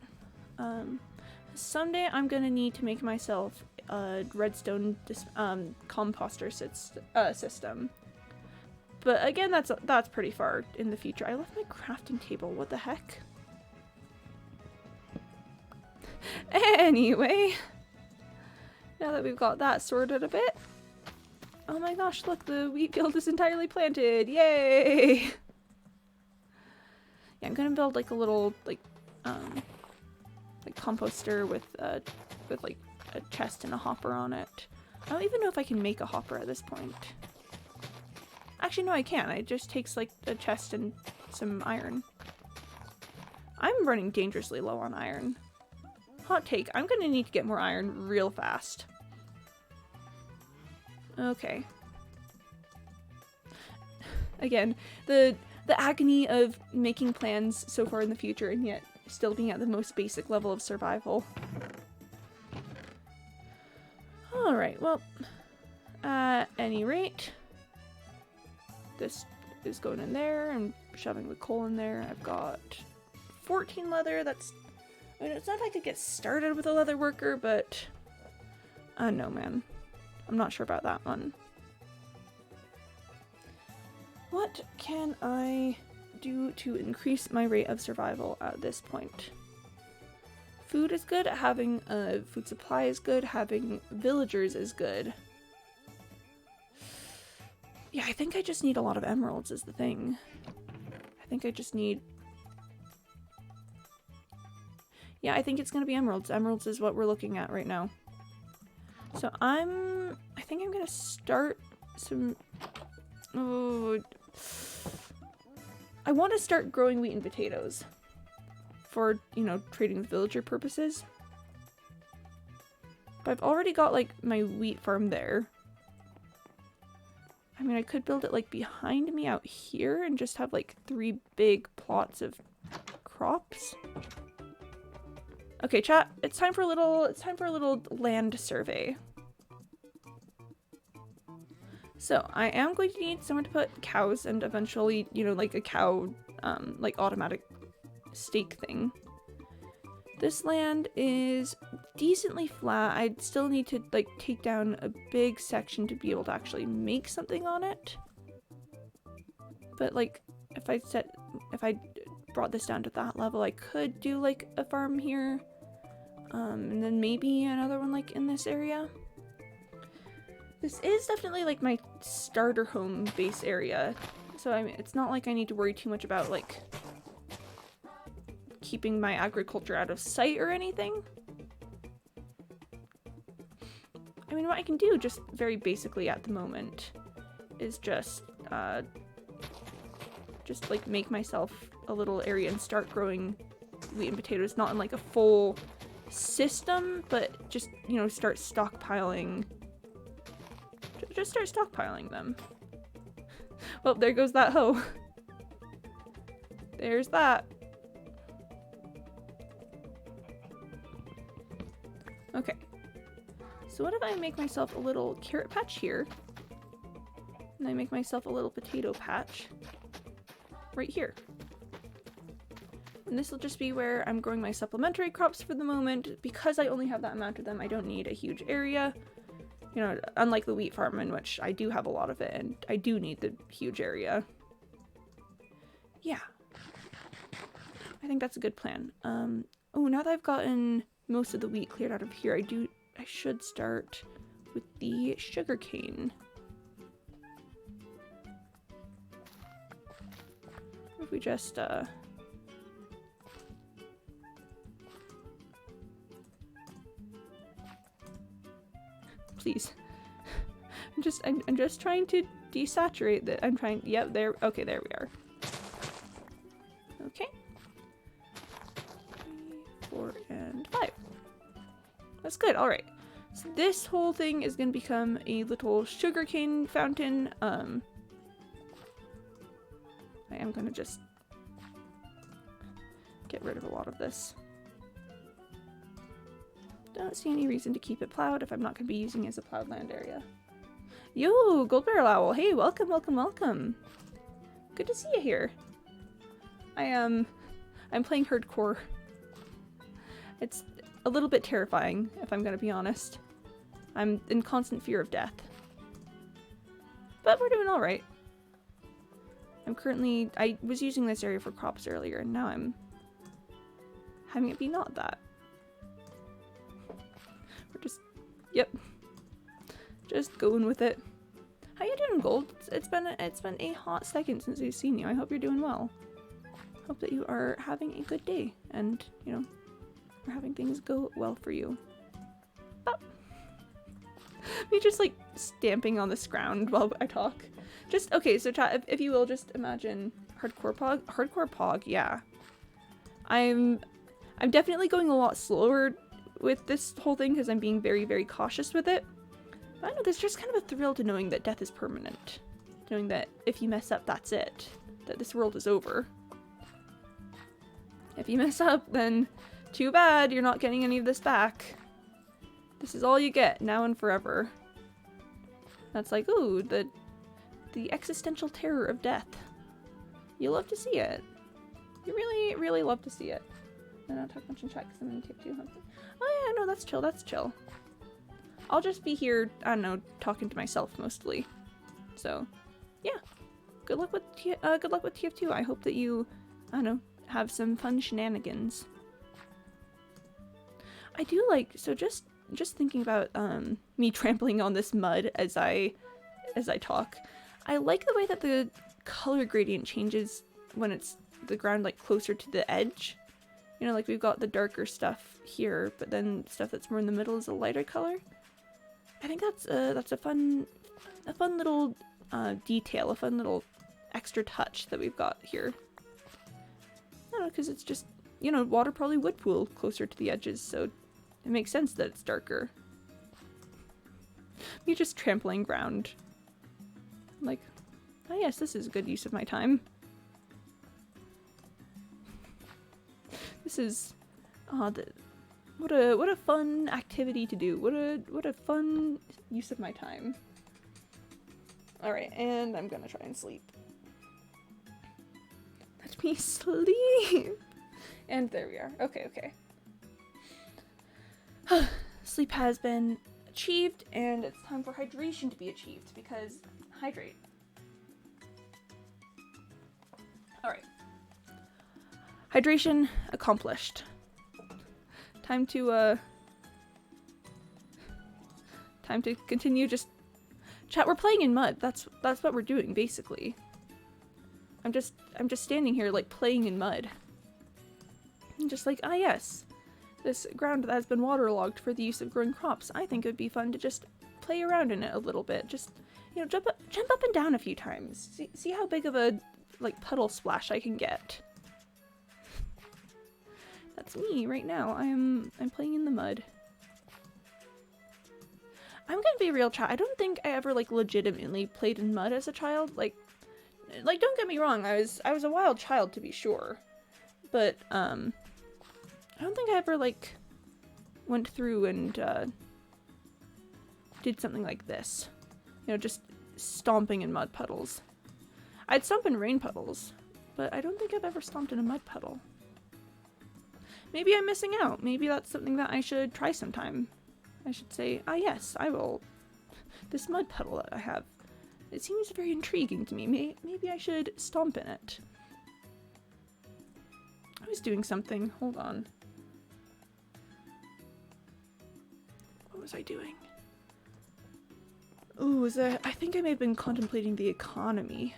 Someday I'm gonna need to make myself a redstone composter system. But again, that's pretty far in the future. I left my crafting table. What the heck? Anyway, now that we've got that sorted a bit. Oh my gosh, look, the wheat field is entirely planted. Yay! Yeah, I'm gonna build like a little like composter with like a chest and a hopper on it. I don't even know if I can make a hopper at this point. Actually, no, I can. It just takes like a chest and some iron. I'm running dangerously low on iron. Hot take, I'm gonna need to get more iron real fast. Okay. Again, the agony of making plans so far in the future and yet still being at the most basic level of survival. Alright, well, at any rate, this is going in there and shoving the coal in there. I've got 14 leather. That's, I mean, it's not like I could get started with a leather worker, but no, man. I'm not sure about that one. What can I do to increase my rate of survival at this point? Food is good, having a food supply is good, having villagers is good. Yeah, I think I just need a lot of emeralds is the thing. I think I just need... Yeah, I think it's gonna be emeralds. Emeralds is what we're looking at right now. So I think I'm gonna start some... Oh, I want to start growing wheat and potatoes for, you know, trading with villager purposes. But I've already got, like, my wheat farm there. I mean, I could build it, like, behind me out here and just have, like, 3 big plots of crops. Okay, chat, it's time for a little land survey. So, I am going to need somewhere to put cows and eventually, you know, like a cow, like automatic stake thing. This land is decently flat. I'd still need to, like, take down a big section to be able to actually make something on it. But, like, if I brought this down to that level, I could do, like, a farm here. And then maybe another one, like, in this area. This is definitely, like, my starter home base area. So, I mean, it's not like I need to worry too much about, like, keeping my agriculture out of sight or anything. I mean, what I can do just very basically at the moment is just like, make myself a little area and start growing wheat and potatoes, not in, like, a full system, but just, you know, start stockpiling. Just start stockpiling them. Well, there goes that hoe. There's that. Okay. So what if I make myself a little carrot patch here? And I make myself a little potato patch right here. And this will just be where I'm growing my supplementary crops for the moment. Because I only have that amount of them, I don't need a huge area. You know, unlike the wheat farm, in which I do have a lot of it, and I do need the huge area. Yeah. I think that's a good plan. Oh, now that I've gotten most of the wheat cleared out of here, I should start with the sugarcane. If we just, please. I'm just trying to desaturate that. I'm trying, yep, there, okay, there we are. Okay. 3, 4, and 5. That's good, alright. So this whole thing is gonna become a little sugarcane fountain. I am gonna just get rid of a lot of this. Don't see any reason to keep it plowed if I'm not going to be using it as a plowed land area. Yo, Gold Barrel Owl. Hey, welcome, welcome, welcome. Good to see you here. I'm playing hardcore. It's a little bit terrifying, if I'm going to be honest. I'm in constant fear of death. But we're doing alright. I was using this area for crops earlier, and now I'm having it be not that. We're just, yep, just going with it. How you doing, Gold? It's been a hot second since we've seen you. I hope you're doing well. Hope that you are having a good day, and you know, are having things go well for you. Bop. Me just like stamping on this ground while I talk. Just okay. So chat, if you will, just imagine hardcore pog. Hardcore pog. Yeah. I'm definitely going a lot slower with this whole thing because I'm being very, very cautious with it. But I know there's just kind of a thrill to knowing that death is permanent. Knowing that if you mess up, that's it. That this world is over. If you mess up, then too bad, you're not getting any of this back. This is all you get, now and forever. That's like, ooh, the existential terror of death. You love to see it. You really, really love to see it. I don't talk much in chat because I'm in tier 2. Oh yeah, no, that's chill, that's chill. I'll just be here, I don't know, talking to myself mostly. So, yeah. Good luck with TF2. I hope that you, I don't know, have some fun shenanigans. I do like, so just thinking about me trampling on this mud as I talk. I like the way that the color gradient changes when it's the ground like closer to the edge. You know, like we've got the darker stuff here, but then stuff that's more in the middle is a lighter color. I think that's a fun little detail, a fun little extra touch that we've got here. I don't know, because it's just, you know, water probably would pool closer to the edges, so it makes sense that it's darker. Me just trampling ground. I'm like, oh yes, this is a good use of my time. This is, what a fun activity to do. What a fun use of my time. All right, and I'm gonna try and sleep. Let me sleep. And there we are. Okay, okay. Sleep has been achieved, and it's time for hydration to be achieved, because hydrate. Alright. Hydration accomplished. Time to continue just chat. We're playing in mud. That's what we're doing, basically. I'm just standing here like playing in mud. I'm just like, ah yes. This ground that has been waterlogged for the use of growing crops. I think it would be fun to just play around in it a little bit. Just, you know, jump up and down a few times. See how big of a like puddle splash I can get. That's me right now. I'm playing in the mud. I'm gonna be real, chat. I don't think I ever like legitimately played in mud as a child. Like don't get me wrong. I was a wild child to be sure, but I don't think I ever like went through and did something like this. You know, just stomping in mud puddles. I'd stomp in rain puddles, but I don't think I've ever stomped in a mud puddle. Maybe I'm missing out. Maybe that's something that I should try sometime. I should say, ah yes, I will. This mud puddle that I have, it seems very intriguing to me. Maybe I should stomp in it. I was doing something. Hold on. What was I doing? Ooh, I think I may have been contemplating the economy.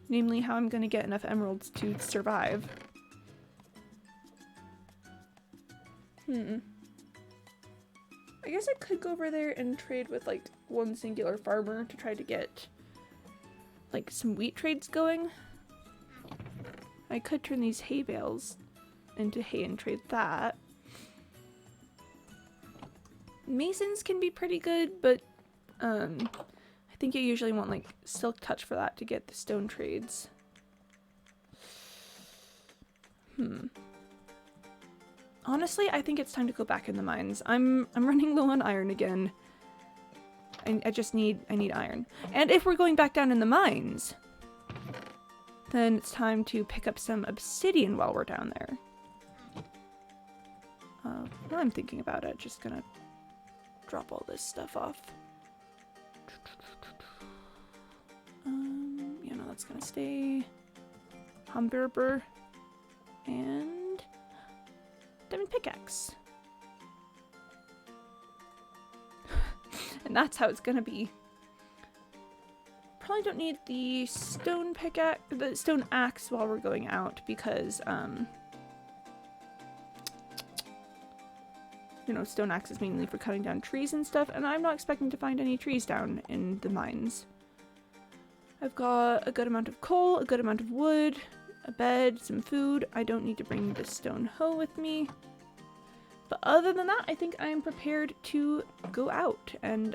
Namely, how I'm gonna get enough emeralds to survive. I guess I could go over there and trade with like one singular farmer to try to get like some wheat trades going. I could turn these hay bales into hay and trade that. Masons can be pretty good, but I think you usually want like silk touch for that to get the stone trades. Honestly, I think it's time to go back in the mines. I'm running low on iron again. I need iron. And if we're going back down in the mines, then it's time to pick up some obsidian while we're down there. While I'm thinking about it, just gonna drop all this stuff off. Yeah, no, that's gonna stay. Hamburger. And diamond pickaxe. And that's how it's gonna be. Probably don't need the stone pickaxe, the stone axe while we're going out because, you know, stone axe is mainly for cutting down trees and stuff, and I'm not expecting to find any trees down in the mines. I've got a good amount of coal, a good amount of wood, a bed, some food. I don't need to bring the stone hoe with me. But other than that, I think I am prepared to go out and,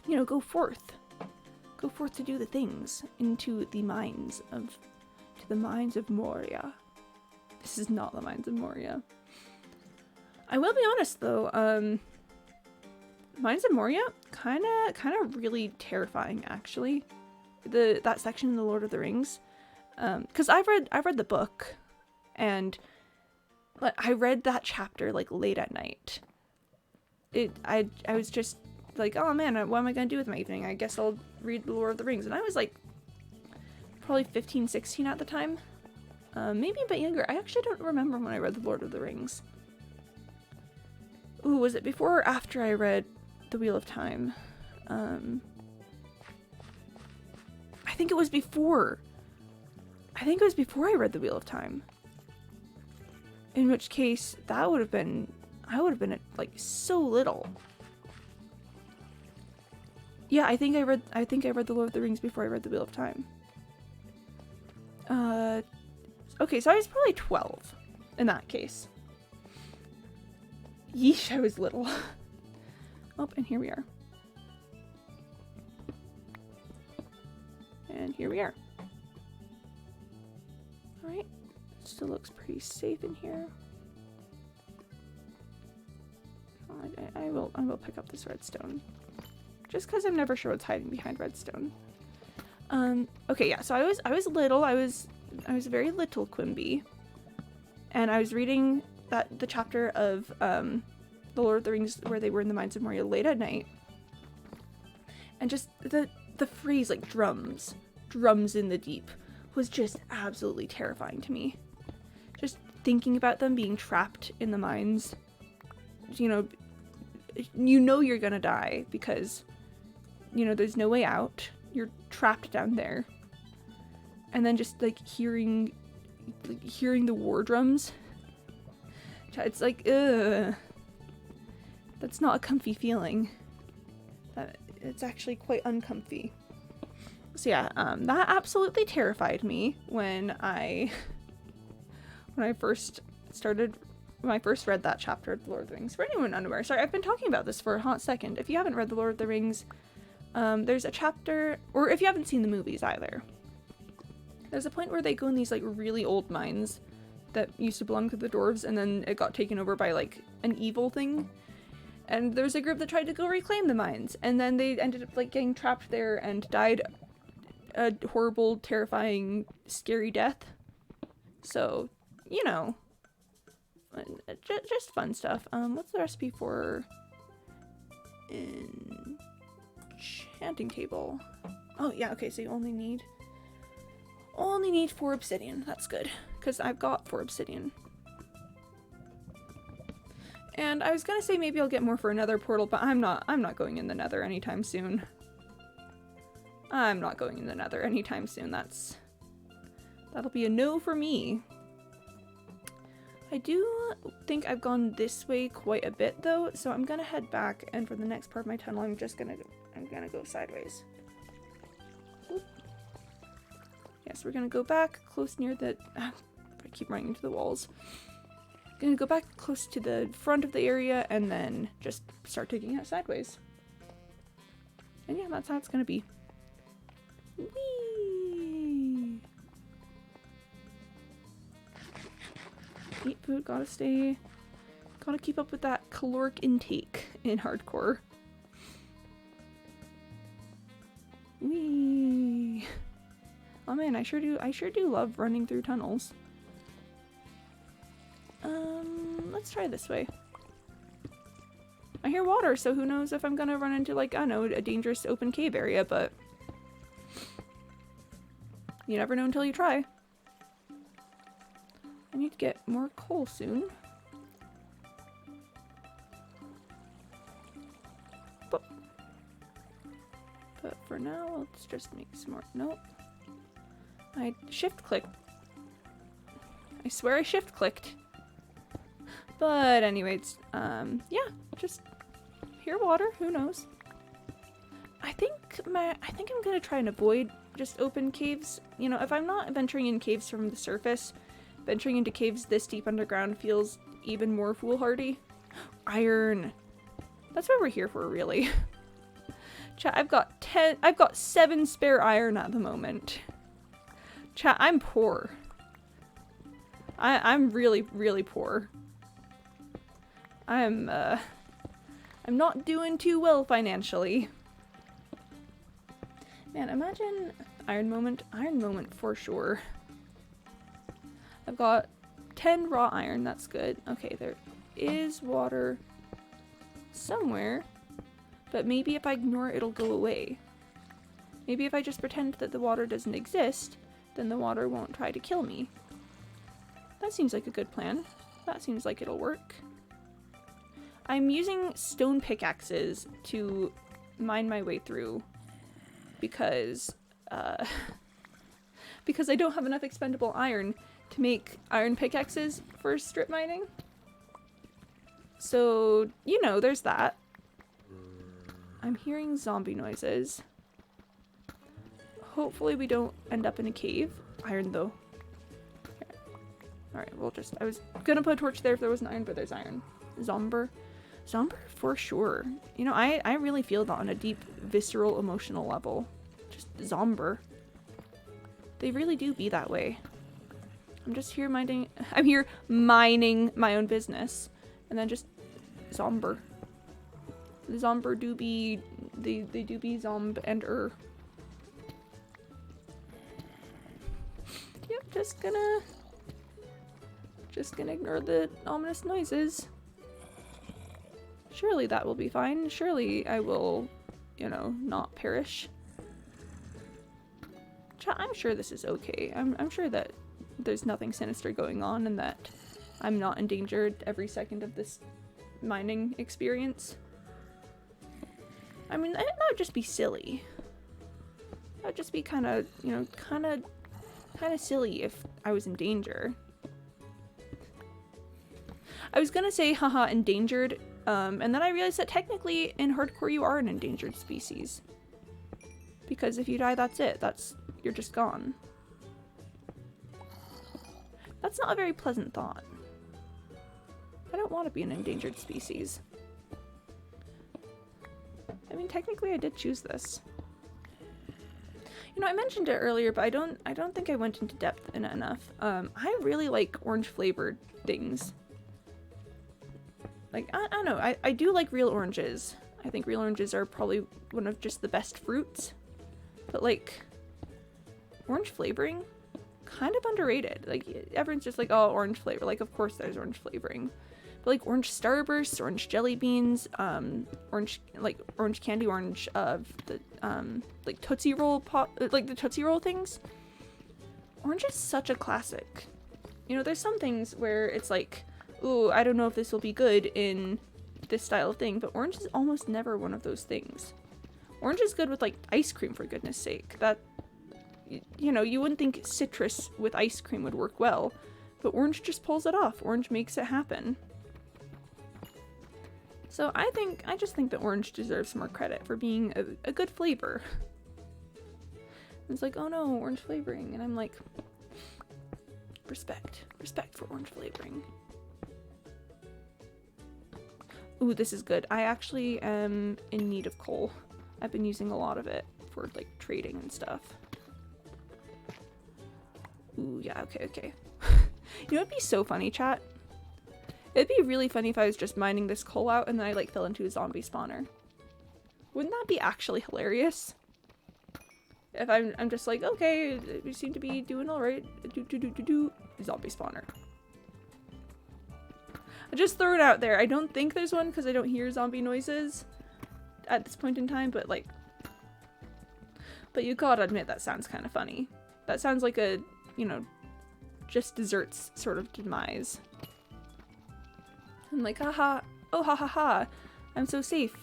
you know, go forth. Go forth to do the things into the mines of, Moria. This is not the mines of Moria. I will be honest though, Mines of Moria, kind of really terrifying actually. That section in the Lord of the Rings, because I've read the book, and I read that chapter like late at night. I was just like, oh man, what am I gonna do with my evening? I guess I'll read the Lord of the Rings, and I was like probably 15, 16 at the time, maybe a bit younger. I actually don't remember when I read the Lord of the Rings. Ooh, was it before or after I read The Wheel of Time? I think it was before. I think it was before I read The Wheel of Time. In which case, that would have been, I would have been like so little. Yeah, I think I read The Lord of the Rings before I read The Wheel of Time. Okay, so I was probably 12 in that case. Yeesh, I was little. Oh, and here we are. And here we are. Alright. Still looks pretty safe in here. I will pick up this redstone. Just because I'm never sure what's hiding behind redstone. Okay, yeah, so I was little. I was very little Quimby. And I was reading the chapter of The Lord of the Rings where they were in the Mines of Moria late at night. And just the phrase like drums in the deep was just absolutely terrifying to me. Just thinking about them being trapped in the mines. You know you're gonna die because, you know, there's no way out. You're trapped down there. And then just like hearing the war drums. It's like, ugh. That's not a comfy feeling. It's actually quite uncomfy. So yeah, that absolutely terrified me when I first read that chapter of The Lord of the Rings. For anyone unaware, sorry, I've been talking about this for a hot second. If you haven't read The Lord of the Rings, there's a chapter, or if you haven't seen the movies either, there's a point where they go in these like really old mines that used to belong to the dwarves, and then it got taken over by like an evil thing. And there's a group that tried to go reclaim the mines, and then they ended up like getting trapped there and died a horrible, terrifying, scary death. So, you know, just fun stuff. What's the recipe for enchanting table? Oh yeah, okay, so you only need 4 obsidian. That's good, because I've got 4 obsidian. And I was gonna say maybe I'll get more for another portal, but I'm not going in the nether anytime soon. I'm not going in the nether anytime soon. That'll be a no for me. I do think I've gone this way quite a bit though, so I'm gonna head back, and for the next part of my tunnel I'm gonna go sideways. Oop. Yes, we're gonna go back close near the I keep running into the walls. Gonna go back close to the front of the area and then just start taking it sideways. And yeah, that's how it's gonna be. Whee! Eat food, gotta keep up with that caloric intake in hardcore. Whee! Oh man, I sure do love running through tunnels. Let's try this way. I hear water, so who knows if I'm gonna run into, like, I don't know, a dangerous open cave area, but You never know until you try. I need to get more coal soon. But for now, let's just make some more. Nope. I shift clicked. I swear I shift clicked. But anyways, yeah, just pure water, who knows? I think I'm gonna try and avoid just open caves. You know, if I'm not venturing in caves from the surface, venturing into caves this deep underground feels even more foolhardy. Iron. That's what we're here for, really. Chat, I've got 7 spare iron at the moment. Chat, I'm poor. I'm really, really poor. I'm not doing too well financially. Man, imagine iron moment for sure. I've got 10 raw iron, that's good. Okay, there is water somewhere, but maybe if I ignore it, it'll go away. Maybe if I just pretend that the water doesn't exist, then the water won't try to kill me. That seems like a good plan. That seems like it'll work. I'm using stone pickaxes to mine my way through because I don't have enough expendable iron to make iron pickaxes for strip mining. So, you know, there's that. I'm hearing zombie noises. Hopefully we don't end up in a cave. Iron though. Alright, we'll just, I was gonna put a torch there if there wasn't iron, but there's iron. Zomber for sure. You know, I really feel that on a deep, visceral, emotional level. Just zomber. They really do be that way. I'm just here I'm here mining my own business. And then just zomber. The zomber do be, they do be zomb and Yep, just gonna ignore the ominous noises. Surely that will be fine. Surely I will, you know, not perish. I'm sure this is okay. I'm sure that there's nothing sinister going on and that I'm not endangered every second of this mining experience. I mean, that would just be silly. That would just be kind of, you know, kind of silly if I was in danger. I was gonna say, haha, endangered, and then I realized that technically in hardcore you are an endangered species. Because if you die, that's it. You're just gone. That's not a very pleasant thought. I don't want to be an endangered species. I mean, technically I did choose this. You know, I mentioned it earlier, but I don't think I went into depth in it enough. I really like orange flavored things. Like, I don't know, I do like real oranges. I think real oranges are probably one of just the best fruits. But like, orange flavoring, kind of underrated. Like, everyone's just like, oh, orange flavor. Like, of course there's orange flavoring. But like orange Starbursts, orange jelly beans, orange candy orange of the like Tootsie Roll pop, like the Tootsie Roll things. Orange is such a classic. You know, there's some things where it's like, ooh, I don't know if this will be good in this style of thing, but orange is almost never one of those things. Orange is good with like ice cream, for goodness sake. That, you know, you wouldn't think citrus with ice cream would work well, but orange just pulls it off. Orange makes it happen. So I just think that orange deserves more credit for being a good flavor. It's like, oh no, orange flavoring. And I'm like, respect for orange flavoring. Ooh, this is good. I actually am in need of coal. I've been using a lot of it for like trading and stuff. Ooh, yeah, okay. You know, it'd be so funny, chat. It'd be really funny if I was just mining this coal out and then I like fell into a zombie spawner. Wouldn't that be actually hilarious? If I'm just like, okay, we seem to be doing alright. Zombie spawner. I just throw it out there. I don't think there's one because I don't hear zombie noises at this point in time, but like, but you gotta admit that sounds kind of funny. That sounds like a, you know, just desserts sort of demise. I'm like, haha, oh ha ha ha, I'm so safe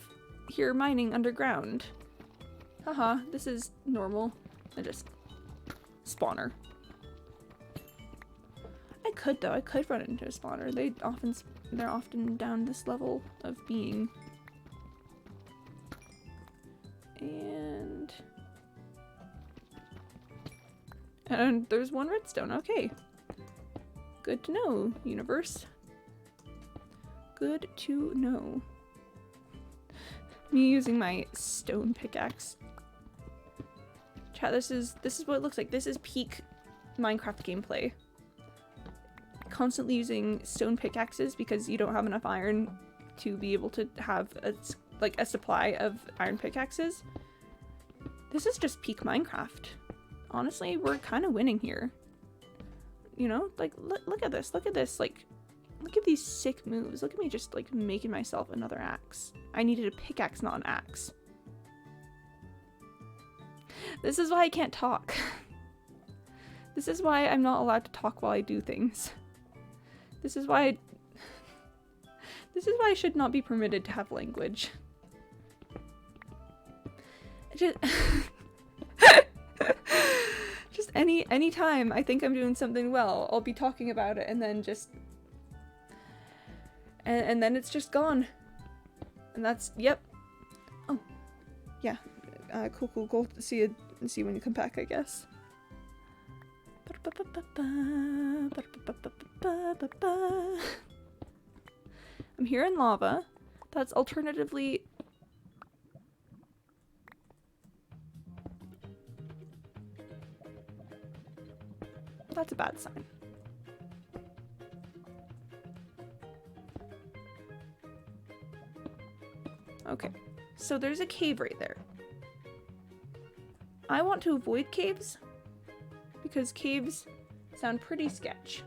here mining underground. Haha, this is normal. I just spawner. I could though, I could run into a spawner. They're often down this level of being. And there's one redstone, okay. Good to know, universe. Good to know. Me using my stone pickaxe. Chat, this is what it looks like. This is peak Minecraft gameplay. Constantly using stone pickaxes because you don't have enough iron to be able to have a supply of iron pickaxes. This is just peak Minecraft. Honestly, we're kind of winning here. You know, like, look at this, like, look at these sick moves. Look at me just, like, making myself another axe. I needed a pickaxe, not an axe. This is why I can't talk. This is why I'm not allowed to talk while I do things. This is why I should not be permitted to have language. Just any time I think I'm doing something well, I'll be talking about it and then just and then it's just gone. And that's, yep. Oh. Yeah. Cool. See you when you come back, I guess. I'm here in lava. That's alternatively... That's a bad sign. Okay, so there's a cave right there. I want to avoid caves because caves sound pretty sketch.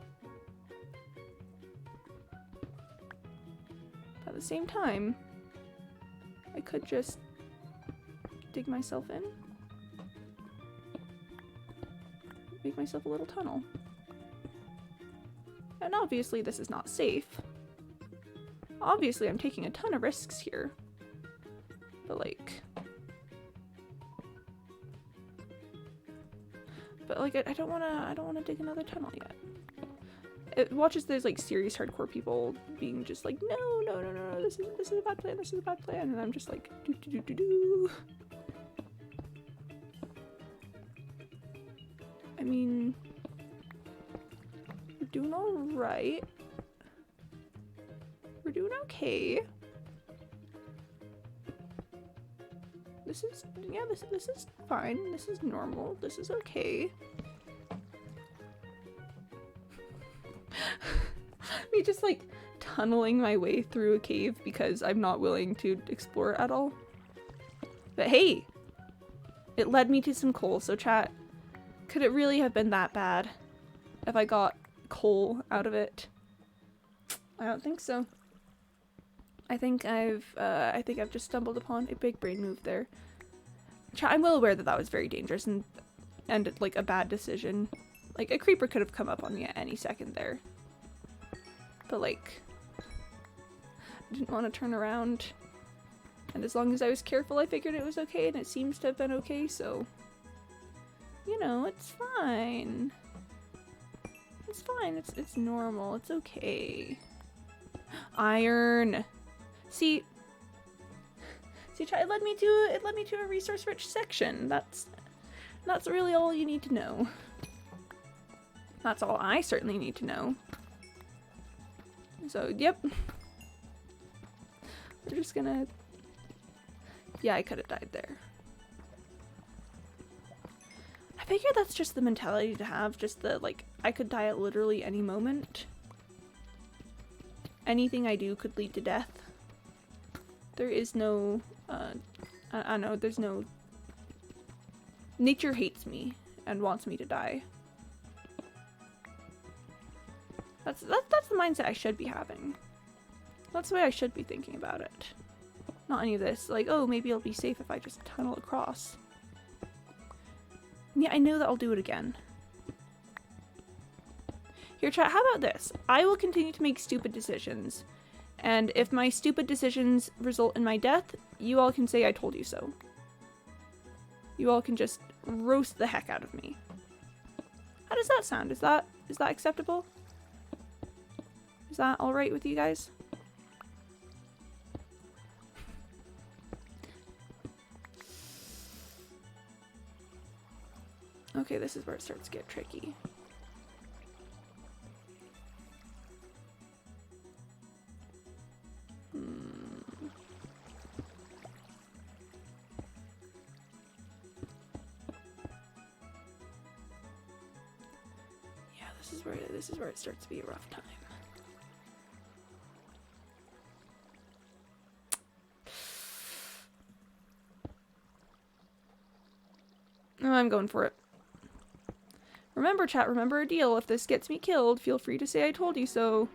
At the same time, I could just dig myself in. Make myself a little tunnel. And obviously this is not safe. Obviously I'm taking a ton of risks here. But like... I don't wanna dig another tunnel yet. It watches there's like serious hardcore people being just like, no, this is a bad plan, this is a bad plan, and I'm just like, do. I mean, we're doing alright. We're doing okay. This is fine. This is normal. This is okay. Me just like tunneling my way through a cave because I'm not willing to explore at all. But hey, it led me to some coal, so chat, could it really have been that bad if I got coal out of it? I don't think so. I think I've just stumbled upon a big brain move there. I'm well aware that that was very dangerous and like a bad decision. Like a creeper could have come up on me at any second there. But like, I didn't want to turn around. And as long as I was careful, I figured it was okay, and it seems to have been okay, so... You know, it's fine. It's fine, it's normal, it's okay. Iron! See, it led me to a resource-rich section. That's really all you need to know. That's all I certainly need to know. So, yep. We're just gonna... Yeah, I could have died there. I figure that's just the mentality to have, just the, like, I could die at literally any moment. Anything I do could lead to death. There is no, I know, there's no... Nature hates me and wants me to die. That's the mindset I should be having. That's the way I should be thinking about it. Not any of this, like, oh, maybe it'll be safe if I just tunnel across. Yeah, I know that I'll do it again. Here, chat, how about this? I will continue to make stupid decisions. And if my stupid decisions result in my death, you all can say I told you so. You all can just roast the heck out of me. How does that sound? Is that acceptable? Is that alright with you guys? Okay, this is where it starts to get tricky. Yeah, this is where it starts to be a rough time. Oh, I'm going for it. Remember, chat, remember our deal. If this gets me killed, feel free to say I told you so.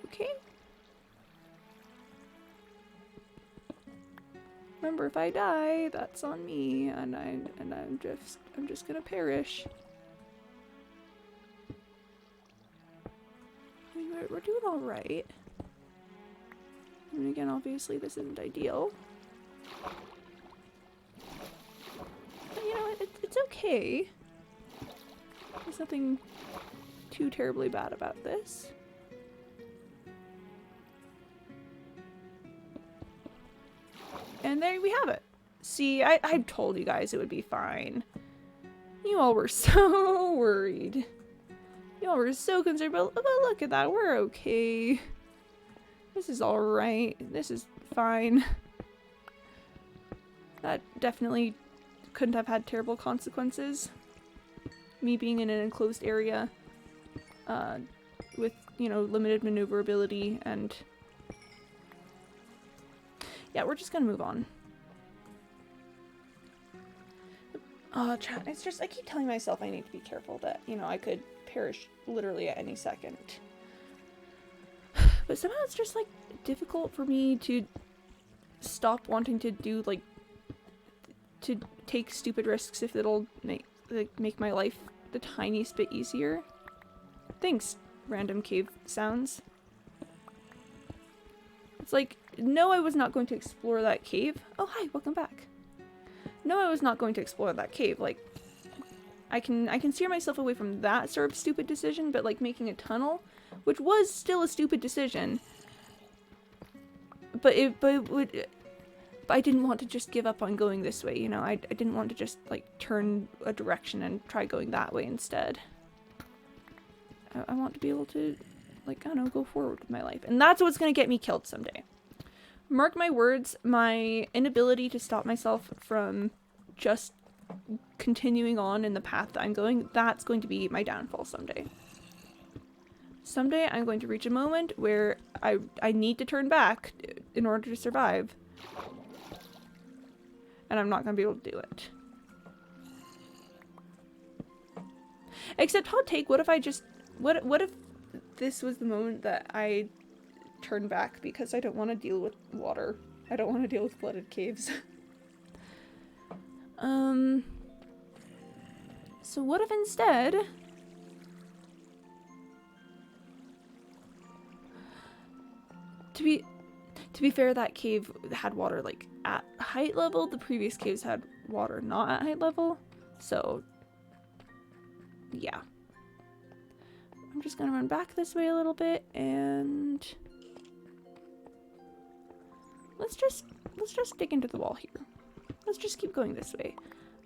Okay. Remember, if I die, that's on me, and I'm just gonna perish. I mean, we're doing all right. I mean, again, obviously this isn't ideal. But you know, it's okay. There's nothing too terribly bad about this. And there we have it. See, I told you guys it would be fine. You all were so worried. You all were so concerned, but look at that. We're okay. This is alright. This is fine. That definitely couldn't have had terrible consequences. Me being in an enclosed area with, you know, limited maneuverability and... Yeah, we're just gonna move on. Oh, chat, it's just, I keep telling myself I need to be careful that, you know, I could perish literally at any second. But somehow it's just, like, difficult for me to stop wanting to do, like, to take stupid risks if it'll make my life the tiniest bit easier. Thanks, random cave sounds. It's like, no, I was not going to explore that cave. Oh, hi, welcome back. No, I was not going to explore that cave. Like, I can steer myself away from that sort of stupid decision, but like making a tunnel, which was still a stupid decision. But I didn't want to just give up on going this way, you know. I didn't want to just like turn a direction and try going that way instead. I want to be able to, like, I don't know, go forward with my life. And that's what's gonna get me killed someday. Mark my words, my inability to stop myself from just continuing on in the path that I'm going, that's going to be my downfall someday. Someday I'm going to reach a moment where I need to turn back in order to survive. And I'm not going to be able to do it. Except, hot take, what if I just... What if this was the moment that I turn back because I don't want to deal with water. I don't want to deal with flooded caves. So what if instead... To be fair, that cave had water, like, at height level. The previous caves had water not at height level. So, yeah. I'm just gonna run back this way a little bit, and... Let's just dig into the wall here. Let's just keep going this way.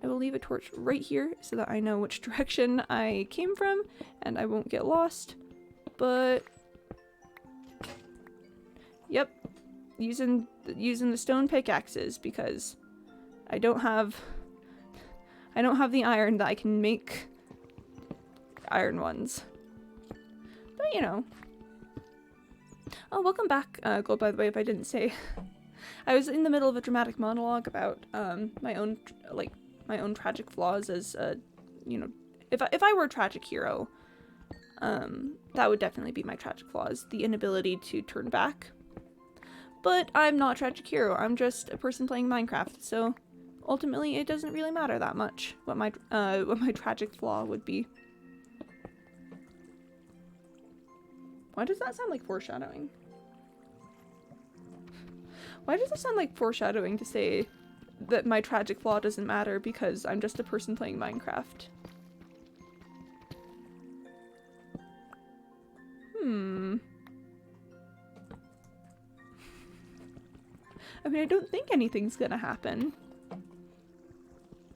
I will leave a torch right here so that I know which direction I came from, and I won't get lost. But... Yep. Using the stone pickaxes because I don't have the iron that I can make iron ones. But you know. Oh, welcome back, Gold, by the way, if I didn't say. I was in the middle of a dramatic monologue about my own tragic flaws as you know, if I were a tragic hero, That would definitely be my tragic flaw, is the inability to turn back. But I'm not a tragic hero, I'm just a person playing Minecraft, so ultimately it doesn't really matter that much what my tragic flaw would be. Why does that sound like foreshadowing? Why does it sound like foreshadowing to say that my tragic flaw doesn't matter because I'm just a person playing Minecraft? I mean, I don't think anything's gonna happen.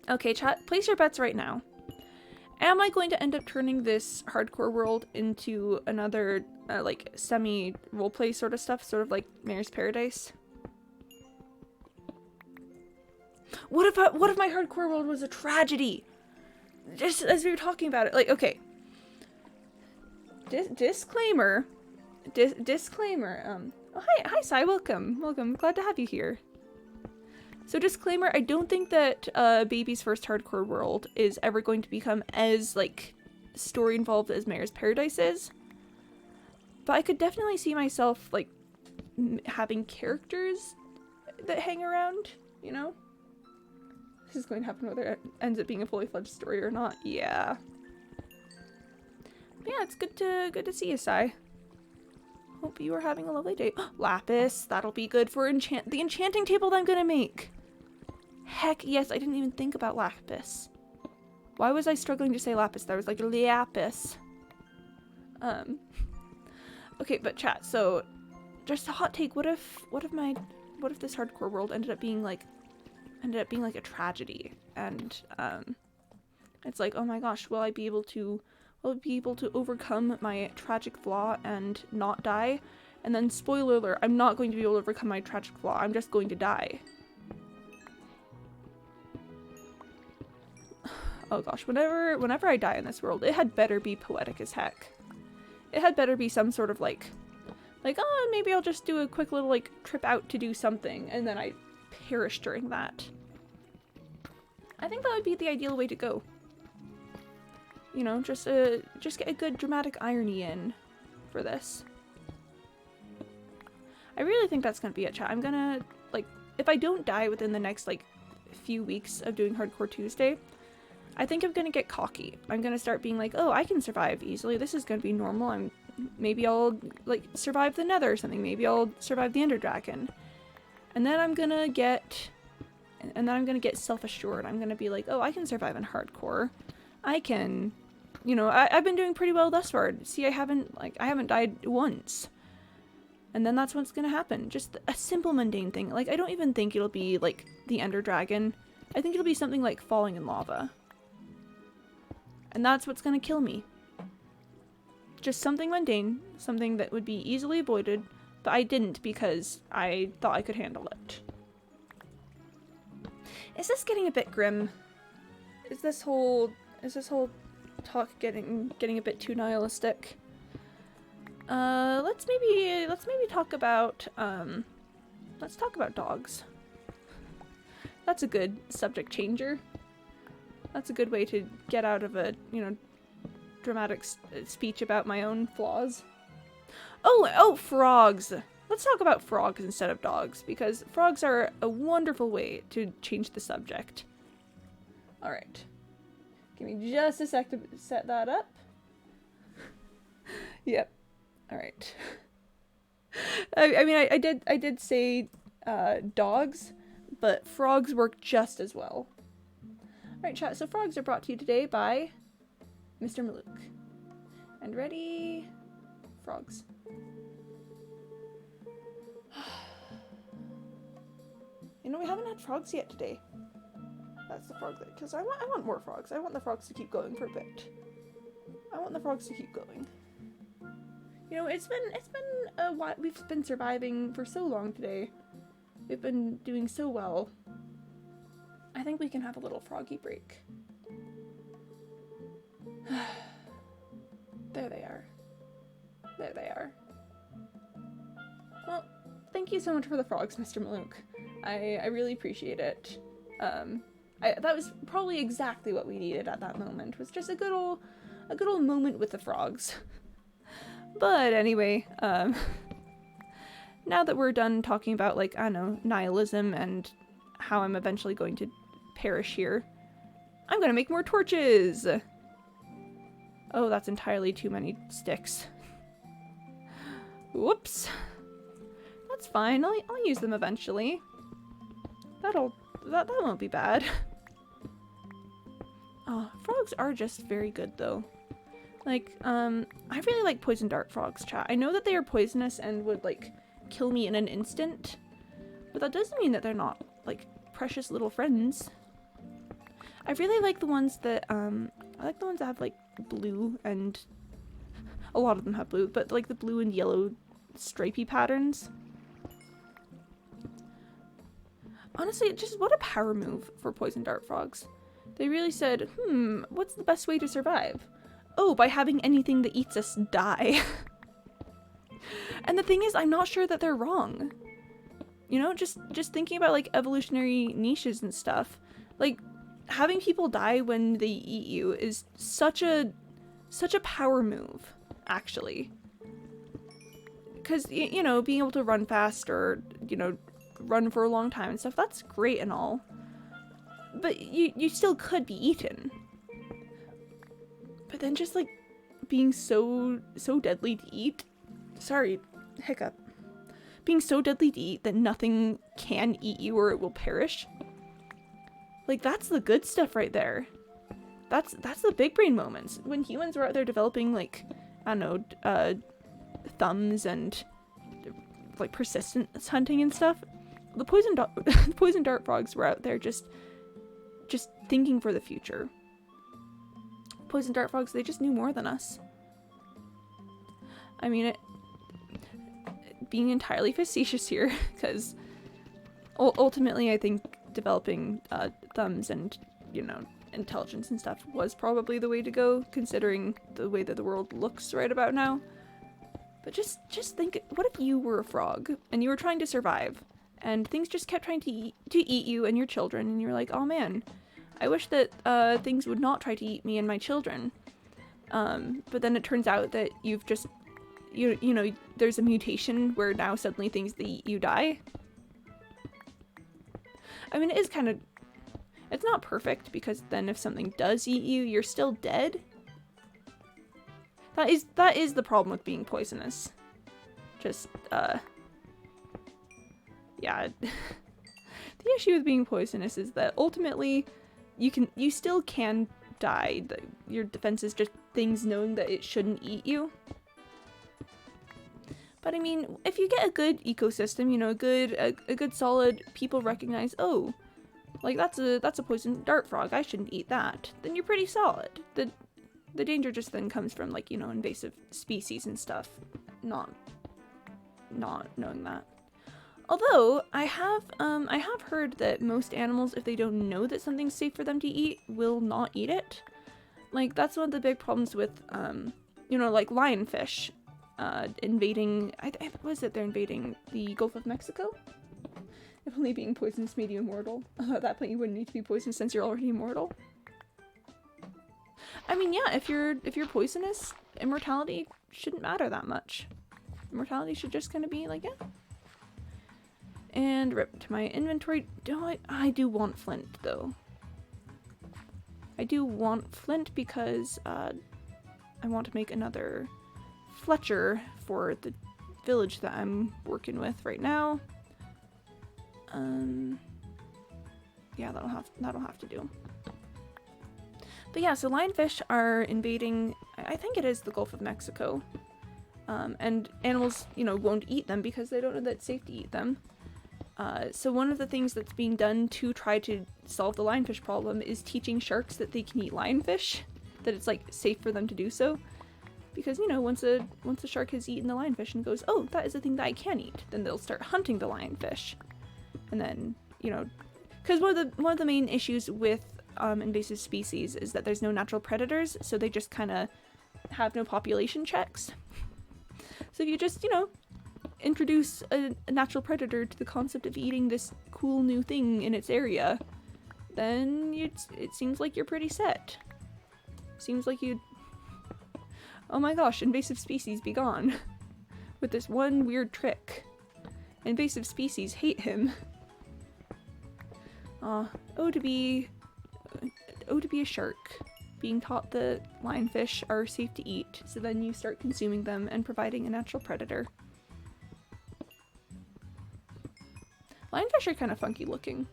Okay, chat, place your bets right now. Am I going to end up turning this hardcore world into another, like, semi-roleplay sort of stuff? Sort of like Mayor's Paradise? What if my hardcore world was a tragedy? Just as we were talking about it. Like, okay. Disclaimer. Disclaimer. Oh, hi, Sai, welcome. Glad to have you here. So disclaimer, I don't think that Baby's first hardcore world is ever going to become as, like, story involved as Mayor's Paradise is. But I could definitely see myself, like, having characters that hang around, you know? This is going to happen whether it ends up being a fully fledged story or not. Yeah. But yeah, it's good to see you, Sai. Hope you are having a lovely day. Lapis, that'll be good for the enchanting table that I'm gonna make. Heck yes, I didn't even think about lapis. Why was I struggling to say lapis? There was like lapis. Okay, but chat, so just a hot take, what if this hardcore world ended up being like a tragedy, and it's like, oh my gosh, will I be able to overcome my tragic flaw and not die? And then, spoiler alert, I'm not going to be able to overcome my tragic flaw, I'm just going to die. Oh gosh, whenever I die in this world, it had better be poetic as heck. It had better be some sort of like, oh, maybe I'll just do a quick little, like, trip out to do something, and then I perish during that. I think that would be the ideal way to go. You know, just get a good dramatic irony in for this. I really think that's gonna be it, chat. I'm gonna, like, if I don't die within the next, like, few weeks of doing Hardcore Tuesday, I think I'm gonna get cocky. I'm gonna start being like, oh, I can survive easily. This is gonna be normal. Maybe I'll, like, survive the Nether or something. Maybe I'll survive the Ender Dragon. And then I'm gonna get self-assured. I'm gonna be like, oh, I can survive in hardcore. I can, you know, I've been doing pretty well thus far. See, I haven't died once. And then that's what's gonna happen. Just a simple mundane thing. Like, I don't even think it'll be, like, the Ender Dragon. I think it'll be something like falling in lava. And that's what's gonna kill me. Just something mundane, something that would be easily avoided, but I didn't because I thought I could handle it. Is this getting a bit grim? Is this whole talk getting a bit too nihilistic? Let's maybe talk about let's talk about dogs. That's a good subject changer. That's a good way to get out of a, you know, dramatic speech about my own flaws. Oh, frogs! Let's talk about frogs instead of dogs, because frogs are a wonderful way to change the subject. Alright. Give me just a sec to set that up. Yep. Alright. I mean, I did say dogs, but frogs work just as well. Alright, chat, so frogs are brought to you today by Mr. Malouk. And ready? Frogs. You know, we haven't had frogs yet today. That's the frog that, because I want more frogs. I want the frogs to keep going for a bit. I want the frogs to keep going. You know, it's been a while. We've been surviving for so long today. We've been doing so well. I think we can have a little froggy break. There they are. There they are. Well, thank you so much for the frogs, Mr. Malouk. I really appreciate it. That was probably exactly what we needed at that moment, was just a good old moment with the frogs. But anyway, now that we're done talking about, like, I don't know, nihilism and how I'm eventually going to perish here, I'm gonna make more torches! Oh, that's entirely too many sticks. Whoops. That's fine, I'll use them eventually. That won't be bad. Oh, frogs are just very good though. Like, I really like poison dart frogs, chat. I know that they are poisonous and would, like, kill me in an instant, but that doesn't mean that they're not, like, precious little friends. I really like the ones that, I like the ones that have, like, blue, and a lot of them have blue, but, like, the blue and yellow stripy patterns. Honestly, just what a power move for poison dart frogs. They really said, what's the best way to survive? Oh, by having anything that eats us die. And the thing is, I'm not sure that they're wrong. You know, just thinking about, like, evolutionary niches and stuff. Like, having people die when they eat you is such a power move, actually. Because, you know, being able to run fast or, you know, run for a long time and stuff, that's great and all. But you still could be eaten. But then just, like, being so deadly to eat. Sorry, hiccup. Being so deadly to eat that nothing can eat you or it will perish. Like, that's the good stuff right there. That's the big brain moments. When humans were out there developing, like, I don't know, thumbs and, like, persistence hunting and stuff, the poison dart frogs were out there just thinking for the future. Poison dart frogs, they just knew more than us. I mean, being entirely facetious here, because ultimately I think developing thumbs and, you know, intelligence and stuff was probably the way to go, considering the way that the world looks right about now. But just think, what if you were a frog and you were trying to survive and things just kept trying to eat you and your children, and you're like, oh man, I wish that things would not try to eat me and my children. But then it turns out that you've just, you know, there's a mutation where now suddenly things that eat you die. I mean, it is kind of, it's not perfect, because then if something does eat you, you're still dead. That is the problem with being poisonous. Just, yeah. The issue with being poisonous is that ultimately you still can die. Your defense is just things knowing that it shouldn't eat you. But I mean, if you get a good ecosystem, you know, a good solid, people recognize, oh, like that's a poison dart frog, I shouldn't eat that, then you're pretty solid. The danger just then comes from, like, you know, invasive species and stuff, not knowing that. Although I have heard that most animals, if they don't know that something's safe for them to eat, will not eat it. Like, that's one of the big problems with you know, like lionfish invading, they're invading the Gulf of Mexico? If only being poisonous made you immortal. At that point you wouldn't need to be poisoned since you're already immortal. I mean, yeah, if you're poisonous, immortality shouldn't matter that much. Immortality should just kind of be like, yeah. And rip to my inventory. I do want flint though. I do want flint because I want to make another Fletcher for the village that I'm working with right now. Yeah, that'll have to do. But yeah, so lionfish are invading, I think it is the Gulf of Mexico. And animals, you know, won't eat them because they don't know that it's safe to eat them. So one of the things that's being done to try to solve the lionfish problem is teaching sharks that they can eat lionfish, that it's, like, safe for them to do so. Because, you know, once a shark has eaten the lionfish and goes, oh, that is a thing that I can eat, then they'll start hunting the lionfish. And then, you know, because one of the main issues with invasive species is that there's no natural predators, so they just kind of have no population checks. So if you just, you know, introduce a natural predator to the concept of eating this cool new thing in its area, then it seems like you're pretty set. Seems like you'd... Oh my gosh, invasive species be gone. With this one weird trick. Invasive species hate him. Oh, to be a shark. Being taught that lionfish are safe to eat, so then you start consuming them and providing a natural predator. Lionfish are kind of funky looking.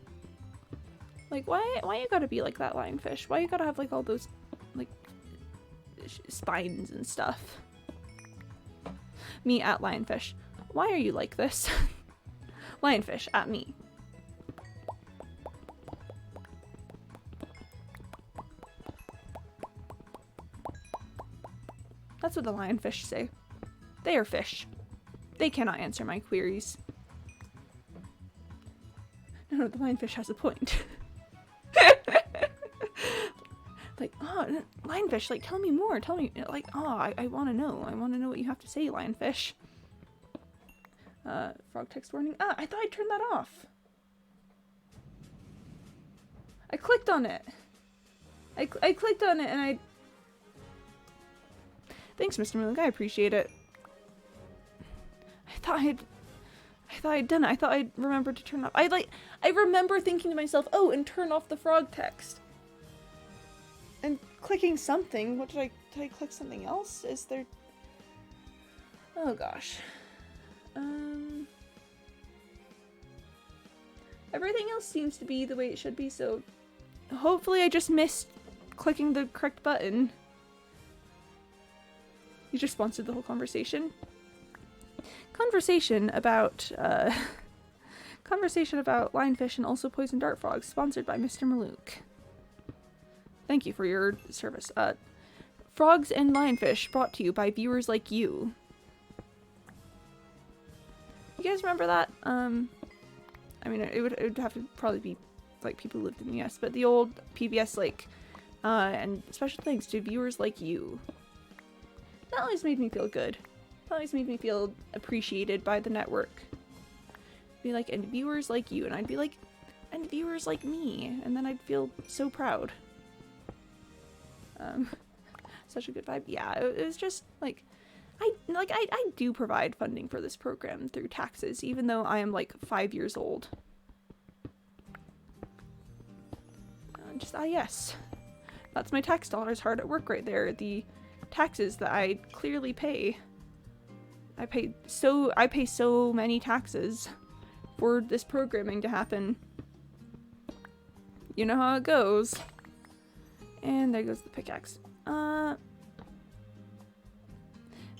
Like, why you gotta be like that, lionfish? Why you gotta have, like, all those, like, spines and stuff? Me at lionfish. Why are you like this? Lionfish at me. That's what the lionfish say. They are fish. They cannot answer my queries. No, the lionfish has a point. Like, oh, lionfish, like, tell me more. Tell me, like, oh, I want to know. I want to know what you have to say, lionfish. Frog text warning. Ah, I thought I turned that off. I clicked on it. I clicked on it and I... Thanks, Mr. Malik. I appreciate it. I thought I'd done it. I thought I'd remembered to turn off. I remember thinking to myself, oh, and turn off the frog text. And clicking something. What did I click something else? Is there... Oh gosh. Everything else seems to be the way it should be, so hopefully I just missed clicking the correct button. You just sponsored the whole conversation. Conversation about lionfish and also poison dart frogs, sponsored by Mr. Malouk. Thank you for your service. Frogs and lionfish brought to you by viewers like you. You guys remember that? I mean, it would have to probably be like people who lived in the US, but the old PBS, like, and special thanks to viewers like you. That always made me feel good. That always made me feel appreciated by the network. Be like, and viewers like you, and I'd be like, and viewers like me, and then I'd feel so proud. Such a good vibe. Yeah, it was just like, I do provide funding for this program through taxes, even though I am like 5 years old. Yes. That's my tax dollars hard at work right there. The taxes that I clearly pay. I pay so many taxes for this programming to happen. You know how it goes. And there goes the pickaxe.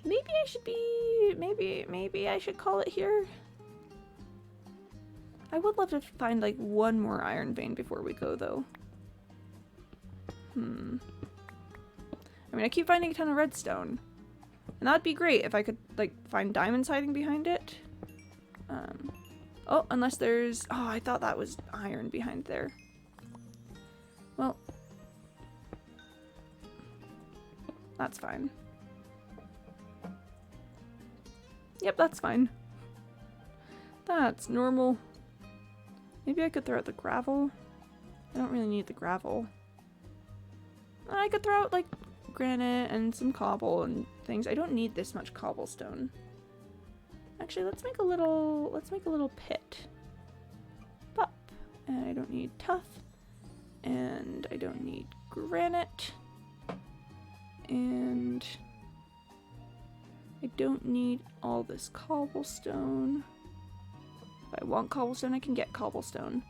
Maybe I should be... Maybe I should call it here. I would love to find, like, one more iron vein before we go, though. I mean, I keep finding a ton of redstone. And that'd be great if I could, like, find diamonds hiding behind it. Oh, unless there's... Oh, I thought that was iron behind there. Well... That's fine. Yep, that's fine. That's normal. Maybe I could throw out the gravel. I don't really need the gravel. I could throw out, like, granite and some cobble and things. I don't need this much cobblestone. Actually, let's make a little pit. Pop. And I don't need tuff. And I don't need granite. And I don't need all this cobblestone. If I want cobblestone, I can get cobblestone.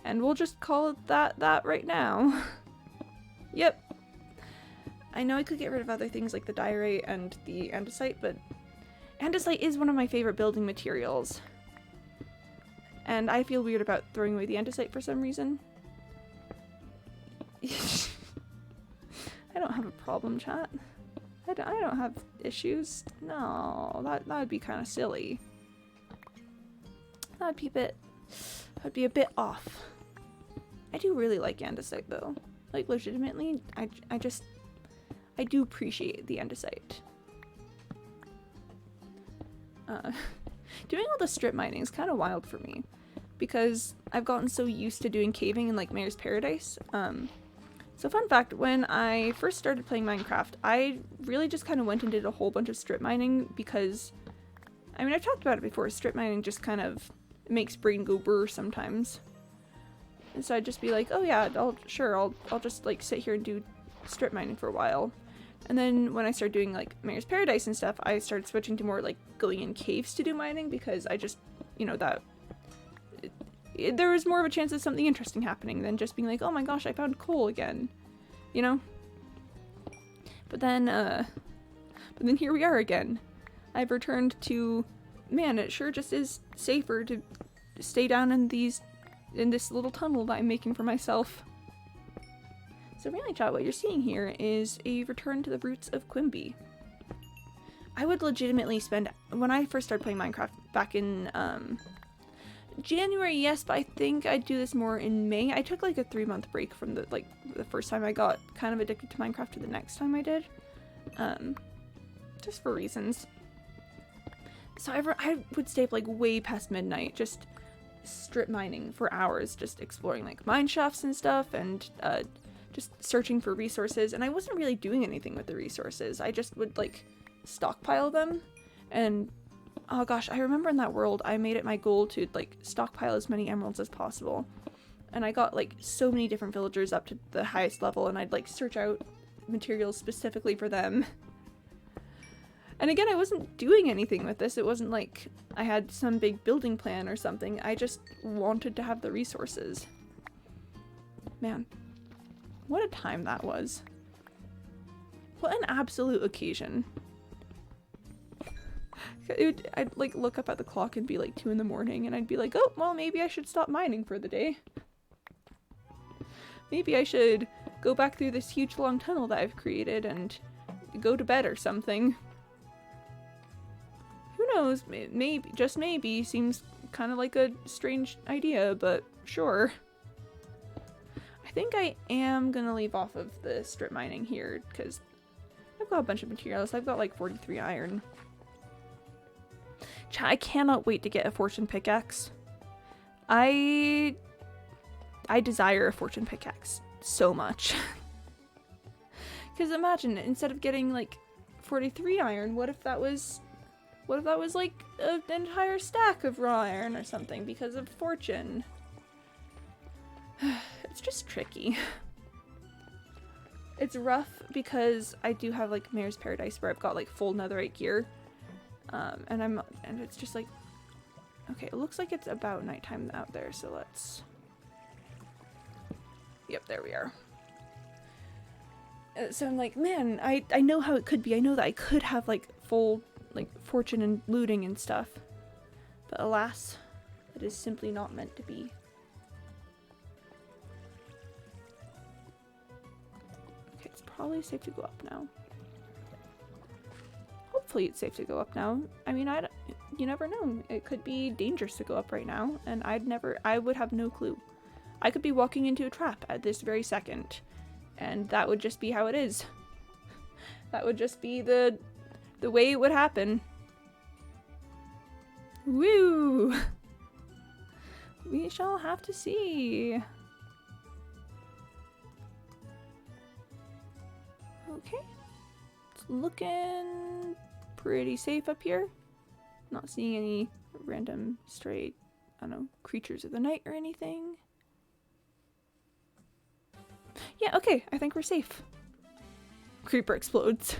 And we'll just call it that right now. Yep. I know I could get rid of other things like the diorite and the andesite, but andesite is one of my favorite building materials. And I feel weird about throwing away the andesite for some reason. I don't have a problem, chat. I don't have issues. No, that would be kind of silly. That'd be a bit off. I do really like andesite though. Like, legitimately, I do appreciate the andesite. Doing all the strip mining is kind of wild for me. because I've gotten so used to doing caving in like Mayor's Paradise. So fun fact, when I first started playing Minecraft, I really just kind of went and did a whole bunch of strip mining because, I mean, I've talked about it before, strip mining just kind of makes brain go brr sometimes. And so I'd just be like, oh yeah, I'll just like sit here and do strip mining for a while. And then when I started doing like Mayor's Paradise and stuff, I started switching to more like going in caves to do mining because I just, you know, there was more of a chance of something interesting happening than just being like, oh my gosh, I found coal again, you know? But then here we are again. I've returned to, man, it sure just is safer to stay down in this little tunnel that I'm making for myself. So really, chat, what you're seeing here is a return to the roots of Quimby. I would legitimately spend, when I first started playing Minecraft back in, January, yes, but I think I'd do this more in May. I took like a 3-month break from the first time I got kind of addicted to Minecraft to the next time I did. Just for reasons. So I would stay up like way past midnight, just strip mining for hours, just exploring like mine shafts and stuff, and just searching for resources. And I wasn't really doing anything with the resources. I just would like stockpile them, and oh gosh, I remember in that world, I made it my goal to like stockpile as many emeralds as possible. And I got like so many different villagers up to the highest level, and I'd like search out materials specifically for them. And again, I wasn't doing anything with this. It wasn't like I had some big building plan or something. I just wanted to have the resources. Man, what a time that was. What an absolute occasion. I'd like look up at the clock and be like 2 in the morning, and I'd be like, oh, well, maybe I should stop mining for the day. Maybe I should go back through this huge long tunnel that I've created and go to bed or something. Who knows, maybe, just maybe, seems kind of like a strange idea, but sure. I think I am gonna leave off of the strip mining here, because I've got a bunch of materials. I've got like 43 iron. I cannot wait to get a fortune pickaxe. I desire a fortune pickaxe so much. Because imagine, instead of getting like 43 iron, what if that was like an entire stack of raw iron or something because of fortune? It's just tricky. It's rough because I do have like Mayor's Paradise where I've got like full netherite gear. And it's just like, okay, it looks like it's about nighttime out there, so let's, yep, there we are. So I'm like, man, I know how it could be. I know that I could have like full like fortune and looting and stuff, but alas, it is simply not meant to be. Okay, it's probably safe to go up now. Hopefully it's safe to go up now. I mean, you never know. It could be dangerous to go up right now, and I would have no clue. I could be walking into a trap at this very second, and that would just be how it is. That would just be the way it would happen. Woo! We shall have to see. Okay. It's looking pretty safe up here. Not seeing any random stray, I don't know, creatures of the night or anything. Yeah, okay, I think we're safe. Creeper explodes.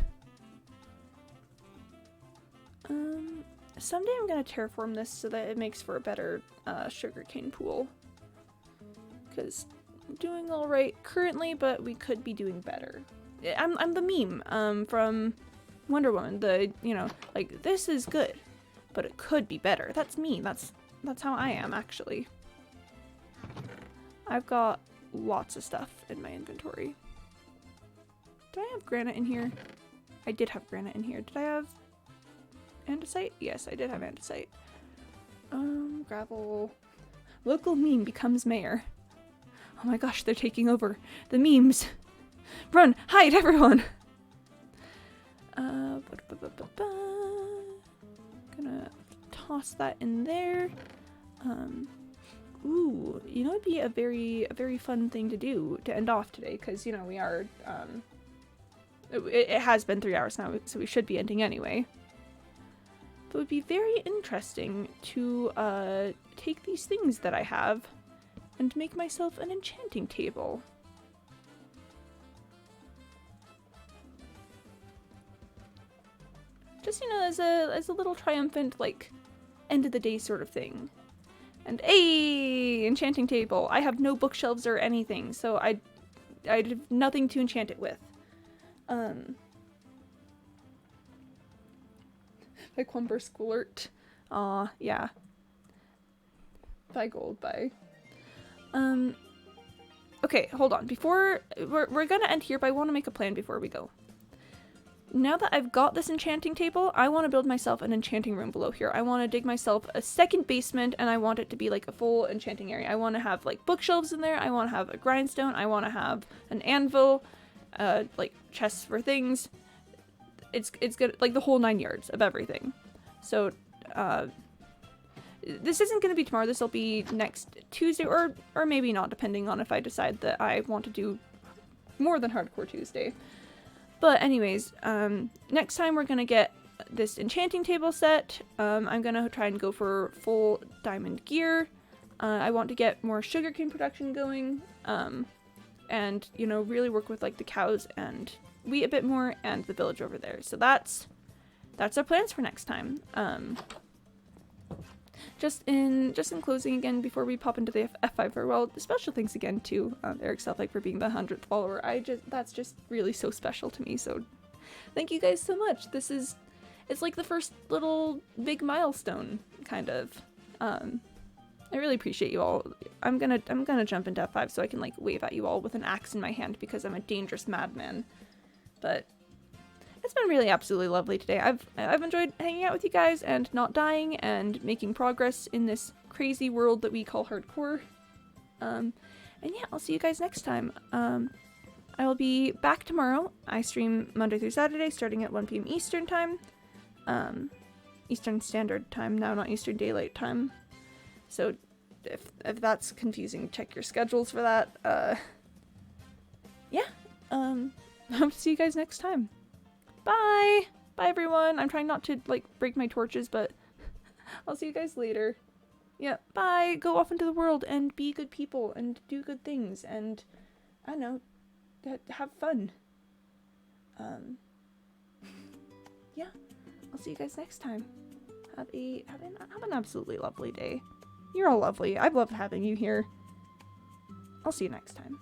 Someday I'm gonna terraform this so that it makes for a better sugarcane pool. Because I'm doing alright currently, but we could be doing better. I'm the meme from Wonder Woman, like, this is good, but it could be better. That's me. That's how I am, actually. I've got lots of stuff in my inventory. Did I have granite in here? I did have granite in here. Did I have andesite? Yes, I did have andesite. Gravel. Local meme becomes mayor. Oh my gosh, they're taking over. The memes. Run! Hide, everyone! Gonna toss that in there. Ooh, you know, it'd be a very fun thing to do to end off today, because, you know, we are, it has been 3 hours now, so we should be ending anyway. But it would be very interesting to, take these things that I have and make myself an enchanting table. Just, you know, as a little triumphant, like, end of the day sort of thing. And a enchanting table. I have no bookshelves or anything, so I have nothing to enchant it with. By Quimby Schoolert. Aw, yeah. Bye gold, bye. Okay, hold on. Before we're gonna end here, but I want to make a plan before we go. Now that I've got this enchanting table, I want to build myself an enchanting room below here. I want to dig myself a second basement, and I want it to be like a full enchanting area. I want to have like bookshelves in there. I want to have a grindstone. I want to have an anvil, like chests for things. It's good, like the whole 9 yards of everything. So, this isn't going to be tomorrow. This will be next Tuesday, or maybe not, depending on if I decide that I want to do more than Hardcore Tuesday. But anyways, next time we're gonna get this enchanting table set. I'm gonna try and go for full diamond gear. I want to get more sugarcane production going, and, you know, really work with like the cows and wheat a bit more, and the village over there. So that's our plans for next time. Just in closing again, before we pop into the F5 farewell, special thanks again to Eric Selflake for being the 100th follower. That's just really so special to me, so thank you guys so much. It's like the first little big milestone, kind of. I really appreciate you all. I'm gonna jump into F5 so I can like wave at you all with an axe in my hand, because I'm a dangerous madman. But it's been really absolutely lovely today. I've enjoyed hanging out with you guys and not dying and making progress in this crazy world that we call hardcore. And yeah, I'll see you guys next time. I will be back tomorrow. I stream Monday through Saturday starting at 1 p.m. Eastern time. Eastern Standard Time now, not Eastern Daylight Time. So if that's confusing, check your schedules for that. Yeah. Hope to see you guys next time. Bye! Bye, everyone! I'm trying not to, like, break my torches, but I'll see you guys later. Yeah, bye! Go off into the world and be good people and do good things and, I don't know, have fun. Yeah, I'll see you guys next time. Have an absolutely lovely day. You're all lovely. I've loved having you here. I'll see you next time.